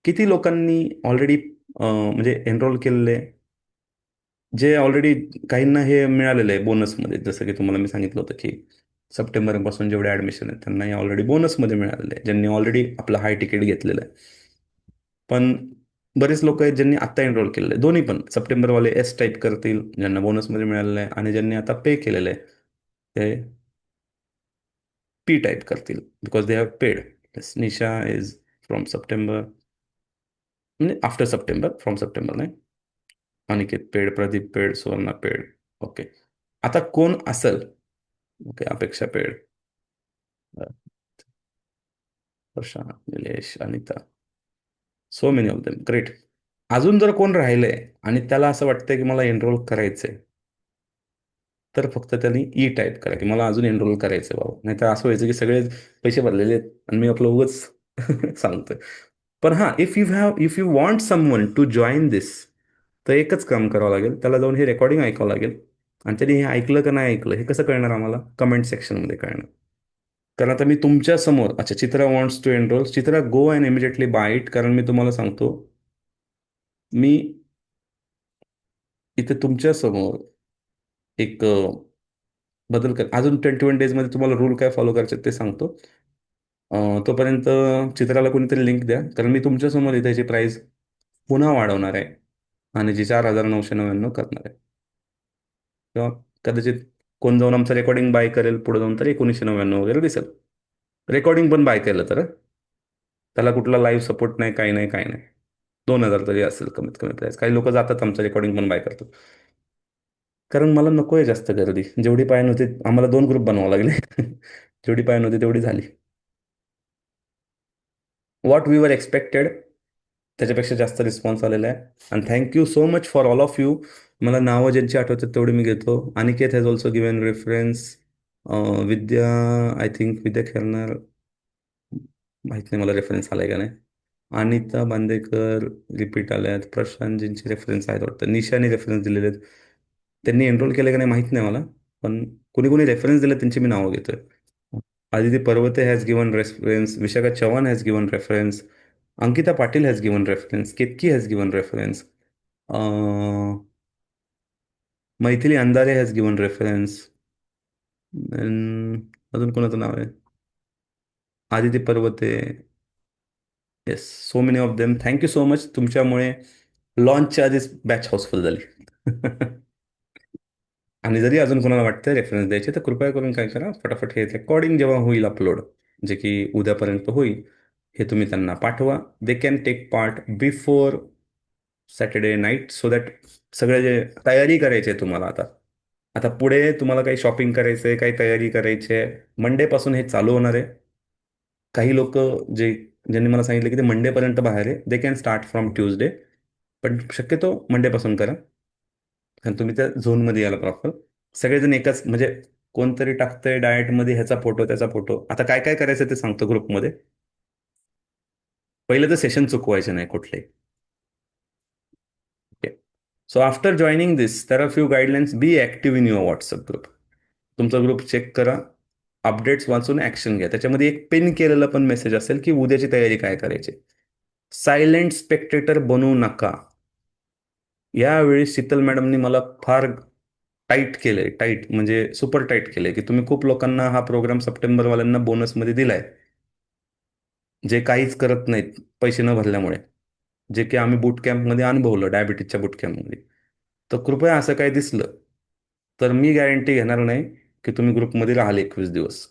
किती लोकांनी ऑलरेडी म्हणजे एनरोल केलेले, जे ऑलरेडी काहींना हे मिळालेलं आहे बोनसमध्ये. जसं की तुम्हाला मी सांगितलं होतं की सप्टेंबरपासून जेवढे ॲडमिशन आहेत त्यांना हे ऑलरेडी बोनसमध्ये मिळालेलं आहे, ज्यांनी ऑलरेडी आपलं हाय तिकीट घेतलेलं आहे. पण बरेच लोक आहेत ज्यांनी आत्ता एनरोल केलेलं आहे. दोन्ही पण सप्टेंबरवाले एस टाईप करतील ज्यांना बोनसमध्ये मिळालेलं आहे, आणि ज्यांनी आता पे केलेलं आहे ते पी टाईप करतील, because they have paid. Nisha is from September, म्हणजे आफ्टर सप्टेंबर, फ्रॉम सप्टेंबर नाही. Aniket paid, Pradeep paid, Suvarna paid. Okay. आता कोण असेल? ओके, अपेक्षा paid, Varsha, Nilesh, Anita, so many of them, great. अजून जर कोण राहिलंय आणि त्याला असं वाटतंय की मला एनरोल करायचंय, तर फक्त त्यांनी ई टाईप करा की मला अजून एनरोल करायचं बाबा. नाही तर असं व्हायचं की सगळे पैसे भरलेले आहेत आणि मी आपलं उगच सांगतोय. पण हां, if you want someone to join this, तर एकच काम करावं लागेल, त्याला जाऊन हे रेकॉर्डिंग ऐकावं लागेल. आणि त्यांनी हे ऐकलं का नाही ऐकलं हे कसं कळणार आम्हाला? कमेंट सेक्शनमध्ये कळणार. कारण आता मी तुमच्या समोर, अच्छा Chitra wants to enrol, Chitra go and immediately buy it. कारण मी तुम्हाला सांगतो, मी इथे तुमच्या समोर एक बदल कर. अजून 21 डेजमध्ये तुम्हाला रूल काय फॉलो करायचे ते सांगतो. तोपर्यंत चित्राला कोणीतरी लिंक द्या, कारण मी तुमच्यासमोर इथे याची प्राईस पुन्हा वाढवणार आहे आणि जी 4,999 करणार आहे. किंवा कदाचित कोण जाऊन आमचं रेकॉर्डिंग बाय करेल पुढे जाऊन, तर 1,999 वगैरे दिसेल. रेकॉर्डिंग पण बाय केलं तर त्याला कुठला लाईव्ह सपोर्ट नाही, काही नाही, काही नाही. 2,000 तरी असेल कमीत कमी प्राईस. काही लोक जातात आमचं रेकॉर्डिंग पण बाय करतात. कारण मला नको आहे जास्त गर्दी. जेवढी पाहिजे होती, आम्हाला 2 ग्रुप बनवावे लागले. जेवढी पाहिजे होती तेवढी झाली. व्हॉट वी वर एक्सपेक्टेड त्याच्यापेक्षा जास्त रिस्पॉन्स आलेला आहे. आणि thank you so much for all of you. मला नावं ज्यांची आठवतात तेवढी मी घेतो. Aniket has also given reference. Vidya, I think Vidya खेळणार, माहित नाही मला रेफरन्स आलाय का नाही. अनिता बांदेकर रिपीट आल्यात. प्रशांतजींचे रेफरन्स आहेत वाटतं. निशाने रेफरन्स दिलेले आहेत. त्यांनी एनरोल केलं का नाही माहित नाही मला, पण कुणी कुणी रेफरन्स दिले त्यांची मी नावं घेतोय. Aditi Parvate has given reference. Vishakha Chavan has given reference. Ankita Patil has given reference. Ketaki has given reference. Maithili Andhare has given reference. अजून कोणाचं नाव आहे? Aditi Parvate. Yes, so many of them. Thank you so much. तुमच्यामुळे लॉन्चच्या आधीच बॅच हाऊसफुल झाली. आणि जरी अजून कोणाला वाटतं रेफरन्स द्यायचे, तर कृपया करून काय करा, फटाफट हे रेकॉर्डिंग जेव्हा होईल अपलोड, जे की उद्यापर्यंत होईल, हे तुम्ही त्यांना पाठवा. They can take part before Saturday night, so that सगळे जे तयारी करायची आहे तुम्हाला आता, आता पुढे तुम्हाला काही शॉपिंग करायचं आहे, काही तयारी करायची आहे, मंडेपासून हे चालू होणार आहे. काही लोक जे ज्यांनी मला सांगितलं की ते मंडेपर्यंत बाहेर आहे, they can start from Tuesday. पण शक्यतो मंडेपासून करा, कारण तुम्ही त्या झोनमध्ये यायला प्रॉपर. सगळेजण एकाच म्हणजे कोणतरी टाकतंय डाएटमध्ये ह्याचा फोटो त्याचा फोटो. आता काय काय करायचं ते सांगतो ग्रुपमध्ये. पहिलं तर सेशन चुकवायचे नाही कुठले. So after joining this there are few guidelines. Be active in your WhatsApp group. तुमचा ग्रुप चेक करा, अपडेट्स वाचून ऍक्शन घ्या. त्याच्यामध्ये एक पिन केलेला पण मेसेज असेल की उद्याची तयारी काय करायची. सायलेंट स्पेक्टेटर बनवू नका. यावेळी शीतल मॅडमनी मला फार टाईट केलंय. टाईट म्हणजे सुपर टाईट केलंय की तुम्ही खूप लोकांना हा प्रोग्राम सप्टेंबरवाल्यांना बोनसमध्ये दिलाय, जे काहीच करत नाहीत पैसे न भरल्यामुळे, जे की आम्ही बूट कॅम्पमध्ये अनुभवलं, डायबिटीजच्या बूट कॅम्पमध्ये. तर कृपया असं काही दिसलं तर मी गॅरंटी घेणार नाही की तुम्ही ग्रुपमध्ये राहाल 21 दिवस.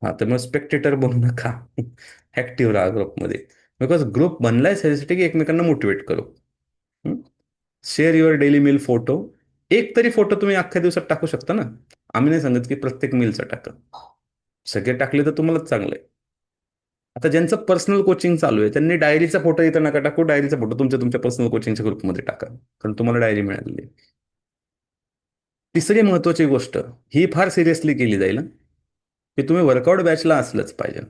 हा, तर मग स्पेक्टेटर बनू नका. ऍक्टिव्ह राहा ग्रुपमध्ये. बिकॉज ग्रुप बनलाय त्याच्यासाठी की एकमेकांना मोटिवेट करू. Share your daily meal photo. एक तरी फोटो तुम्ही अख्ख्या दिवसात टाकू शकता ना. आम्ही नाही सांगत की प्रत्येक मीलचा टाका. सगळे टाकले तर तुम्हालाच चांगलं आहे. आता ज्यांचं पर्सनल कोचिंग चालू आहे त्यांनी डायरीचा फोटो इथं नका टाकू. डायरीचा फोटो तुमच्या तुमच्या पर्सनल कोचिंगच्या ग्रुपमध्ये टाका, कारण तुम्हाला डायरी मिळालेली आहे. तिसरी महत्वाची गोष्ट, ही फार सिरियसली केली जाईल हं, की तुम्ही वर्कआउट बॅचला असलंच पाहिजे.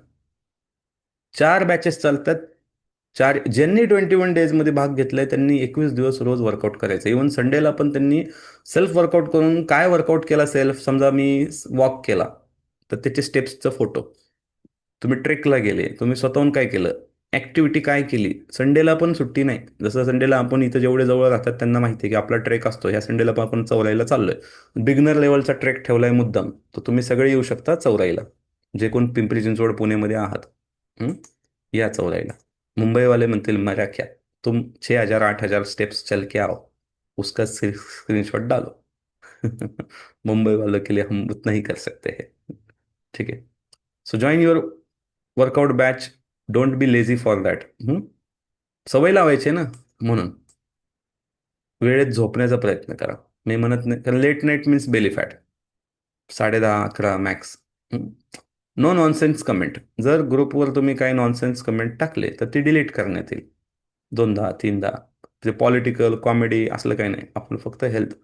4 बॅचेस चालतात. ज्यांनी 21 डेजमध्ये भाग घेतलाय त्यांनी 21 दिवस रोज वर्कआउट करायचं. इव्हन संडेला पण त्यांनी सेल्फ वर्कआउट करून, काय वर्कआउट केला सेल्फ, समजा मी वॉक केला तर त्याचे स्टेप्सचा फोटो. तुम्ही ट्रेकला गेले, तुम्ही स्वतःहून काय केलं, ऍक्टिव्हिटी काय केली. संडेला पण सुट्टी नाही. जसं संडेला आपण इथं जेवढे जवळ राहतात त्यांना माहिती आहे की आपला ट्रेक असतो. ह्या संडेला पण आपण चौराईला चाललोय. बिगनर लेवलचा ट्रेक ठेवलाय मुद्दाम, तर तुम्ही सगळे येऊ शकता चौराईला, जे कोण पिंपरी चिंचवड पुणेमध्ये आहात. हं? या चौराईला. मुंबई वाले म्हणतील मरा क्या, तुम 6,000 8,000 स्टेप्स चल के आओ, उसका स्क्रीनशॉट डालो. मुंबई वालों के लिए हम उतना ही कर सकते हैं. ठीक आहे. So join your workout batch. Don't be lazy for that. सवय लावायची आहे ना, म्हणून वेळेत झोपण्याचा प्रयत्न करा. मी म्हणत नाही, कारण late night means belly fat. 10:30 11 max. No nonsense comment. जर ग्रुपवर तुम्ही काही नॉनसेन्स कमेंट टाकले तर ती डिलीट करण्यात येईल. 2दा 3दा. ते पॉलिटिकल कॉमेडी असलं काही नाही. आपण फक्त हेल्थ.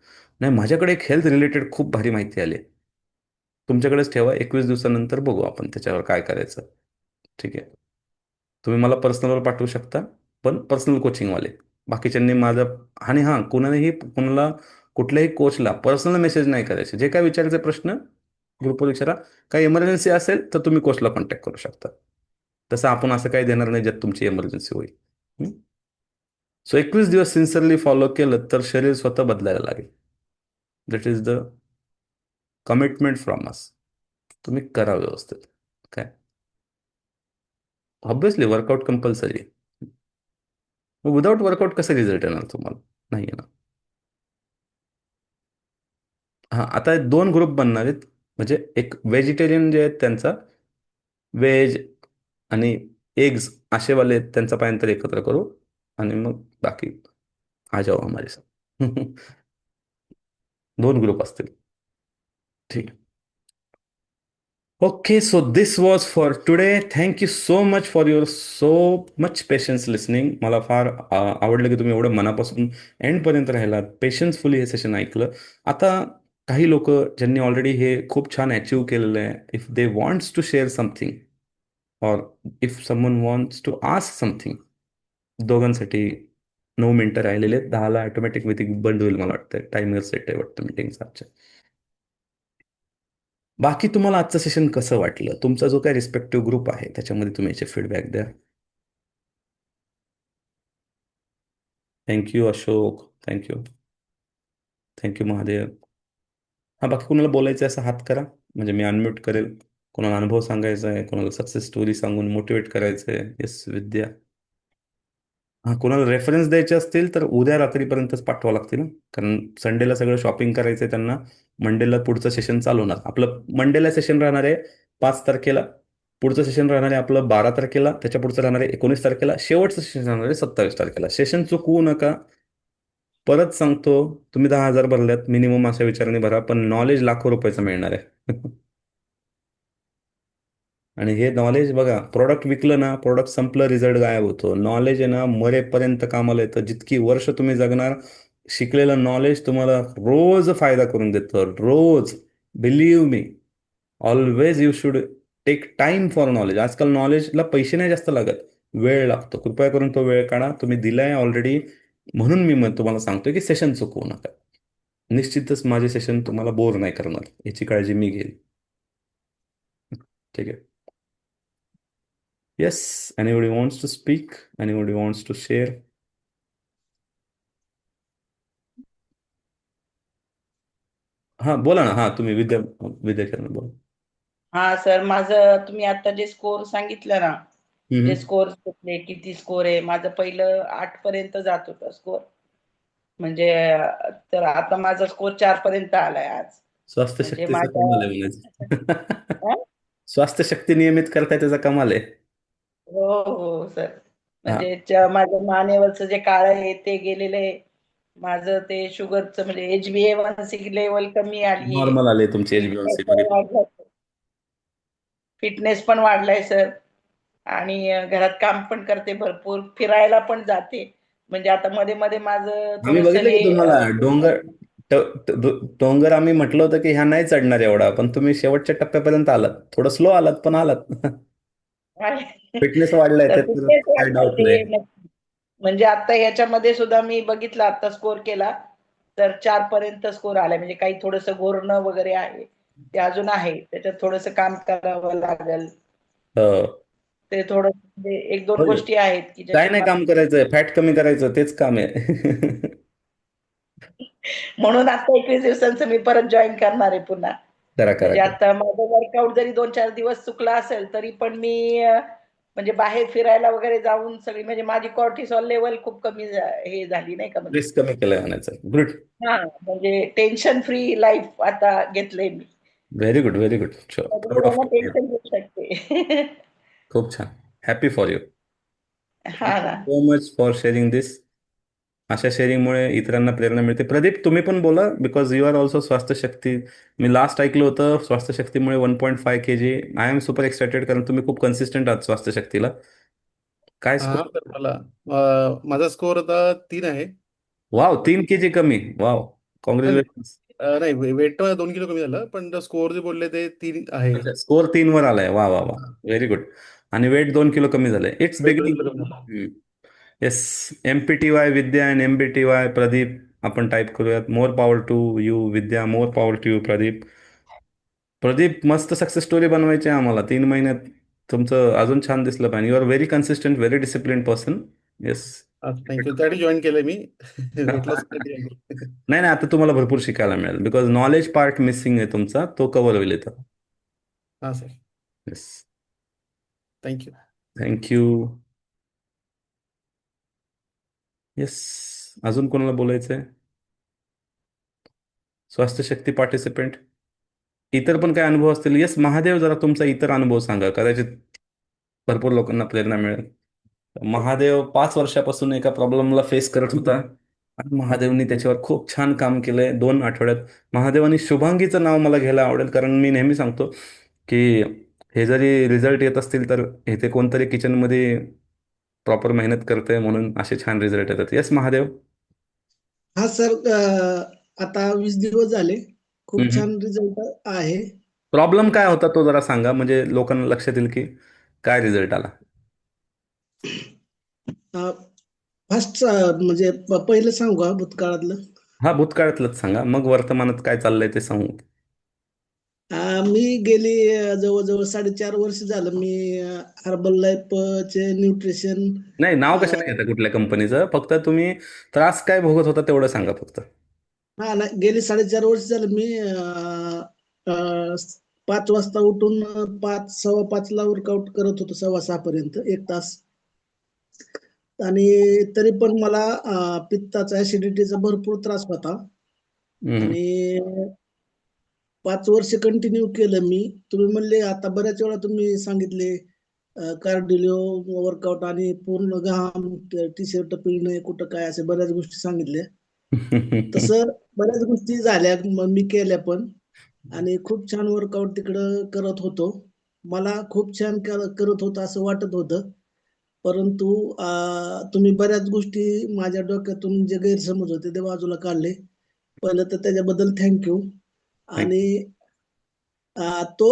नाही, माझ्याकडे एक हेल्थ रिलेटेड खूप भारी माहिती आली. तुमच्याकडेच ठेवा, 21 दिवसानंतर बघू आपण त्याच्यावर काय करायचं. ठीक आहे. तुम्ही मला पर्सनलवर पाठवू शकता, पण पर्सनल कोचिंगवाले. बाकीच्यांनी माझं. आणि हां, कुणालाही कुणाला कुठल्याही कोचला पर्सनल मेसेज नाही करायचे. जे काय विचारायचे प्रश्न ग्रुपवर विचारा. काही इमर्जन्सी असेल तर तुम्ही कोचला कॉन्टॅक्ट करू शकता. तसं आपण असं काही देणार नाही ज्यात तुमची इमर्जन्सी होईल. सो 21 दिवस सिन्सिअरली फॉलो केलं तर शरीर स्वतः बदलायला लागेल. That is the commitment from us. तुम्ही करा व्यवस्थित. काय, ऑब्व्हियसली वर्कआउट कंपल्सरी आहे. मग विदाऊट वर्कआउट कसं रिझल्ट येणार तुम्हाला? नाही येणार. हां, आता 2 ग्रुप बनणार आहेत. म्हणजे एक व्हेजिटेरियन जे आहेत त्यांचा, व्हेज आणि एग्ज असेवाले आहेत, त्यांचा पायंतर एकत्र करू. आणि मग बाकी आ जाओ हमारे साथ. 2 ग्रुप असतील. ठीक. Okay, so this was for today. Thank you so much for your so much patience listening. मला फार आवडलं की तुम्ही एवढं मनापासून एंडपर्यंत राहिलात, पेशन्सफुली हे सेशन ऐकलं. आता काही लोक ज्यांनी ऑलरेडी हे खूप छान अचीव्ह केलेलं आहे, if they wants to share something और if someone wants to ask something, दोघांसाठी 9 मिनिटं राहिलेले आहेत. 10ला ऑटोमॅटिक मीटिंग बंद होईल मला वाटतं. टायमर सेट आहे वाटतं मीटिंगचा आजच्या. बाकी तुम्हाला आजचं सेशन कसं वाटलं? तुमचा जो काही रिस्पेक्टिव्ह ग्रुप आहे त्याच्यामध्ये तुम्ही याचे फीडबॅक द्या. Thank you Ashok. Thank you. Thank you Mahadev. हा, बाकी कोणाला बोलायचं आहे असं हात करा, म्हणजे मी अनम्यूट करेल. कोणाला अनुभव सांगायचा आहे, कोणाला सक्सेस स्टोरी सांगून मोटिवेट करायचं आहे. येस विद्या. हां, कोणाला रेफरन्स द्यायचे असतील तर उद्या रात्रीपर्यंतच पाठवावं लागतील ना, कारण संडेला सगळं शॉपिंग करायचं आहे त्यांना. मंडेला पुढचं सेशन चालू होणार. आपलं मंडेला सेशन राहणार आहे 5 तारखेला. पुढचं सेशन राहणार आहे आपलं 12 तारखेला. त्याच्या पुढचं राहणार आहे 19 तारखेला. शेवटचं सेशन राहणार आहे 27 तारखेला. सेशन चुकवू नका. परत सांगतो, तुम्ही 10,000 भरल्यात मिनिमम अशा विचाराने भरा, पण नॉलेज लाखो रुपयाचं मिळणार आहे. आणि हे नॉलेज बघा, प्रोडक्ट विकलं ना, प्रोडक्ट संपलं, रिझल्ट गायब होतो. नॉलेज आहे ना, मरेपर्यंत कामाला येतं. जितकी वर्ष तुम्ही जगणार, शिकलेलं नॉलेज तुम्हाला रोज फायदा करून देतं. रोज. Believe me. Always you should take time for knowledge. आजकाल नॉलेजला पैसे नाही जास्त लागत, वेळ लागतो. कृपया करून तो वेळ काढा. तुम्ही दिलाय ऑलरेडी. म्हणून मी मग तुम्हाला सांगतोय की सेशन चुकवू नका. निश्चितच माझे सेशन तुम्हाला बोर नाही करणार, याची काळजी मी घेईल. ठीक आहे. Yes. Anybody wants to speak? Anybody wants to share? हा बोला ना. हा तुम्ही विद्याकरण बोला. हा सर, माझं तुम्ही आता जे स्कोर सांगितलं ना, जे हम्म. स्कोर किती स्कोर आहे, माझं पहिलं 8 पर्यंत जात होतं स्कोर. म्हणजे तर आता माझा स्कोर 4 पर्यंत आलाय आज. स्वास्थ्य म्हणजे शक्तीचा माझ्या कमाल आहे म्हणायचं. हं? स्वास्थ्य शक्ती नियमित करताय त्याचा कमाल आहे. हो हो सर. हा. म्हणजे माझ्या मानेवरचं जे काळं आहे ते गेलेलं आहे. माझं ते शुगरचं म्हणजे HbA1c लेवल कमी आलीये. नॉर्मल आले तुमचे फिटनेस HbA1c पण व्हेरी गुड. वाढलं. फिटनेस पण वाढलाय सर. आणि घरात काम पण करते भरपूर, फिरायला पण जाते. म्हणजे आता मध्ये मध्ये माझं आम्ही थोडस बघितलं की हे तुम्हाला ट- डोंगर आम्ही म्हटलं होतं की ह्या नाही चढणार एवढा, पण तुम्ही शेवटच्या टप्प्यापर्यंत आलात. थोडं स्लो आलात पण आलात. फिटनेस वाढलाय तर त्यात तर फिटनेस काय वाढलंय डाऊट नाही. ते नक्की. म्हणजे आता याच्यामध्ये सुद्धा मी बघितलं, आता स्कोर केला तर 4 पर्यंत स्कोर आलाय. म्हणजे काही थोडस घोरणं वगैरे आहे ते अजून आहे, त्याच्यात थोडस काम करावं लागेल. हो. ते थोडं म्हणजे एक दोन होईल. गोष्टी आहेत की काय ज्याच्यात नाही काम करायचंय, फॅट कमी करायचं, तेच काम आहे. म्हणून आता 21 दिवसांचं मी परत जॉईन करणार आहे पुन्हा. करा करा म्हणजे करा. आता माझं वर्कआउट जरी 2-4 दिवस चुकला असेल तरी पण मी म्हणजे बाहेर फिरायला वगैरे जाऊन सगळी म्हणजे माझी कॉर्टिसॉल लेवल खूप कमी हे झाली नाही का म्हणजे. स्ट्रेस कमी केलाय म्हणायचं. गुड. हा म्हणजे टेन्शन फ्री लाईफ आता घेतलंय मी. Very good, very good. Proud of त्याच्यामुळे यू. टेन्शन घेऊ शकते. खूप छान. Happy for you. हा थँक्यू ना. So much for sharing this. अशा शेअरिंगमुळे इतरांना प्रेरणा मिळते. प्रदीप तुम्ही पण बोला, बिकॉज यू आर ऑल्सो स्वास्थ्य शक्ती. मी लास्ट ऐकलं होतं स्वास्थ्य शक्तीमुळे 1.5 kg. I am super excited, कारण तुम्ही खूप कन्सिस्टंट आहात स्वास्थ्य शक्तीला. काय हा स्कोर? तर मला माझा स्कोअर आता 3 आहे. वाव, 3 kg कमी. वाव. पण कॉंग्रॅच्युलेशन. नाही, वेट तर 2 किलो कमी झालं, पण स्कोअर जे बोलले ते 3 आहे. अच्छा, स्कोर 3 वर आलाय. वा वा वा. Very good. आणि वेट 2 किलो कमी झालंय. It's weight 2 kilo beginning. कमी झालं. Yes. MPTY Vidya and MBTY Pradeep आपण टाईप करूयात. More power to you Vidya, more power to you Pradeep. Pradeep, मस्त सक्सेस स्टोरी बनवायची आहे आम्हाला 3 महिन्यात. तुमचं अजून छान दिसलं पाहिजे. You are very consistent, very discipline person. Yes. Thank you, त्यासाठी जॉईन केलंय मी. वेट लॉस जॉईन केलं. नाही नाही, आता तुम्हाला भरपूर शिकायला मिळेल, बिकॉज नॉलेज पार्ट मिसिंग आहे तुमचा, तो कव्हर होईल इथं. हा sir. Yes. Thank you. Thank you. Yes. अजून कोणाला बोलायचंय? स्वास्थ्य शक्ती पार्टिसिपेंट. इतर पण काय अनुभव असतील? येस महादेव, जरा तुमचा इतर अनुभव सांगा, कदाचित भरपूर लोकांना प्रेरणा मिळेल. महादेव 5 वर्षापासून एका प्रॉब्लेमला फेस करत होता, आणि महादेवनी त्याच्यावर खूप छान काम केलंय 2 आठवड्यात. महादेव आणि शुभांगीचं नाव मला घ्यायला आवडेल, कारण मी नेहमी सांगतो की हे जरी रिझल्ट येत असतील तर इथे कोणतरी किचनमध्ये प्रॉपर मेहनत करतंय, म्हणून असे छान रिझल्ट येतात. येस महादेव. हा सर, आता 20 दिवस झाले. खूप छान रिझल्ट आहे. प्रॉब्लेम काय होता तो जरा सांगा, म्हणजे लोकांना लक्षात येईल की काय रिझल्ट आला. फर्स्ट म्हणजे पहिलं सांगू का भूतकाळातलं? हा, भूतकाळातलंच सांगा, मग वर्तमानात काय चाललंय ते सांगू. मी गेली जवळजवळ 4.5 वर्ष झालं मी हर्बल लाईफ चे न्यूट्रिशन. नाही, नाव कशाला घेता कुठल्या कंपनीचं, फक्त तुम्ही त्रास काय भोगत होता तेवढं सांगा फक्त. हा ना, गेली 4.5 वर्ष झालं मी 5 वाजता उठून 5, 5:15 वर्कआउट करत होतो, 6:15 पर्यंत 1 तास. आणि तरी पण मला पित्ताचा ऍसिडिटीचा भरपूर त्रास होता. हम्म. आणि 5 वर्ष कंटिन्यू केलं मी. तुम्ही म्हणले आता बऱ्याच वेळा तुम्ही सांगितले कार्डिओ वर्कआउट आणि पूर्ण घाम, टी शर्ट पिळणे, कुठं काय, असे बऱ्याच गोष्टी सांगितल्या. तसं बऱ्याच गोष्टी झाल्या, मग मी केल्या पण. आणि खूप छान वर्कआउट तिकडं करत होतो. मला खूप छान करत होतं असं वाटत होतं. परंतु तुम्ही बऱ्याच गोष्टी माझ्या डोक्यातून जे गैरसमज होते ते बाजूला काढले. पहिलं तर त्याच्याबद्दल थँक्यू. आणि थँक्यू. तो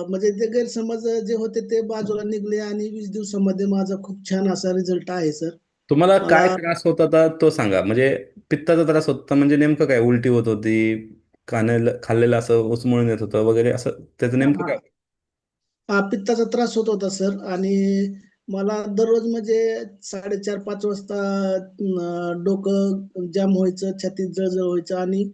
म्हणजे ते गैरसमज जे होते ते बाजूला निघले आणि 20 दिवसामध्ये माझा खूप छान असा रिझल्ट आहे सर. तुम्हाला काय मला त्रास होत होता तो सांगा. म्हणजे पित्ताचा त्रास होता म्हणजे नेमकं काय, उलटी होत होती, खाल्लेलं असं उचमळून येत होतं वगैरे, असं त्याचं हा नेमकं हा काय? हा, पित्ताचा त्रास होत होता सर. आणि मला दररोज म्हणजे 4:30-5 वाजता डोकं जाम व्हायचं, छातीत जळजळ व्हायचं. आणि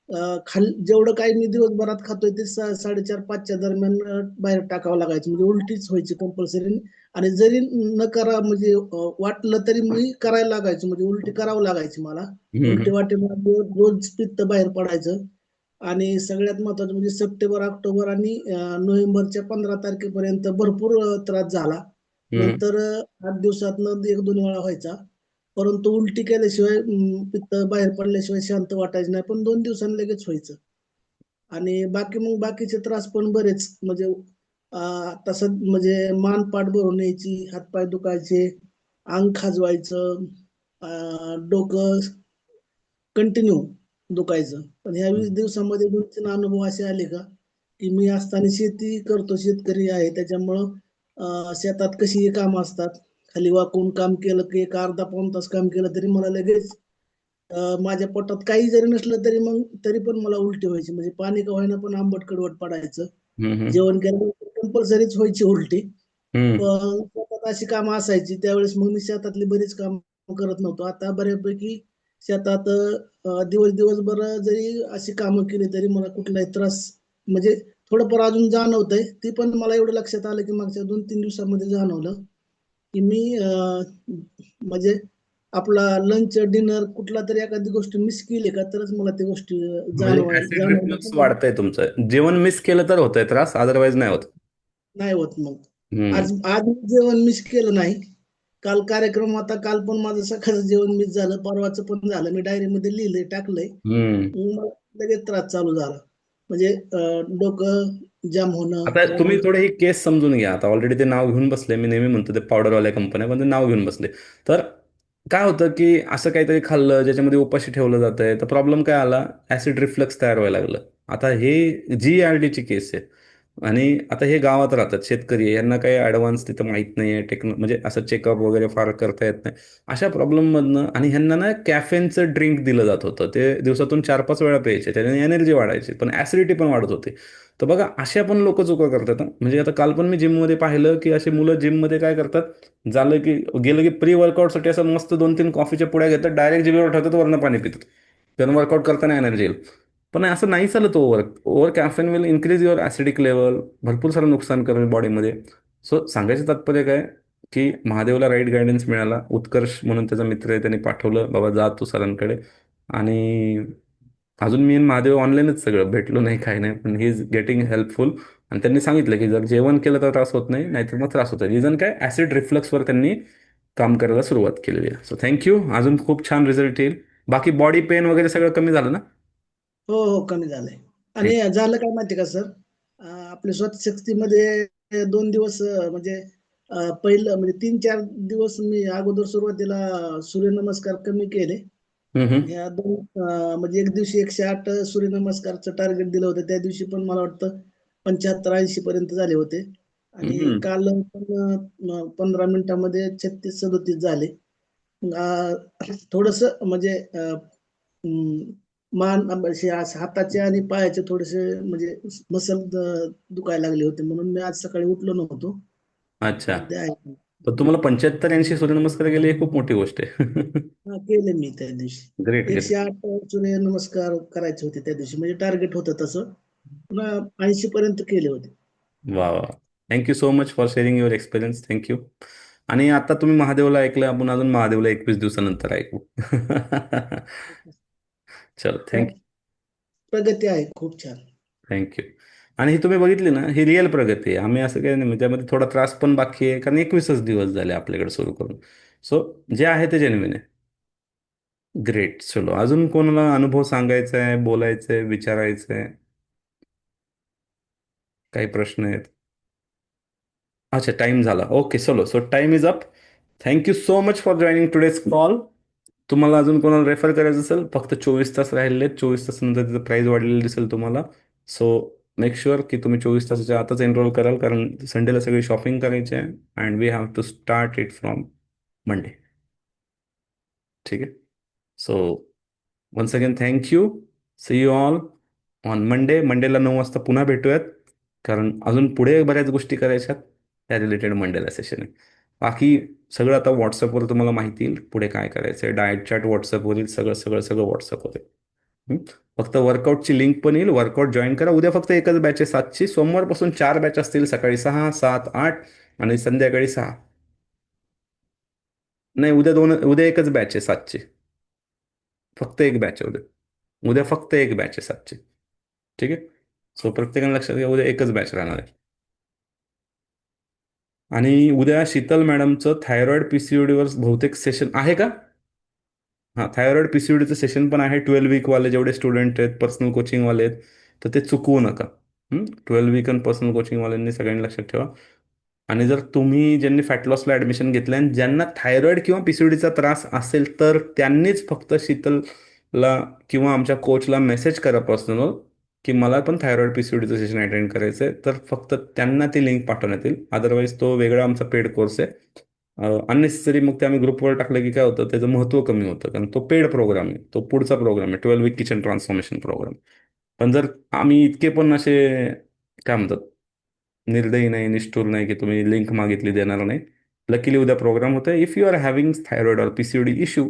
जेवढं काही मी दिवसभरात खातोय ते 4:30-5च्या दरम्यान बाहेर टाकावं लागायचं, म्हणजे उलटीच व्हायची कंपल्सरी. आणि जरी न करा म्हणजे वाटलं तरी मी करायला लागायचं, म्हणजे उलटी करावं लागायची मला. हम्म, उलटी वाटे रोज पित्त बाहेर पडायचं. आणि सगळ्यात महत्वाचं म्हणजे सप्टेंबर, ऑक्टोबर आणि नोव्हेंबरच्या 15 तारखेपर्यंत भरपूर त्रास झाला. हम्म, नंतर 8 दिवसातनं 1-2 वेळा व्हायचा. परंतु उलटी केल्याशिवाय पित्त बाहेर पडल्याशिवाय शांत वाटायचं नाही, पण 2 दिवसांनी लगेच व्हायचं. आणि बाकी मग बाकीचे त्रास पण बरेच, म्हणजे तसं म्हणजे मान पाठ भरून यायची, हातपाय दुखायचे, अंग खाजवायचं, डोकं कंटिन्यू दुखायचं. पण ह्या 20 दिवसामध्ये 2-3 अनुभव असे आले का, की मी असताना शेती करतो, शेतकरी आहे, त्याच्यामुळं शेतात कशीही कामं असतात. खाली वाकून काम केलं की एक अर्धा पाऊण तास काम केलं तरी मला लगेच माझ्या पोटात काही जरी नसलं तरी मग तरी पण मला उलटी व्हायची, म्हणजे पाणी का होईना पण आंबट कडवट पडायचं. हम्म, हम्म, जेवण केल्यानंतर कंपल्सरीच व्हायची उलटी. हम्म, पण शेतात अशी कामं असायची त्यावेळेस मग मी शेतातली बरीच कामं करत नव्हतो. आता बऱ्यापैकी शेतात दिवस दिवसभर जरी अशी कामं केली तरी मला कुठलाही त्रास म्हणजे थोडंफार अजून जाणवतंय. ती पण मला एवढं लक्षात आलं की मागच्या 2-3 दिवसामध्ये जाणवलं की मी म्हणजे आपला लंच डिनर कुठला तरी एखादी गोष्ट मिस केली का तरच मला ती गोष्टी म्हणजे ऍसिड जाणवली रिफ्लक्स पण वाढतंय तुमचं, जेवण मिस केलं तर होतंय त्रास, अदरवाईज नाही होत. नाही होत मग. हम्म, आज आज मी जेवण मिस केलं नाही. काल कार्यक्रम होता, काल पण माझं सकाळचं जेवण मिस झालं, परवाचं पण झालं. मी डायरीमध्ये लिहिलंय, टाकलंय. हम्म. मग मला लगेच त्रास चालू झाला, म्हणजे डोकं जाम होणं, आता तुम्ही त्यानंतर थोडे ही केस समजून घ्या. आता ऑलरेडी ते नाव घेऊन बसले, मी नेहमी म्हणतो ते पावडरवाल्या कंपन्या, पण ते नाव घेऊन बसले. तर काय होतं की असं काहीतरी खाल्लं ज्याच्यामध्ये उपाशी ठेवलं जातंय, तर प्रॉब्लेम काय आला, ऍसिड रिफ्लक्स तयार व्हायला लागलं. आता हे GERDची केस आहे. आणि आता हे गावात राहतात, शेतकरी आहे, यांना काही ॲडव्हान्स तिथं माहीत नाही आहे, म्हणजे असं चेकअप वगैरे फार करता येत नाही. अशा प्रॉब्लेममधनं, आणि ह्यांना ना कॅफेनचं ड्रिंक दिलं जात होतं, ते दिवसातून 4-5 वेळा प्यायचे, त्याच्याने एनर्जी वाढायची, पण ॲसिडिटी पण वाढत होती. तर बघा, अशा पण लोक चुका करतात हं. म्हणजे आता काल पण मी जिममध्ये पाहिलं की अशी मुलं जिममध्ये काय करतात, झालं की गेलं की प्री वर्कआउटसाठी असं मस्त 2-3 कॉफीच्या पुड्या घेतात, डायरेक्ट जिमवर ठेवतात, वरनं पाणी पितात, त्यांना वर्कआउट करताना एनर्जी येईल. पण असं नाही चालत. Over caffeine will increase your acidic level, भरपूर सारं नुकसान करेल बॉडीमध्ये. सो सांगायचं तात्पर्य काय, की महादेवला राईट गायडन्स मिळाला, उत्कर्ष म्हणून त्याचा मित्र आहे, त्यांनी पाठवलं, बाबा जा तू सरांकडे. आणि अजून मी आणि महादेव ऑनलाईनच, सगळं भेटलो नाही, काही नाही, पण ही इज गेटिंग हेल्पफुल. आणि त्यांनी सांगितलं की जर जेवण केलं तर त्रास होत नाही, नाहीतर मग त्रास होतो. रिझन काय, ऍसिड रिफ्लक्सवर त्यांनी काम करायला सुरुवात केलेली आहे. सो थँक्यू, अजून खूप छान रिझल्ट येईल. बाकी बॉडी पेन वगैरे सगळं कमी झालं ना? हो हो, कमी झालंय. आणि थँक्यू. झालं काय माहिती का सर, आपल्या स्वतः शक्तीमध्ये 2 दिवस म्हणजे पहिलं म्हणजे 3-4 दिवस मी अगोदर सुरुवातीला सूर्यनमस्कार कमी केले. हम्म, हम्म, ह्या दोन म्हणजे एक दिवशी 108 सूर्यनमस्कारचं टार्गेट दिलं होतं, त्या दिवशी पण मला वाटतं 75-80 पर्यंत झाले होते. आणि हम्म. काल पण 15 मिनिटामध्ये 36-37 झाले. थोडस म्हणजे मान हाताचे आणि पायाचे थोडेसे म्हणजे मसल दुखायला लागले होते, म्हणून मी आज सकाळी उठलो नव्हतो. अच्छा. सध्या आहे. तर तुम्हाला 75-80 सूर्यनमस्कार केले, ही खूप मोठी गोष्ट आहे. हा, केले मी त्या दिवशी. Great, great. 108 सूर्यनमस्कार करायचे होते त्या दिवशी, म्हणजे टार्गेट होतं तसं. पुन्हा 80 पर्यंत केले होते. वा वा. Thank you so much for sharing your experience. Thank you. आणि आता तुम्ही महादेवला ऐकलं, आपण अजून महादेवला 21 दिवसानंतर ऐकू. चलो, थँक्यू. प्रगती आहे खूप छान. थँक्यू. आणि ही तुम्ही बघितली ना, ही रिअल प्रगती आहे. आम्ही असं काही नाही, म्हणजे त्यामध्ये थोडा त्रास पण बाकी आहे, कारण 21च दिवस झाले आपल्याकडे सुरू करून. सो जे आहे ते जेन्युइन आहे. ग्रेट. चलो, अजून कोणाला अनुभव सांगायचा आहे, बोलायचं आहे, विचारायचं आहे, काही प्रश्न आहेत? अच्छा, टाइम झाला. ओके, चलो, so time is up. Thank you so much for joining today's call. तुम्हाला अजून कोणाला रेफर करायचं असेल, फक्त 24 तास राहिले, 24 तासानंतर त्याचं प्राईज वाढलेलं दिसेल तुम्हाला. सो मेक शुअर की तुम्ही 24 तासाच्या आतच एनरोल कराल, कारण संडेला सगळी शॉपिंग करायची आहे, and we have to start it from Monday. ठीक आहे. So once again thank you. See you all on मंडेला 9 वाजता पुन्हा भेटूयात, कारण अजून पुढे बऱ्याच गोष्टी करायच्यात, त्या रिलेटेड मंडेला सेशन आहे. बाकी सगळं आता व्हॉट्सअपवर तुम्हाला माहिती येईल पुढे काय करायचं आहे. डाएट चार्ट व्हॉट्सअपवर येईल, सगळं सगळं सगळं व्हॉट्सअपवर येईल. हं? फक्त वर्कआउटची लिंक पण येईल. वर्कआउट जॉईन करा. उद्या फक्त एकच बॅच आहे 7ची. सोमवारपासून 4 बॅच असतील, सकाळी 6, 7, 8 आणि संध्याकाळी 6. नाही, उद्या एकच बॅच आहे 7ची. फक्त एक बॅच आहे उद्या. उद्या फक्त एक बॅच आहे 7ची. ठीक आहे. सो प्रत्येकाने लक्षात घ्या, उद्या एकच बॅच राहणार आहे. आणि उद्या शीतल मॅडमचं थायरॉइड पीसीओडीवर बहुतेक सेशन आहे का? हां, थायरॉइड पीसीओडीचं सेशन पण आहे. 12 वीकवाले जेवढे स्टुडंट आहेत, पर्सनल कोचिंगवाले आहेत, तर ते चुकवू नका. 12 वीक आणि पर्सनल कोचिंगवाल्यांनी सगळ्यांनी लक्षात ठेवा. आणि जर तुम्ही ज्यांनी फॅट लॉसला ॲडमिशन घेतलं आणि ज्यांना थायरॉइड किंवा पीसीओडीचा त्रास असेल, तर त्यांनीच फक्त शीतलला किंवा आमच्या कोचला मेसेज करा पर्सनल, की मला पण थायरॉइड पीसीओडीचं सेशन अटेंड करायचं आहे. तर फक्त त्यांना ती लिंक पाठवण्यात येईल. अदरवाईज तो वेगळा आमचा पेड कोर्स आहे. अननेसेसरी मग ते आम्ही ग्रुपवर टाकलं की काय होतं, त्याचं महत्त्व कमी होतं, कारण तो पेड प्रोग्राम आहे, तो पुढचा प्रोग्राम आहे, 12 वीक किचन ट्रान्सफॉर्मेशन प्रोग्राम. पण जर आम्ही इतके पण असे काय म्हणतात निर्दयी नाही, निष्ठुर नाही की तुम्ही लिंक मागितली देणार नाही. लकीली उद्या प्रोग्राम होतं. If you are having thyroid or PCOD issue,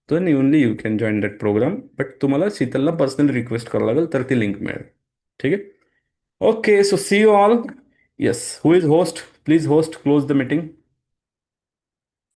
then only you can join that program. But तुम्हाला शीतलला पर्सनली रिक्वेस्ट करावं लागेल, तर ती लिंक मिळेल. ठीक आहे. Okay, so see you all. Yes, who is host? Please host, close the meeting.